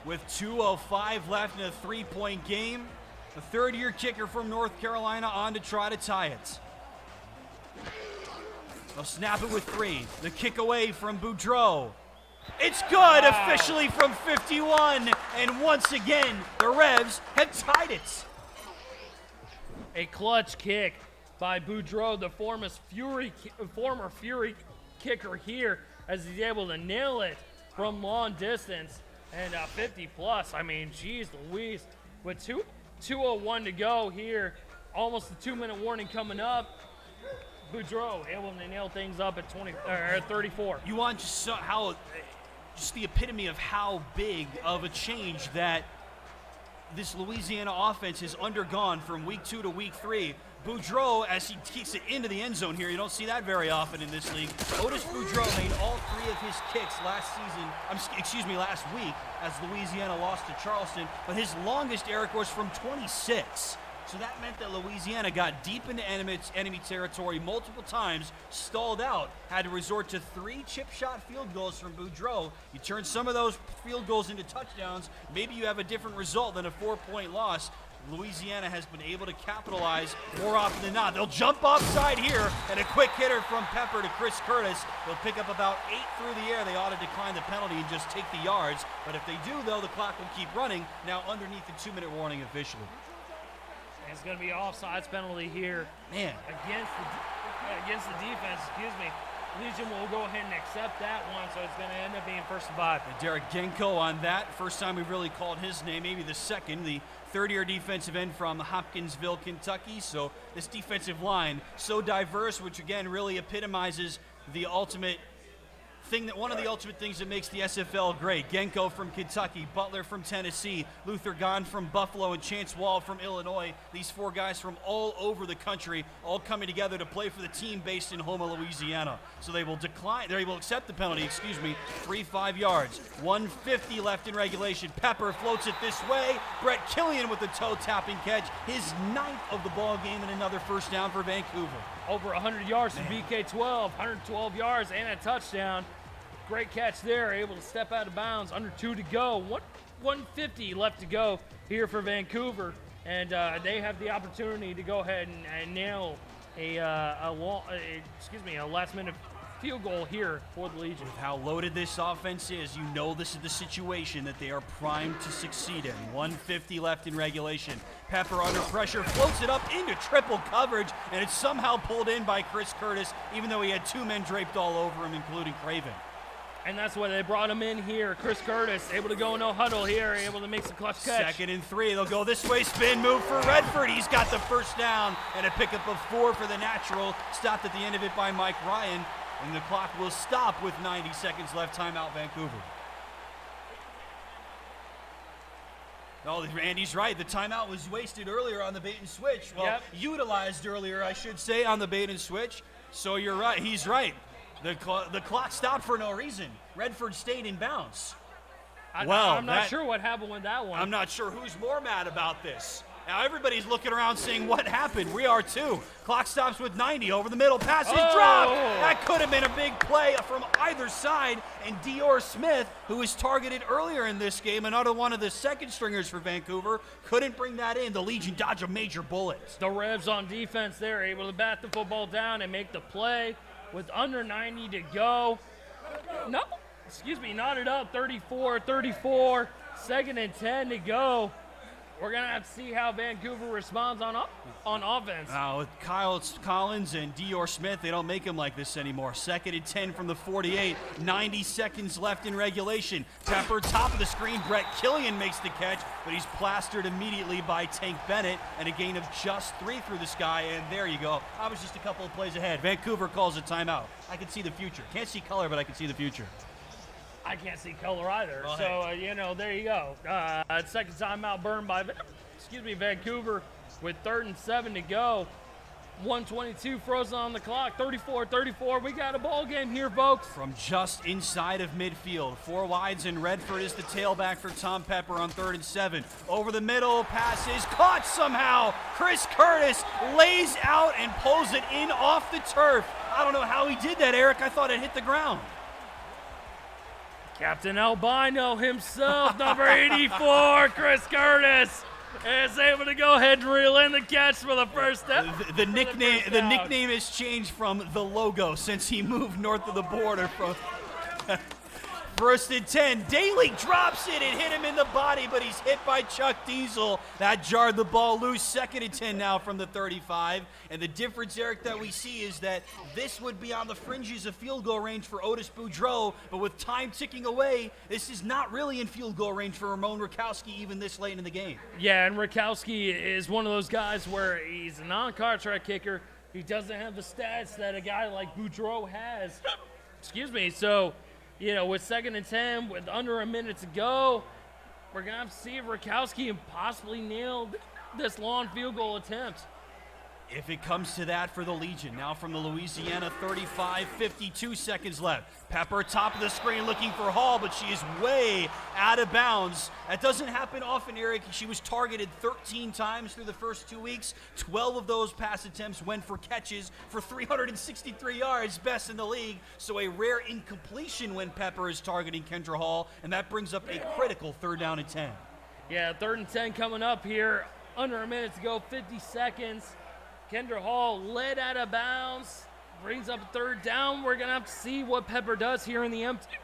with 2:05 left in a 3-point game. The 3rd-year kicker from North Carolina on to try to tie it. They'll snap it with 3. The kick away from Boudreau. It's good, officially from 51, and once again, the Revs have tied it. A clutch kick by Boudreau, the former Fury kicker here, as he's able to nail it from long distance and 50 plus. I mean, geez Louise, with 2:01 to go here, almost a 2-minute warning coming up. Boudreau able to nail things up at 34. You want just the epitome of how big of a change that this Louisiana offense has undergone from week 2 to week 3. Boudreau, as he kicks it into the end zone here, you don't see that very often in this league. Otis Boudreau made all 3 of his kicks last week as Louisiana lost to Charleston, but his longest, Eric, was from 26. So that meant that Louisiana got deep into enemy territory multiple times, stalled out, had to resort to 3 chip shot field goals from Boudreau. You turn some of those field goals into touchdowns, maybe you have a different result than a 4-point loss. Louisiana has been able to capitalize more often than not. They'll jump offside here, and a quick hitter from Pepper to Chris Curtis. They'll pick up about 8 through the air. They ought to decline the penalty and just take the yards. But if they do, though, the clock will keep running, now underneath the 2-minute warning officially. And it's going to be offsides penalty here. Man. Against the defense, Legion will go ahead and accept that one, so it's going to end up being 1st and 5. And Derek Genko on that. First time we've really called his name, maybe the second. The 3rd-year defensive end from Hopkinsville, Kentucky. So this defensive line, so diverse, which again really epitomizes the ultimate one of the ultimate things that makes the SFL great. Genko from Kentucky, Butler from Tennessee, Luther Gahn from Buffalo, and Chance Wall from Illinois. These 4 guys from all over the country, all coming together to play for the team based in Houma, Louisiana. So they will accept the penalty, 3 5 yards. 1:50 left in regulation. Pepper floats it this way. Brett Killian with the toe-tapping catch. His 9th of the ball game and another 1st down for Vancouver. Over 100 yards from BK12, 112 yards and a touchdown. Great catch there, able to step out of bounds, under 2 to go. 150 left to go here for Vancouver, and they have the opportunity to go ahead and nail a last-minute field goal here for the Legion. With how loaded this offense is, you know this is the situation that they are primed to succeed in. 1:50 left in regulation. Pepper under pressure, floats it up into triple coverage, and it's somehow pulled in by Chris Curtis, even though he had 2 men draped all over him, including Craven. And that's why they brought him in here. Chris Curtis able to go no huddle here, able to make some clutch catch. 2nd and 3. They'll go this way. Spin move for Redford. He's got the 1st down and a pickup of 4 for the natural. Stopped at the end of it by Mike Ryan. And the clock will stop with 90 seconds left. Timeout, Vancouver. Oh, Andy's right. The timeout was wasted earlier on the bait and switch. Well, utilized earlier, I should say, on the bait and switch. So you're right. He's right. The clock stopped for no reason. Redford stayed in bounds. I'm not sure what happened with that one. I'm not sure who's more mad about this. Now everybody's looking around saying, what happened? We are too. Clock stops with 90. Over the middle, pass is dropped. That could have been a big play from either side. And Dior Smith, who was targeted earlier in this game, another one of the second stringers for Vancouver, couldn't bring that in. The Legion dodged a major bullet. The Revs on defense there, able to bat the football down and make the play with under 90 to go. Knot it up, 34, 2nd and 10 to go. We're going to have to see how Vancouver responds on offense. With Kyle Collins and Dior Smith, they don't make him like this anymore. 2nd and 10 from the 48. 90 seconds left in regulation. Pepper, top of the screen. Brett Killian makes the catch, but he's plastered immediately by Tank Bennett, and a gain of just 3 through the sky, and there you go. I was just a couple of plays ahead. Vancouver calls a timeout. I can see the future. Can't see color, but I can see the future. I can't see color either. Well, So, you know, there you go. Second timeout burned by, Vancouver with 3rd and 7 to go. 1:22 frozen on the clock, 34-34. We got a ball game here, folks. From just inside of midfield. 4 wides, and Redford is the tailback for Tom Pepper on 3rd and 7. Over the middle, pass is caught somehow. Chris Curtis lays out and pulls it in off the turf. I don't know how he did that, Eric. I thought it hit the ground. Captain Albino himself, number 84, Chris Curtis, is able to go ahead and reel in the catch for the first step. The nickname has changed from the logo since he moved north of the border from 1st and 10. Daly drops it. It hit him in the body, but he's hit by Chuck Diesel. That jarred the ball loose. 2nd and 10 now from the 35. And the difference, Eric, that we see is that this would be on the fringes of field goal range for Otis Boudreau, but with time ticking away, this is not really in field goal range for Ramon Rakowski even this late in the game. Yeah, and Rakowski is one of those guys where he's a non-contract kicker. He doesn't have the stats that a guy like Boudreau has. So, you know, with 2nd and 10, with under a minute to go, we're going to have to see if Rakowski can possibly nail this long field goal attempt. If it comes to that for the Legion. Now from the Louisiana 35, 52 seconds left. Pepper, top of the screen, looking for Hall, but she is way out of bounds. That doesn't happen often, Eric. She was targeted 13 times through the first 2 weeks. 12 of those pass attempts went for catches for 363 yards, best in the league. So a rare incompletion when Pepper is targeting Kendra Hall, and that brings up a critical 3rd down and 10. Yeah, 3rd and 10 coming up here. Under a minute to go, 50 seconds. Kendra Hall led out of bounds, brings up 3rd down. We're going to have to see what Pepper does here in the empty.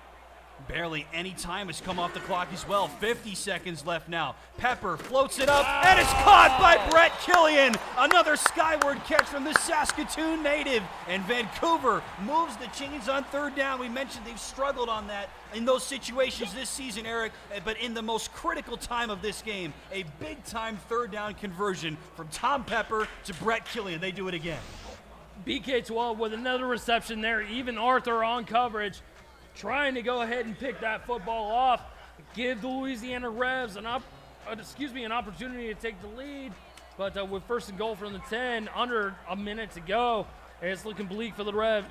Barely any time has come off the clock as well. 50 seconds left now. Pepper floats it up, and it's caught by Brett Killian. Another skyward catch from the Saskatoon native. And Vancouver moves the chains on 3rd down. We mentioned they've struggled on that in those situations this season, Eric. But in the most critical time of this game, a big-time 3rd down conversion from Tom Pepper to Brett Killian. They do it again. BK12 with another reception there. Even Arthur on coverage, trying to go ahead and pick that football off, give the Louisiana Revs an opportunity to take the lead. But with 1st and goal from the 10, under a minute to go, it's looking bleak for the Revs.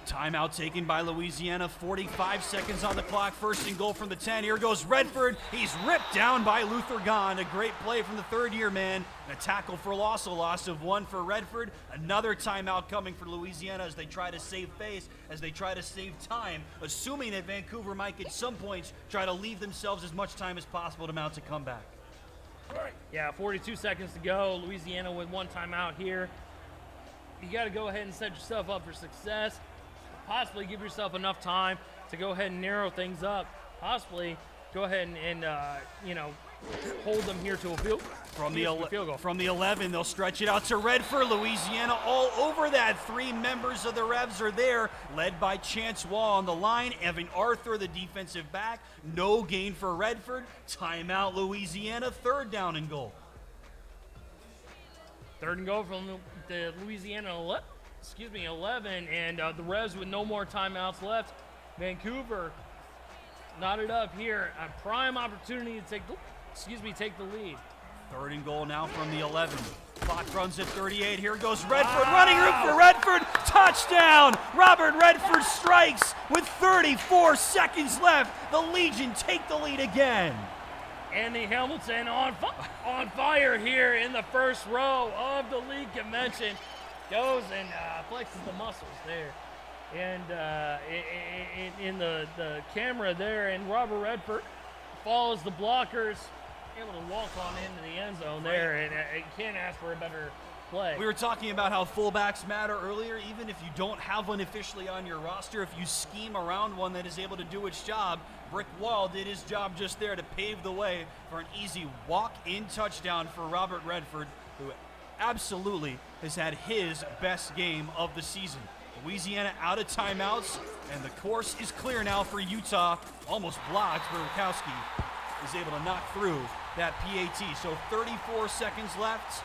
Timeout taken by Louisiana, 45 seconds on the clock, 1st and goal from the 10. Here goes Redford. He's ripped down by Luther Gahn. A great play from the 3rd-year man. And a tackle for loss, a loss of 1 for Redford. Another timeout coming for Louisiana as they try to save face, as they try to save time, assuming that Vancouver might at some points try to leave themselves as much time as possible to mount a comeback. Yeah, 42 seconds to go. Louisiana with 1 timeout here. You got to go ahead and set yourself up for success. Possibly give yourself enough time to go ahead and narrow things up. Possibly go ahead and hold them here to a field goal. From the 11, they'll stretch it out to Redford. Louisiana all over that. 3 members of the Revs are there, led by Chance Wall on the line. Evan Arthur, the defensive back. No gain for Redford. Timeout, Louisiana. 3rd down and goal. 3rd and goal from the Louisiana 11, and the Revs with no more timeouts left. Vancouver knotted up here. A prime opportunity to take the lead. 3rd and goal now from the 11. Clock runs at 38. Here goes Redford. Running room for Redford. Touchdown! Robert Redford strikes with 34 seconds left. The Legion take the lead again. Andy Hamilton on fire here in the first row of the league convention. Goes and flexes the muscles there. And in the camera there, and Robert Redford follows the blockers, able to walk on into the end zone there, and can't ask for a better play. We were talking about how fullbacks matter earlier. Even if you don't have one officially on your roster, if you scheme around one that is able to do its job, Brick Wall did his job just there to pave the way for an easy walk-in touchdown for Robert Redford, who absolutely has had his best game of the season. Louisiana out of timeouts, and the course is clear now for Utah. Almost blocked, but Rakowski is able to knock through that PAT. So 34 seconds left,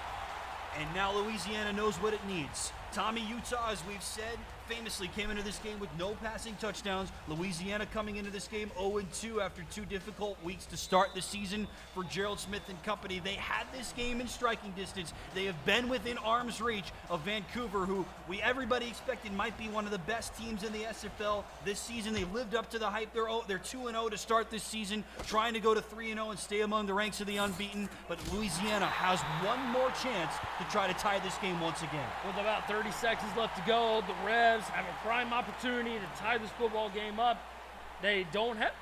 and now Louisiana knows what it needs. Tommy, Utah, as we've said, famously came into this game with no passing touchdowns. Louisiana coming into this game 0-2 after 2 difficult weeks to start the season for Gerald Smith and company. They had this game in striking distance. They have been within arm's reach of Vancouver, who everybody expected might be one of the best teams in the SFL this season. They lived up to the hype. They're 2-0 to start this season, trying to go to 3-0 and stay among the ranks of the unbeaten. But Louisiana has one more chance to try to tie this game once again. With about 30 seconds left to go, the Revs have a prime opportunity to tie this football game up. They don't have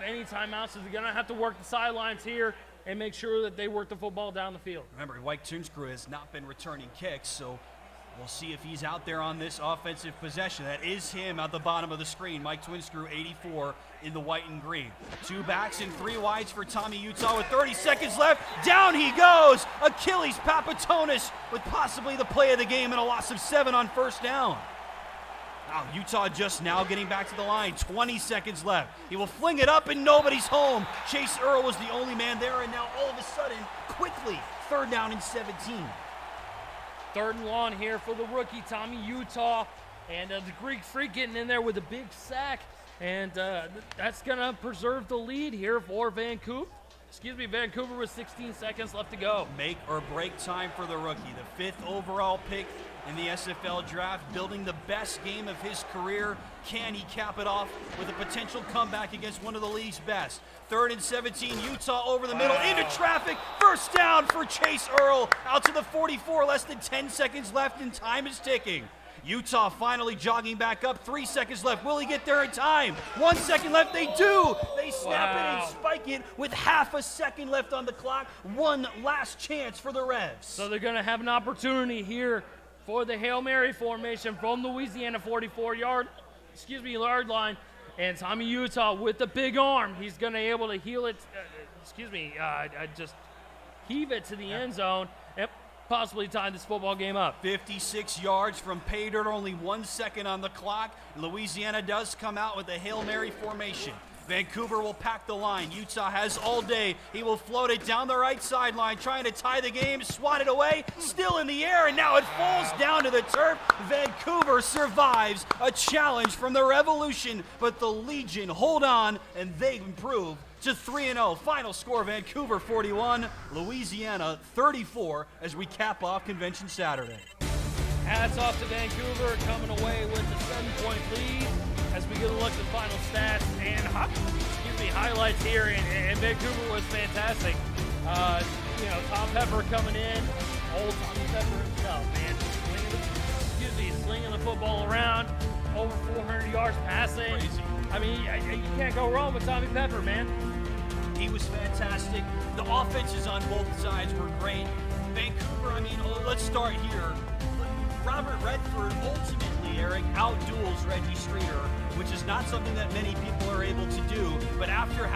any timeouts, so they're going to have to work the sidelines here and make sure that they work the football down the field. Remember, Mike Tunscrew has not been returning kicks, so we'll see if he's out there on this offensive possession. That is him at the bottom of the screen. Mike Twinscrew, 84 in the white and green. 2 backs and 3 wides for Tommy Utah with 30 seconds left. Down he goes. Achilles Papatonis with possibly the play of the game and a loss of 7 on first down. Now, Utah just now getting back to the line. 20 seconds left. He will fling it up and nobody's home. Chase Earl was the only man there, and now all of a sudden, quickly, 3rd down and 17. 3rd and long here for the rookie, Tommy Utah. And the Greek Freak getting in there with a big sack. And that's going to preserve the lead here for Vancouver. Vancouver with 16 seconds left to go. Make or break time for the rookie. The 5th overall pick in the SFL draft, building the best game of his career. Can he cap it off with a potential comeback against one of the league's best? 3rd and 17, Utah over the middle, into traffic. First down for Chase Earl, out to the 44, less than 10 seconds left and time is ticking. Utah finally jogging back up, 3 seconds left. Will he get there in time? 1 second left, they do! They snap it and spike it with half a second left on the clock. One last chance for the Revs. So they're gonna have an opportunity here for the Hail Mary formation from Louisiana 44-yard line. And Tommy Utah with the big arm, he's gonna be able to just heave it to the end zone and possibly tie this football game up. 56 yards from pay dirt, only 1 second on the clock. Louisiana does come out with a Hail Mary formation. Vancouver will pack the line. Utah has all day. He will float it down the right sideline, trying to tie the game, swat it away, still in the air, and now it falls down to the turf. Vancouver survives a challenge from the Revolution, but the Legion hold on, and they improve to 3-0. Final score, Vancouver 41, Louisiana 34, as we cap off Convention Saturday. Hats off to Vancouver, coming away with a 7-point lead as we get a look at the final stats and highlights here. And Vancouver was fantastic. Tom Pepper coming in, old Tommy Pepper himself, man, slinging the football around, over 400 yards passing. Crazy. I mean, you can't go wrong with Tommy Pepper, man. He was fantastic. The offenses on both sides were great. Vancouver, let's start here. Robert Redford ultimately, Eric, outduels Reggie Streeter, which is not something that many people are able to do. But after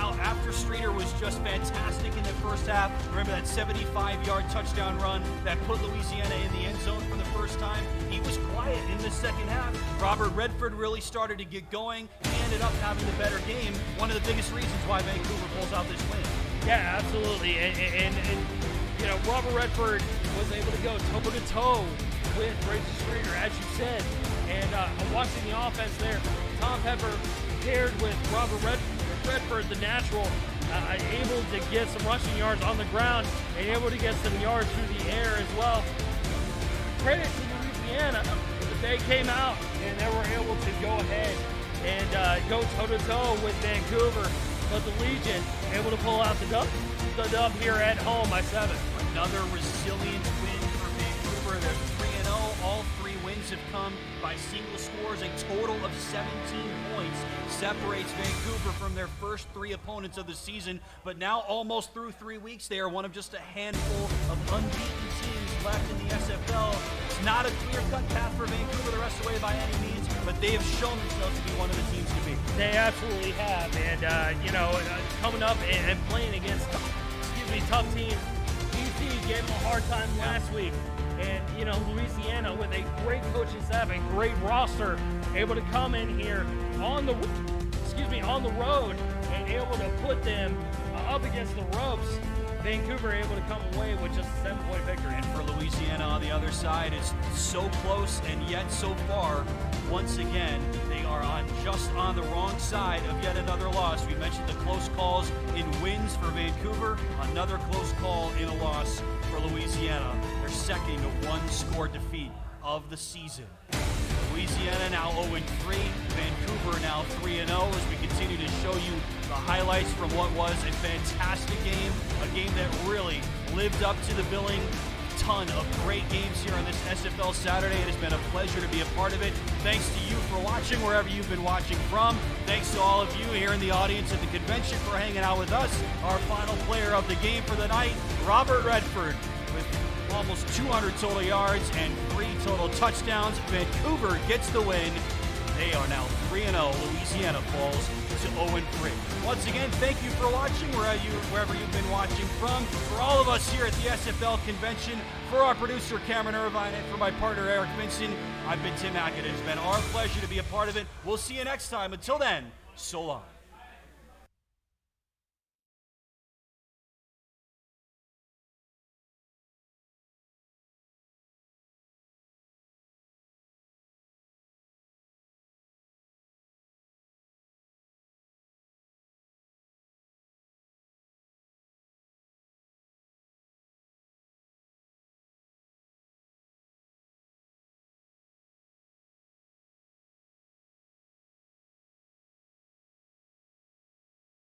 Streeter was just fantastic in the first half, remember that 75-yard touchdown run that put Louisiana in the end zone for the first time? He was quiet in the second half. Robert Redford really started to get going. He ended up having the better game. One of the biggest reasons why Vancouver pulls out this win. Yeah, absolutely. And Robert Redford was able to go toe-to-toe with Reggie Streeter, as you said. And watching the offense there, Tom Pepper paired with Robert Redford, the natural, able to get some rushing yards on the ground and able to get some yards through the air as well. Credit to Louisiana that they came out and they were able to go ahead and go toe-to-toe with Vancouver. But the Legion able to pull out the dub here at home by 7. Another resilient win for Vancouver. They're 3-0. All 3 wins have come by single scores. A total of 17 points separates Vancouver from their first 3 opponents of the season. But now, almost through 3 weeks, they are one of just a handful of unbeaten teams left in the SFL. It's not a clear-cut path for Vancouver the rest of the way by any means, but they have shown themselves to be one of the teams to beat. They absolutely have, and coming up and playing against tough teams. BC gave them a hard time last week, and Louisiana with a great coaching staff and great roster, able to come in here on the road and able to put them up against the ropes. Vancouver able to come away with just a 7-point victory. And for Louisiana on the other side, it's so close and yet so far. Once again, they are just on the wrong side of yet another loss. We mentioned the close calls in wins for Vancouver, another close call in a loss for Louisiana. Their second one-score defeat of the season. Louisiana now 0-3, Vancouver now 3-0 as we continue to show you the highlights from what was a fantastic game, a game that really lived up to the billing. Ton of great games here on this SFL Saturday. It has been a pleasure to be a part of it. Thanks to you for watching wherever you've been watching from. Thanks to all of you here in the audience at the convention for hanging out with us. Our final player of the game for the night, Robert Redford, with almost 200 total yards and 3 total touchdowns. Vancouver gets the win. They are now 3-0. Louisiana falls to 0-3. Once again, thank you for watching wherever you've been watching from. For all of us here at the SFL convention, for our producer Cameron Irvine, and for my partner Eric Vinson, I've been Tim Hackett. It's been our pleasure to be a part of it. We'll see you next time. Until then, so long.